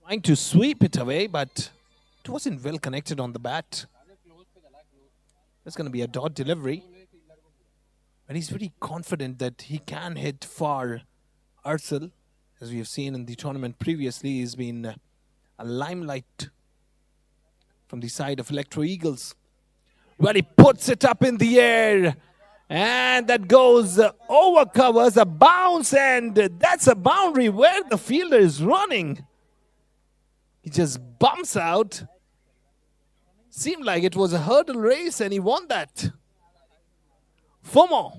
Trying to sweep it away, but it wasn't well connected on the bat. That's going to be a dot delivery. And he's very confident that he can hit far. Arcel, as we have seen in the tournament previously, has been a limelight from the side of Electro Eagles. Well, he puts it up in the air. And that goes over covers, a bounce, and that's a boundary where the fielder is running. He just bumps out. Seemed like it was a hurdle race, and he won that. 4 more.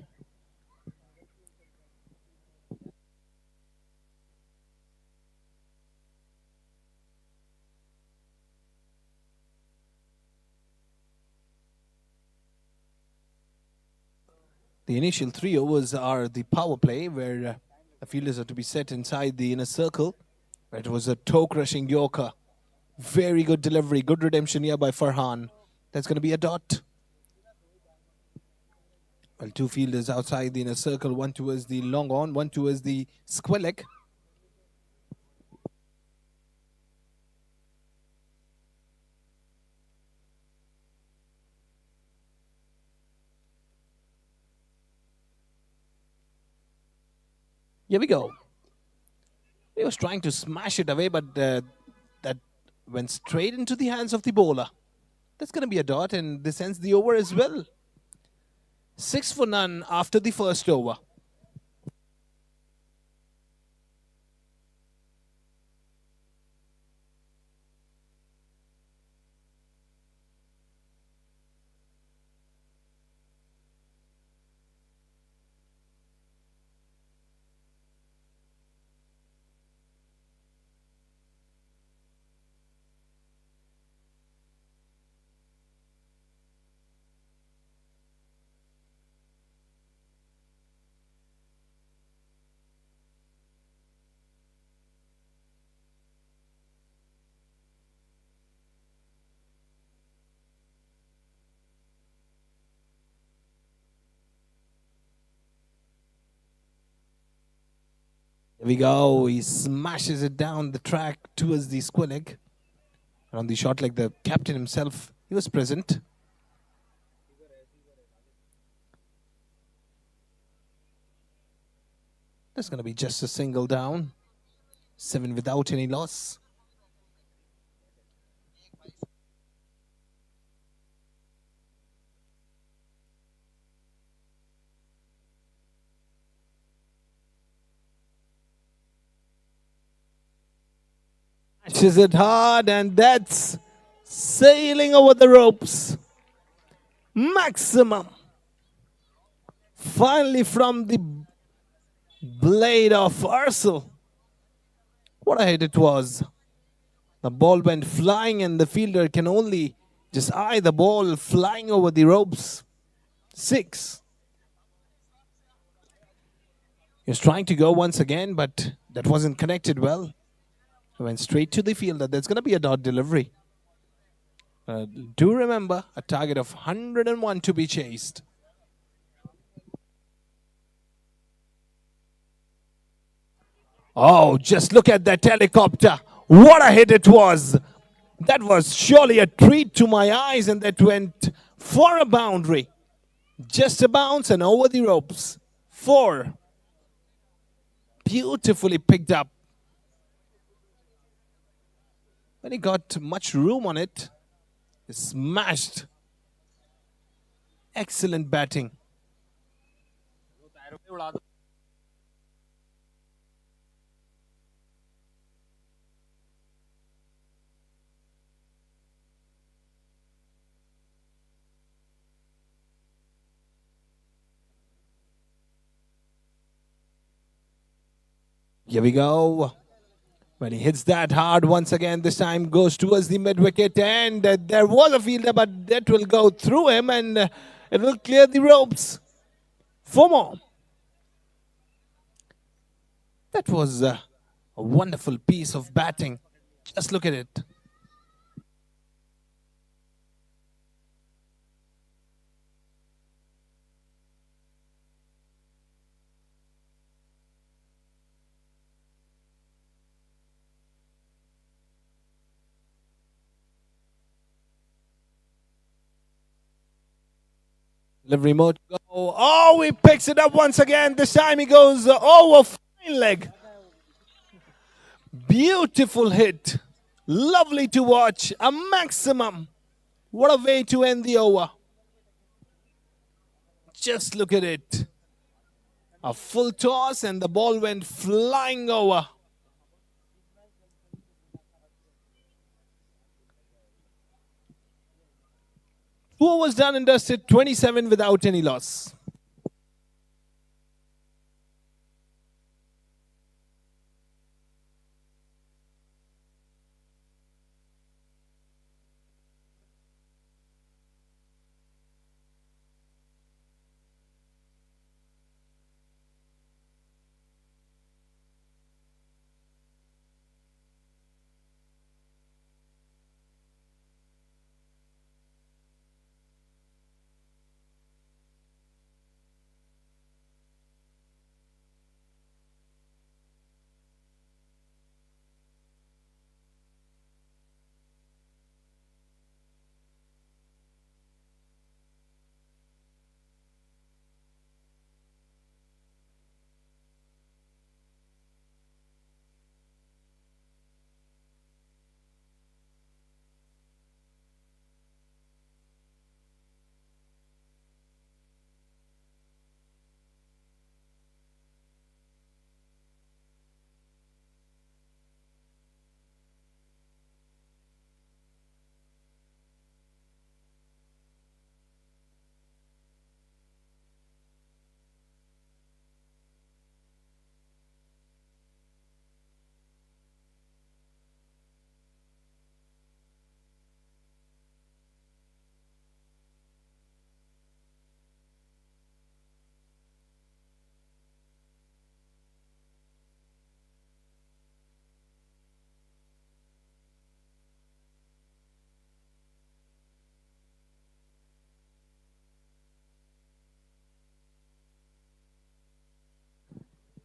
The initial 3 overs are the power play, where the fielders are to be set inside the inner circle. It was a toe-crushing Yorker. Very good delivery, good redemption here by Farhan. That's going to be a dot. Well, 2 fielders outside the inner circle, one towards the long on, one towards the square leg. Here we go. He was trying to smash it away, but that went straight into the hands of the bowler. That's going to be a dot, and this ends the over as well. 6 for none after the first over. There we go. He smashes it down the track towards the square leg. And on the short leg, the captain himself, he was present. That's going to be just a single down. 7 without any loss. Matches it hard, and that's sailing over the ropes. Maximum. Finally from the blade of Arcel. What a hit it was. The ball went flying, and the fielder can only just eye the ball flying over the ropes. 6. He was trying to go once again, but that wasn't connected well. Went straight to the fielder. There's going to be a dot delivery. Do remember, a target of 101 to be chased. Oh, just look at that helicopter. What a hit it was. That was surely a treat to my eyes, and that went for a boundary. Just a bounce and over the ropes. 4. Beautifully picked up. When he got much room on it, Smashed. Excellent batting. Here we go. When he hits that hard once again, this time goes towards the mid wicket, and there was a fielder, but that will go through him, and it will clear the ropes. 4 more. That was a wonderful piece of batting. Just look at it. Delivery mode. Go. Oh, he picks it up once again. This time he goes over fine leg. Beautiful hit. Lovely to watch. A maximum. What a way to end the over. Just look at it. A full toss and the ball went flying over. Two overs done and dusted, 27 without any loss.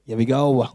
Here we go.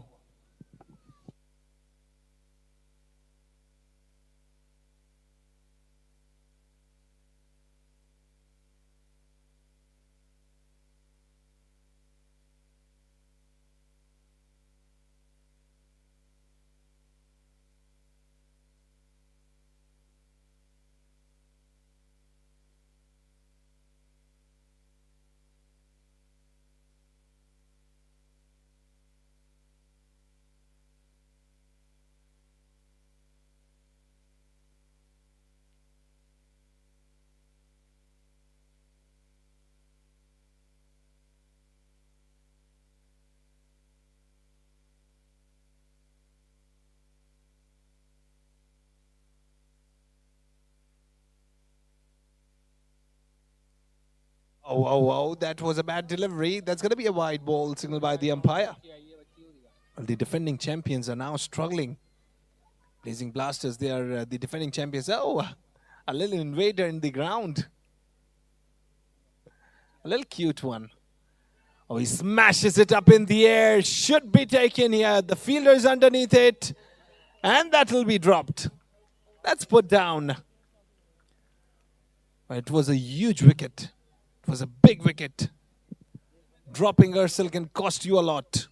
Oh, that was a bad delivery. That's going to be a wide ball signaled by the umpire. Well, the defending champions are now struggling. Blazing Blasters, they are the defending champions. Oh, a little invader in the ground. A little cute one. Oh, he smashes it up in the air. Should be taken here. The fielder is underneath it. And that will be dropped. That's put down. It was a huge wicket. It was a big wicket. Dropping Ursel can cost you a lot.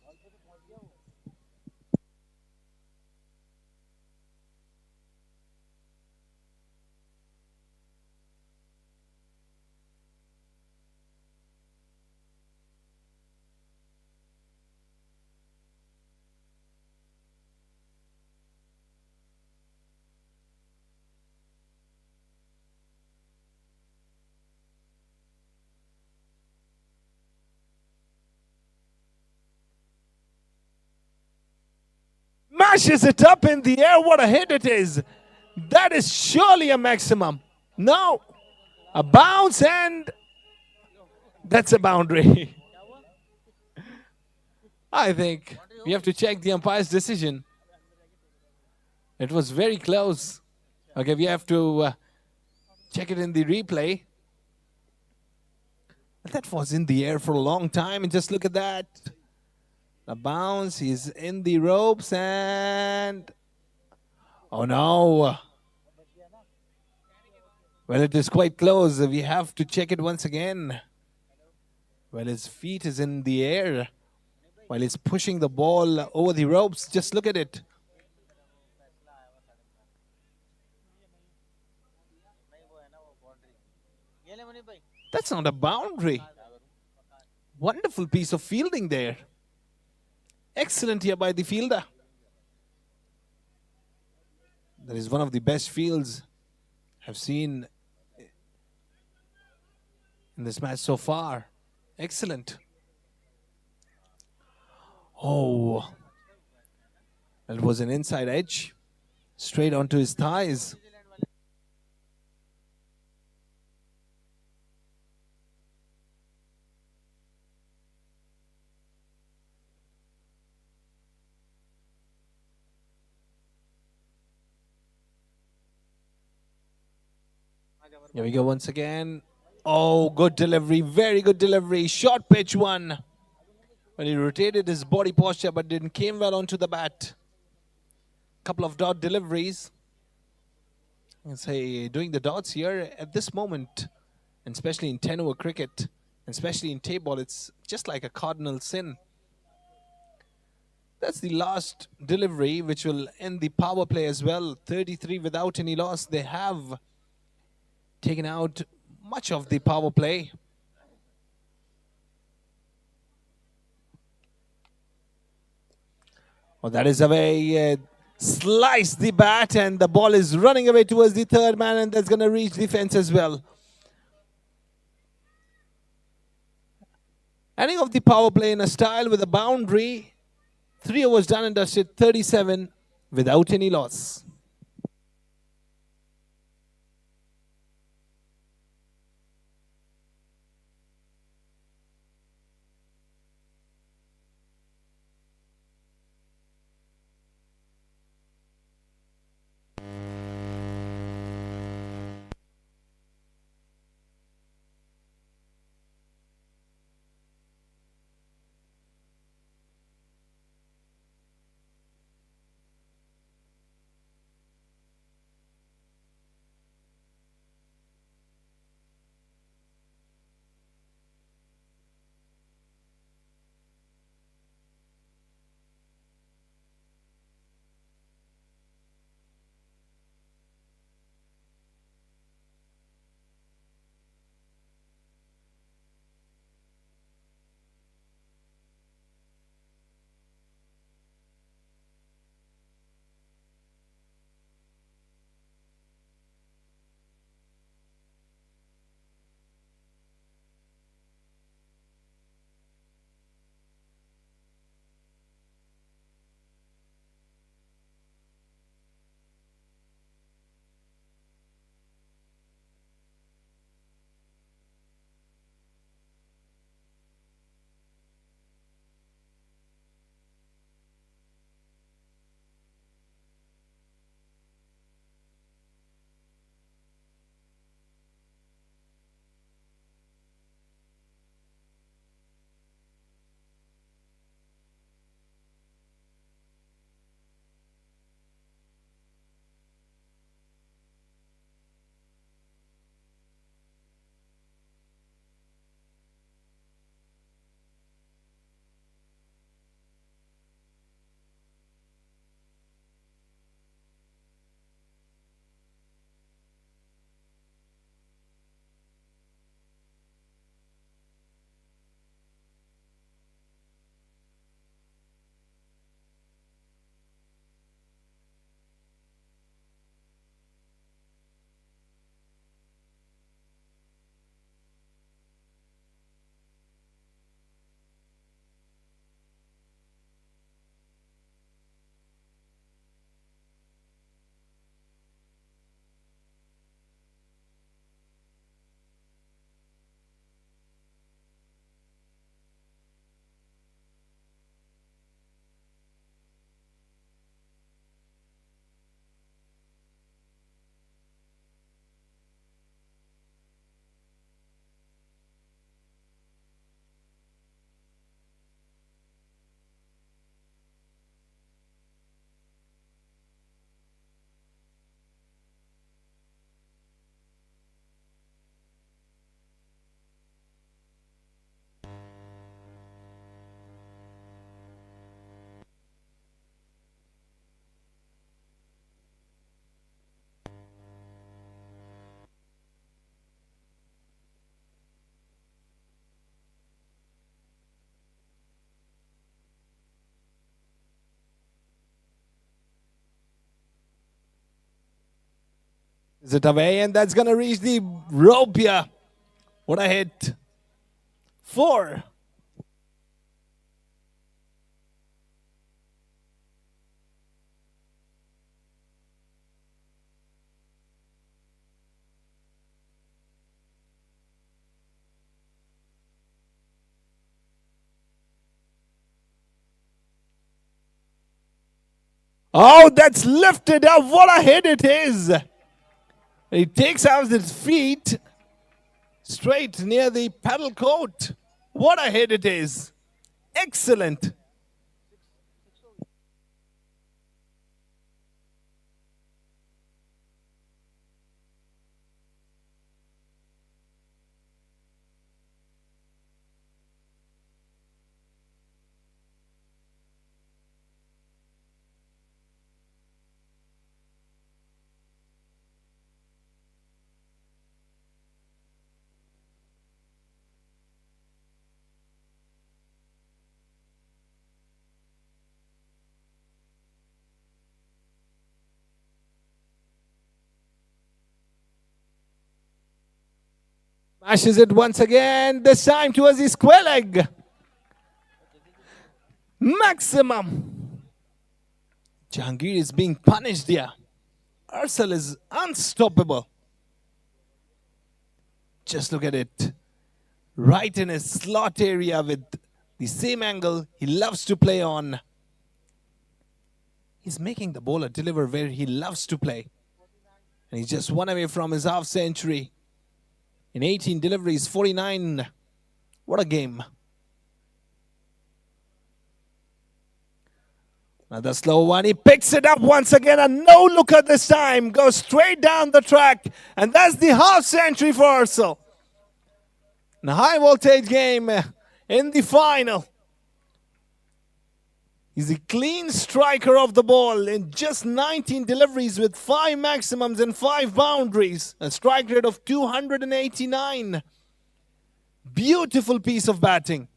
smashes it up in the air. What a hit it is. That is surely a maximum. No. A bounce, and that's a boundary. I think we have to check the umpire's decision. It was very close. Okay, we have to check it in the replay. That was in the air for a long time, and just look at that. The bounce, he's in the ropes, and oh no. Well, it is quite close. We have to check it once again. Well, his feet is in the air while he's pushing the ball over the ropes. Just look at it. That's not a boundary. Wonderful piece of fielding there. Excellent here by the fielder. That is one of the best fields I've seen in this match so far. Excellent. Oh, it was an inside edge, straight onto his thighs. Here we go once again. Oh, good delivery, very good delivery. Short pitch one. Well, he rotated his body posture but didn't came well onto the bat. Couple of dot deliveries. I say doing the dots here at this moment, and especially in 10-over cricket, especially in tape ball, it's just like a cardinal sin. That's the last delivery, which will end the power play as well. 33 without any loss. They have taken out much of the power play. Well, that is away. Slice the bat, and the ball is running away towards the third man, and that's going to reach the fence as well. Ending of the power play in a style with a boundary. 3 overs done and dusted, 37 without any loss. Is it away? And that's going to reach the rope here. What a hit. 4. Oh, that's lifted up. What a hit it is. He takes out his feet straight near the paddle court. What a hit it is. Excellent. Smashes it once again, this time towards the square leg. Maximum. Jahangir is being punished here. Arcel is unstoppable. Just look at it. Right in his slot area with the same angle he loves to play on. He's making the bowler deliver where he loves to play. And he's just one away from his half century. In 18 deliveries, 49. What a game. Another slow one. He picks it up once again. A no-looker this time. Goes straight down the track. And that's the half century for Arcel. A high voltage game in the final. He's a clean striker of the ball in just 19 deliveries with 5 maximums and 5 boundaries. A strike rate of 289. Beautiful piece of batting.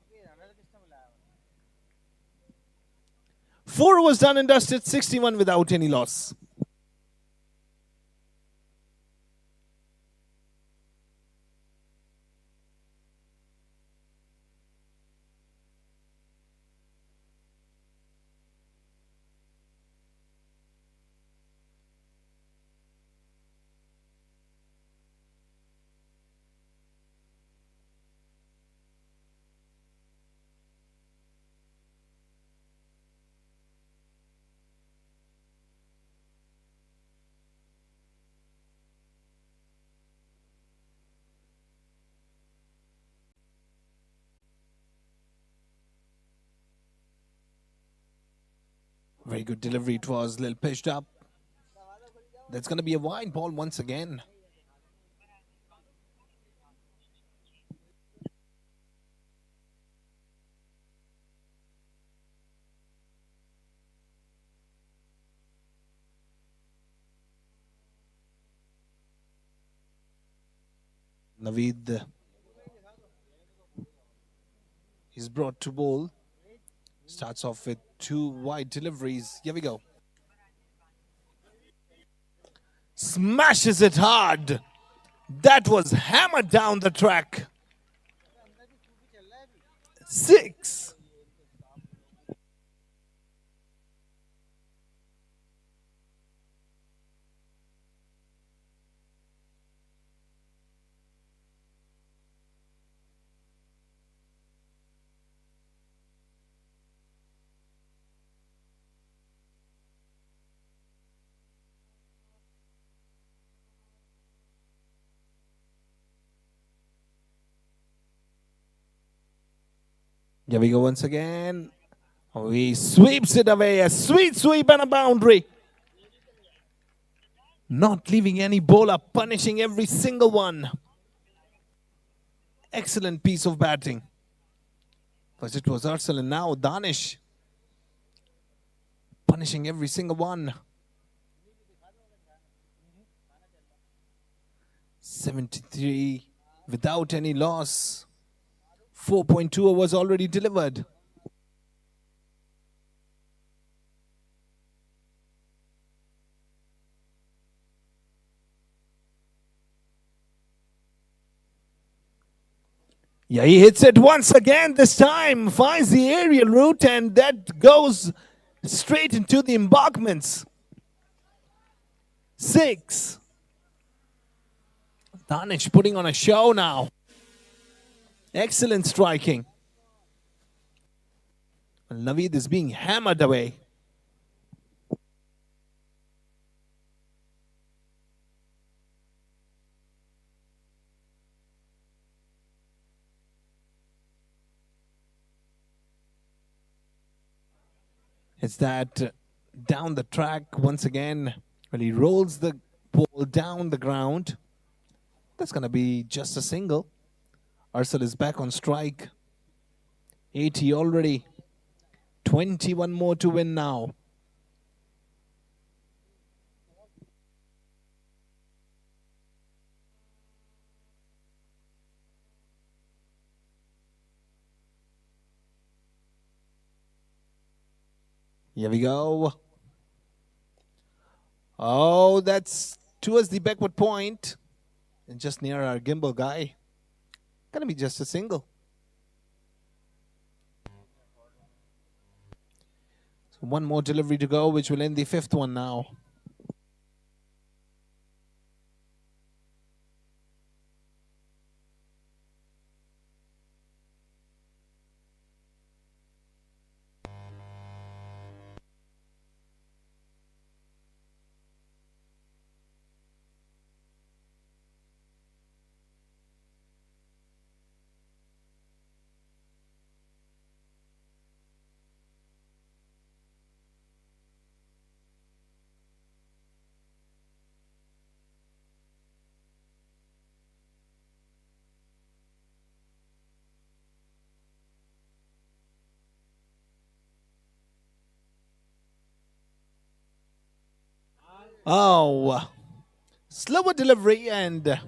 4 was done and dusted, 61 without any loss. Very good delivery. It was a little pitched up. That's going to be a wide ball once again. Naveed is brought to bowl. Starts off with 2 wide deliveries. Here we go. Smashes it hard. That was hammered down the track. 6. Here we go once again. He sweeps it away. A sweet sweep and a boundary. Not leaving any bowler, punishing every single one. Excellent piece of batting. First it was Arcel and now Danish. Punishing every single one. 73 without any loss. 4.2 was already delivered. Yeah, he hits it once again. This time finds the aerial route, and that goes straight into the embankments. 6. Danish putting on a show now. Excellent striking. And Naveed is being hammered away. It's that down the track once again. When he rolls the ball down the ground. That's going to be just a single. Arcel is back on strike. 80 already. 21 more to win now. Here we go. Oh, that's towards the backward point. And just near our gimbal guy. Gonna be just a single. So one more delivery to go, which will end the 5th one now. Oh, slower delivery, and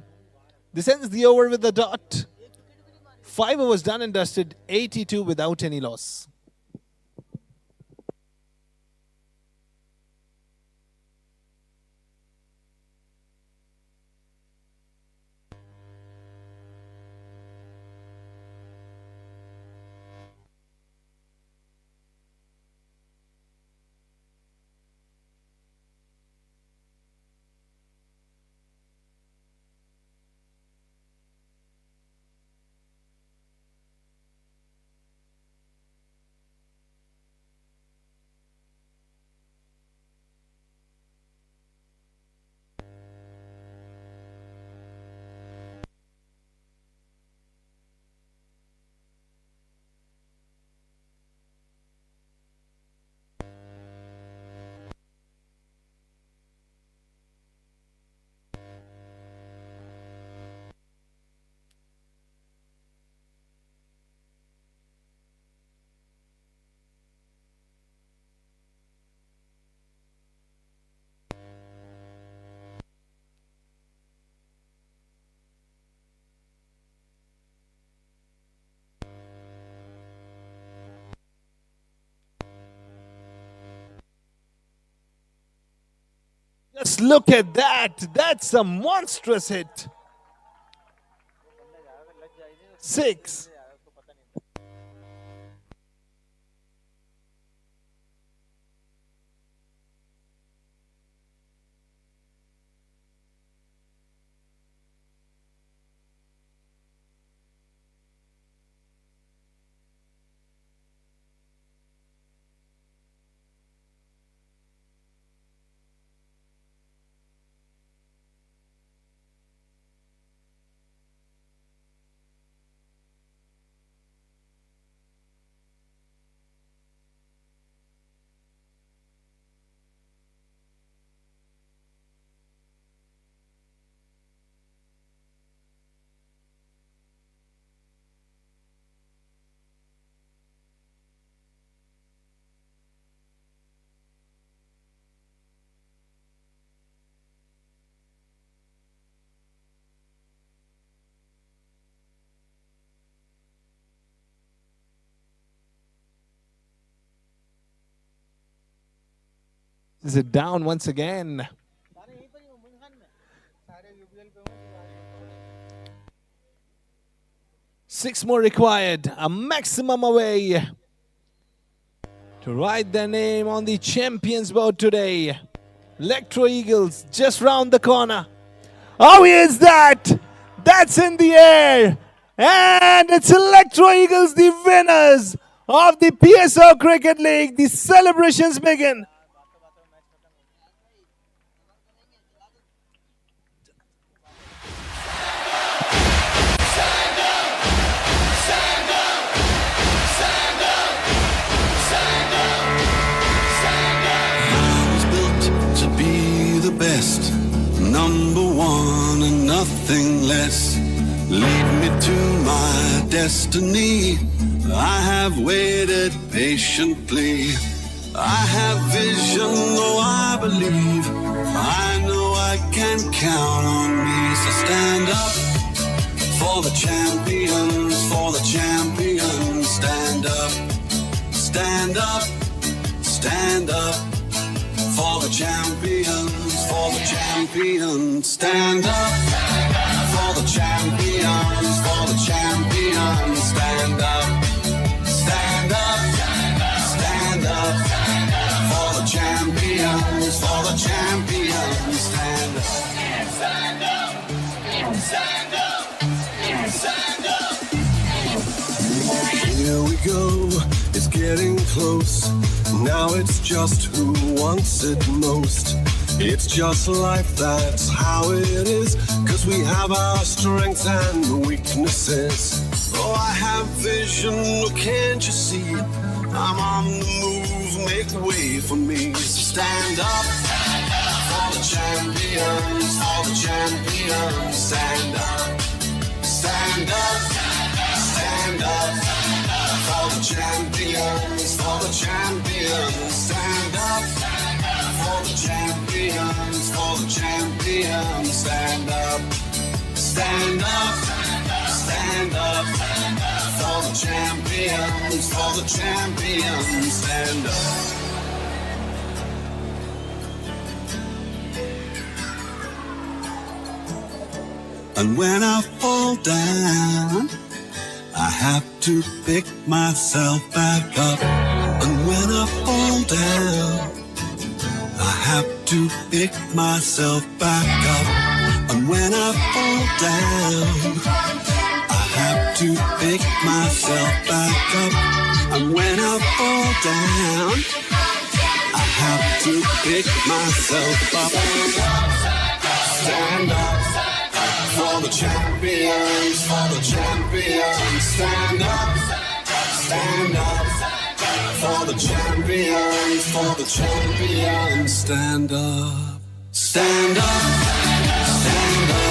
this ends the over with a dot. 5 overs done and dusted, 82 without any loss. Just look at that. That's a monstrous hit. 6. Is it down once again? 6 more required, a maximum away to write their name on the champions board today. Electro Eagles just round the corner. How is that? That's in the air. And it's Electro Eagles, the winners of the PSO Cricket League. The celebrations begin. Best, number one and nothing less. Lead me to my destiny. I have waited patiently. I have vision, though I believe. I know I can count on me. So stand up for the champions, for the champions. Stand up, stand up, stand up. For the champions, for the champions, stand up. For the champions, for the champions, stand up. Stand up, stand up. For the champions, for the champions, stand up. Stand up, stand up, stand up. Here we go, it's getting close. Now it's just who wants it most. It's just life, that's how it is. 'Cause we have our strengths and weaknesses. Oh, I have vision, oh, can't you see? I'm on the move, make way for me. So stand up for the champions, for the champions. Stand up, stand up, stand up. For the champions, for the champions, stand up. For the champions, for the champions, stand up. Stand up, stand up. For the champions, for the champions, stand up. And when I fall down, I have to pick myself back up. And when I fall down, I have to pick myself back up. And when I fall down, I have to pick myself back up. And when I fall down, I have to pick myself up. Stand up. For the champions, for the champions, stand up, stand up. For the champions, for the champions, stand up, stand up, stand up.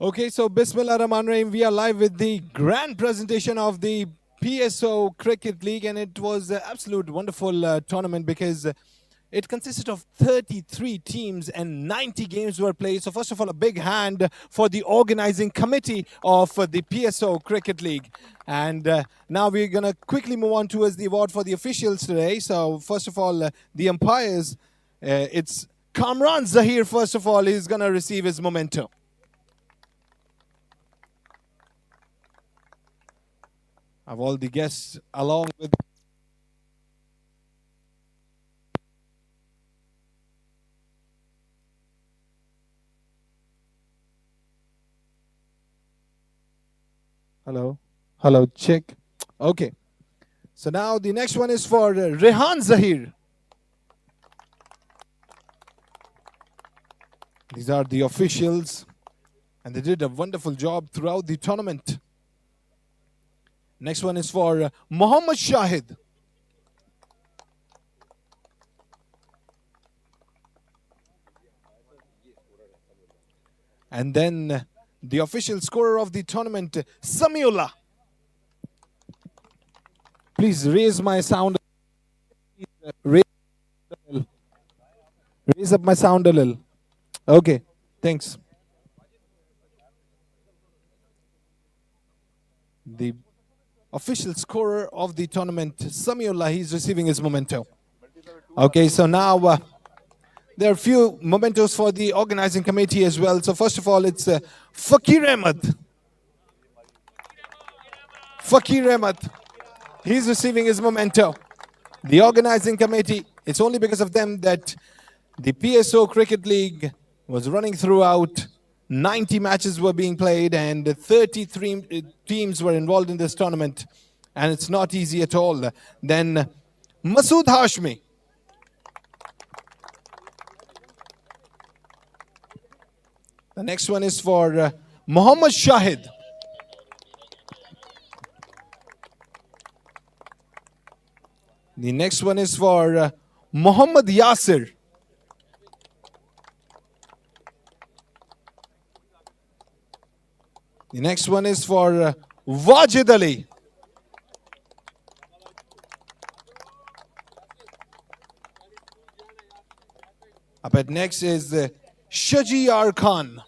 Okay, so Bismillah Rahman Rahim, we are live with the grand presentation of the PSO Cricket League, and it was an absolute wonderful tournament because it consisted of 33 teams and 90 games were played. So first of all, a big hand for the organizing committee of the PSO Cricket League. And now we're going to quickly move on towards the award for the officials today. So first of all, the umpires, it's Kamran Zahir, first of all, is going to receive his memento. Of all the guests along with hello, check. Okay, so now the next one is for Rehan Zahir. These are the officials and they did a wonderful job throughout the tournament. Next one is for Muhammad Shahid. And then the official scorer of the tournament, Samiullah. Please raise my sound. Raise up my sound a little. Okay, thanks. The official scorer of the tournament, Samiullah, he's receiving his memento. Okay, so now there are a few mementos for the organizing committee as well. So first of all, it's Fakir Ahmed. Fakir Ahmed, he's receiving his memento. The organizing committee, it's only because of them that the PSO Cricket League was running throughout. 90 matches were being played and 33 teams were involved in this tournament. And it's not easy at all. Then Masood Hashmi. The next one is for Muhammad Shahid. The next one is for Muhammad Yasir. The next one is for Wajid Ali. Up at next is Shajiyar Khan.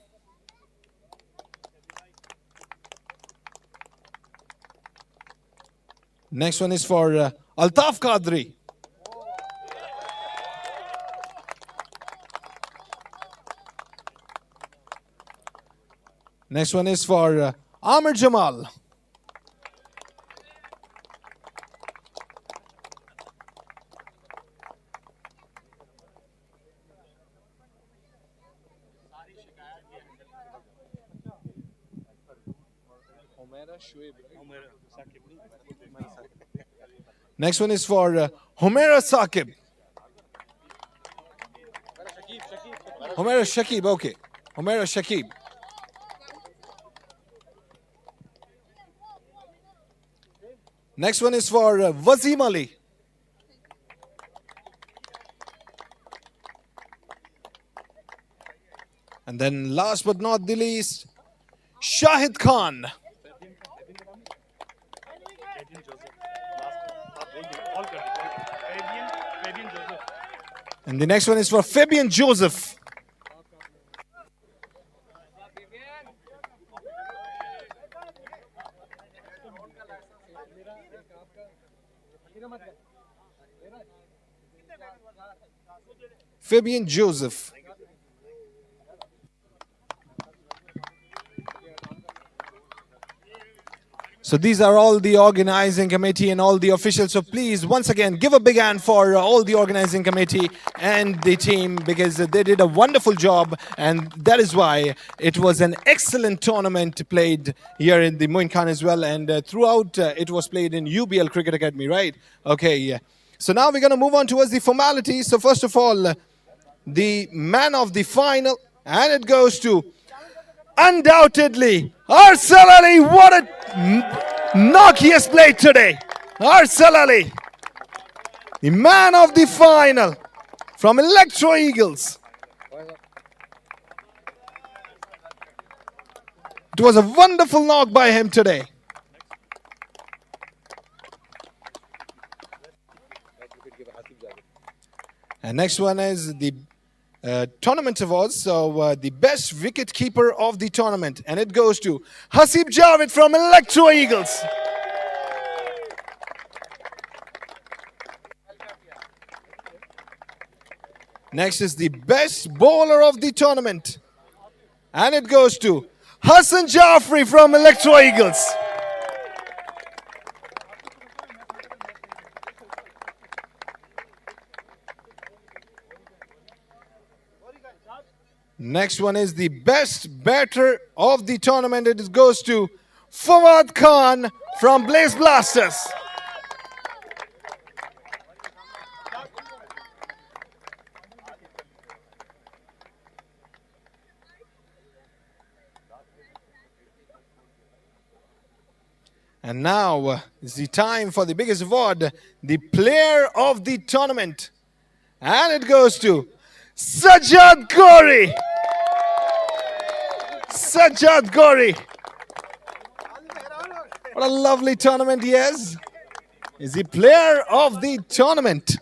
Next one is for Altaf Qadri. Next one is for Amir Jamal. Next one is for Humaira Saqib. Humaira Shakib, okay. Humaira Shakib. Next one is for Wasim Ali. And then last but not the least, Shahid Khan. And the next one is for Fabian Joseph. Fabian Joseph. So these are all the organizing committee and all the officials. So please, once again, give a big hand for all the organizing committee and the team because they did a wonderful job. And that is why it was an excellent tournament played here in the Moin Khan as well. And throughout, it was played in UBL Cricket Academy, right? Okay, yeah. So now we're going to move on towards the formalities. So first of all, the man of the final. And it goes to, undoubtedly, Arsal Ali. What a knock he has played today. Arsal Ali, the man of the final from Electro Eagles. It was a wonderful knock by him today. And next one is the tournament awards. So the best wicket keeper of the tournament. And it goes to Hasib Javed from Electro Eagles. Next is the best bowler of the tournament. And it goes to Hassan Jaffrey from Electro Eagles. Next one is the best batter of the tournament. It goes to Fawad Khan from Blaze Blasters. And now is the time for the biggest award, the player of the tournament. And it goes to Sajjad Gori. Sajjad Gori. What a lovely tournament he has. Is the player of the tournament.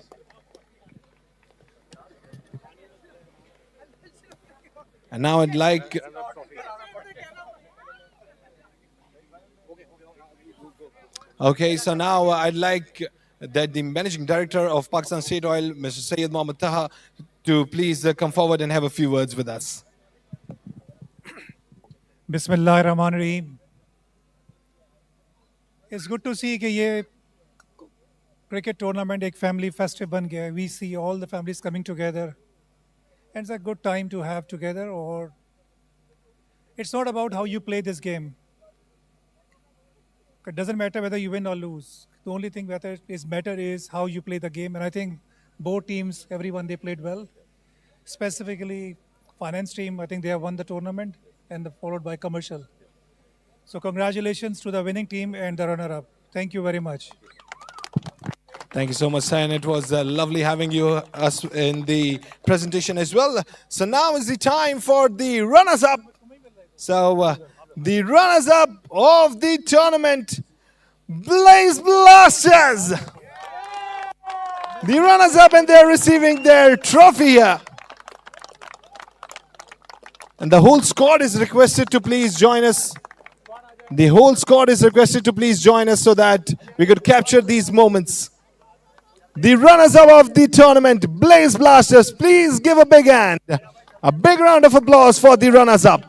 And now I'd like... Okay, so now I'd like that the Managing Director of Pakistan State Oil, Mr. Syed Mohammad Taha, to please come forward and have a few words with us. Bismillahirrahmanirrahim. It's good to see that this cricket tournament is a family festival. We see all the families coming together. And it's a good time to have together. Or it's not about how you play this game. It doesn't matter whether you win or lose. The only thing that is matter is how you play the game. And I think both teams, everyone, they played well. Specifically, finance team, I think they have won the tournament and followed by commercial. So congratulations to the winning team and the runner-up. Thank you very much. Thank you so much, Sayan. It was lovely having us in the presentation as well. So now is the time for the runners-up. So the runners-up of the tournament, Blaze Blasters. The runners-up, and they're receiving their trophy here. And the whole squad is requested to please join us. The whole squad is requested to please join us so that we could capture these moments. The runners-up of the tournament, Blaze Blasters. Please give a big hand. A big round of applause for the runners-up.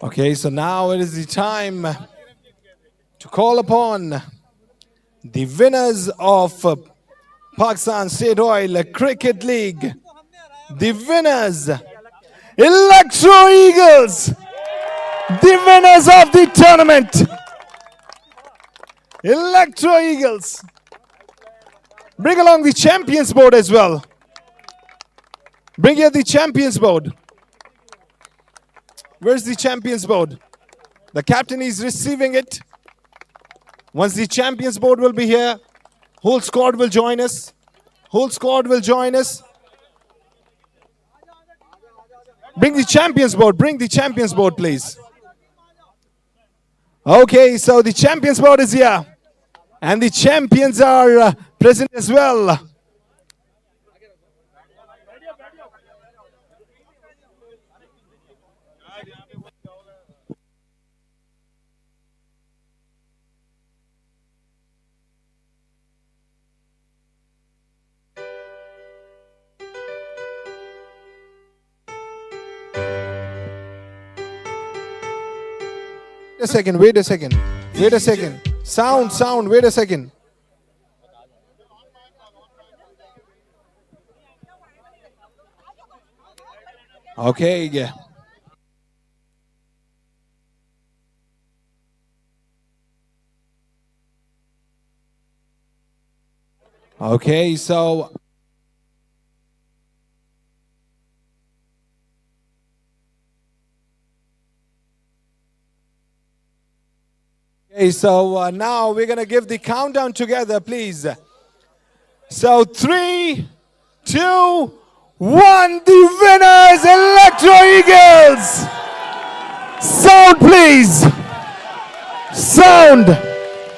Okay, so now it is the time to call upon the winners of Pakistan State Oil Cricket League. The winners, Electro Eagles. The winners of the tournament, Electro Eagles. Bring along the champions board as well. Bring here the champions board. Where's the champions board? The captain is receiving it. Once the champions board will be here, whole squad will join us. Whole squad will join us. Bring the champions board. Bring the champions board, please. Okay, so the champions board is here. And the champions are present as well. Wait a second. Sound, wait a second. Okay, yeah. Okay, so now we're going to give the countdown together, please. So 3, 2, 1, the winners, Electro Eagles. Sound, please. Sound.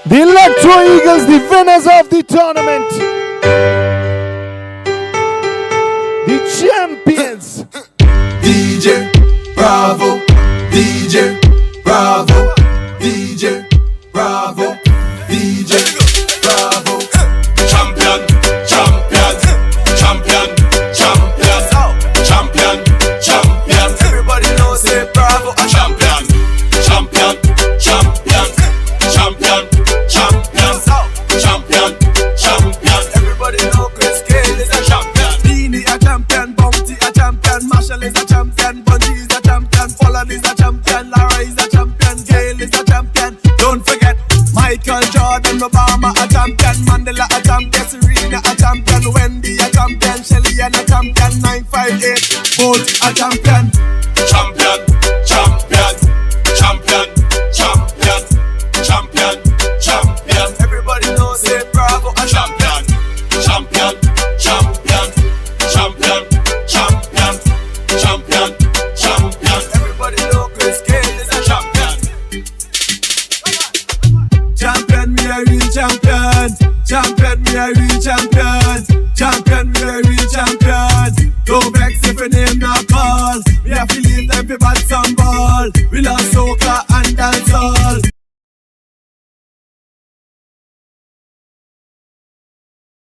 The Electro Eagles, the winners of the tournament. The champions. DJ Bravo, DJ Bravo, DJ Bravo, DJ Bravo. Champion, champion, champion, champion, champion, champion. Everybody knows say Bravo a Champion, champion, champion, champion, champion, champion, champion. Everybody know Chris Gale is a champion. Beanie a champion, Bounty a champion, Marshall is a champion, Bungie is a champion, Pollard is a champion, Lara is a champion, Gale is a champion. Don't forget Michael Jordan, Obama a champion, Mandela a champion, Serena a champion, Wendy a champion, Shelly a champion, 958 both a champion. Champion,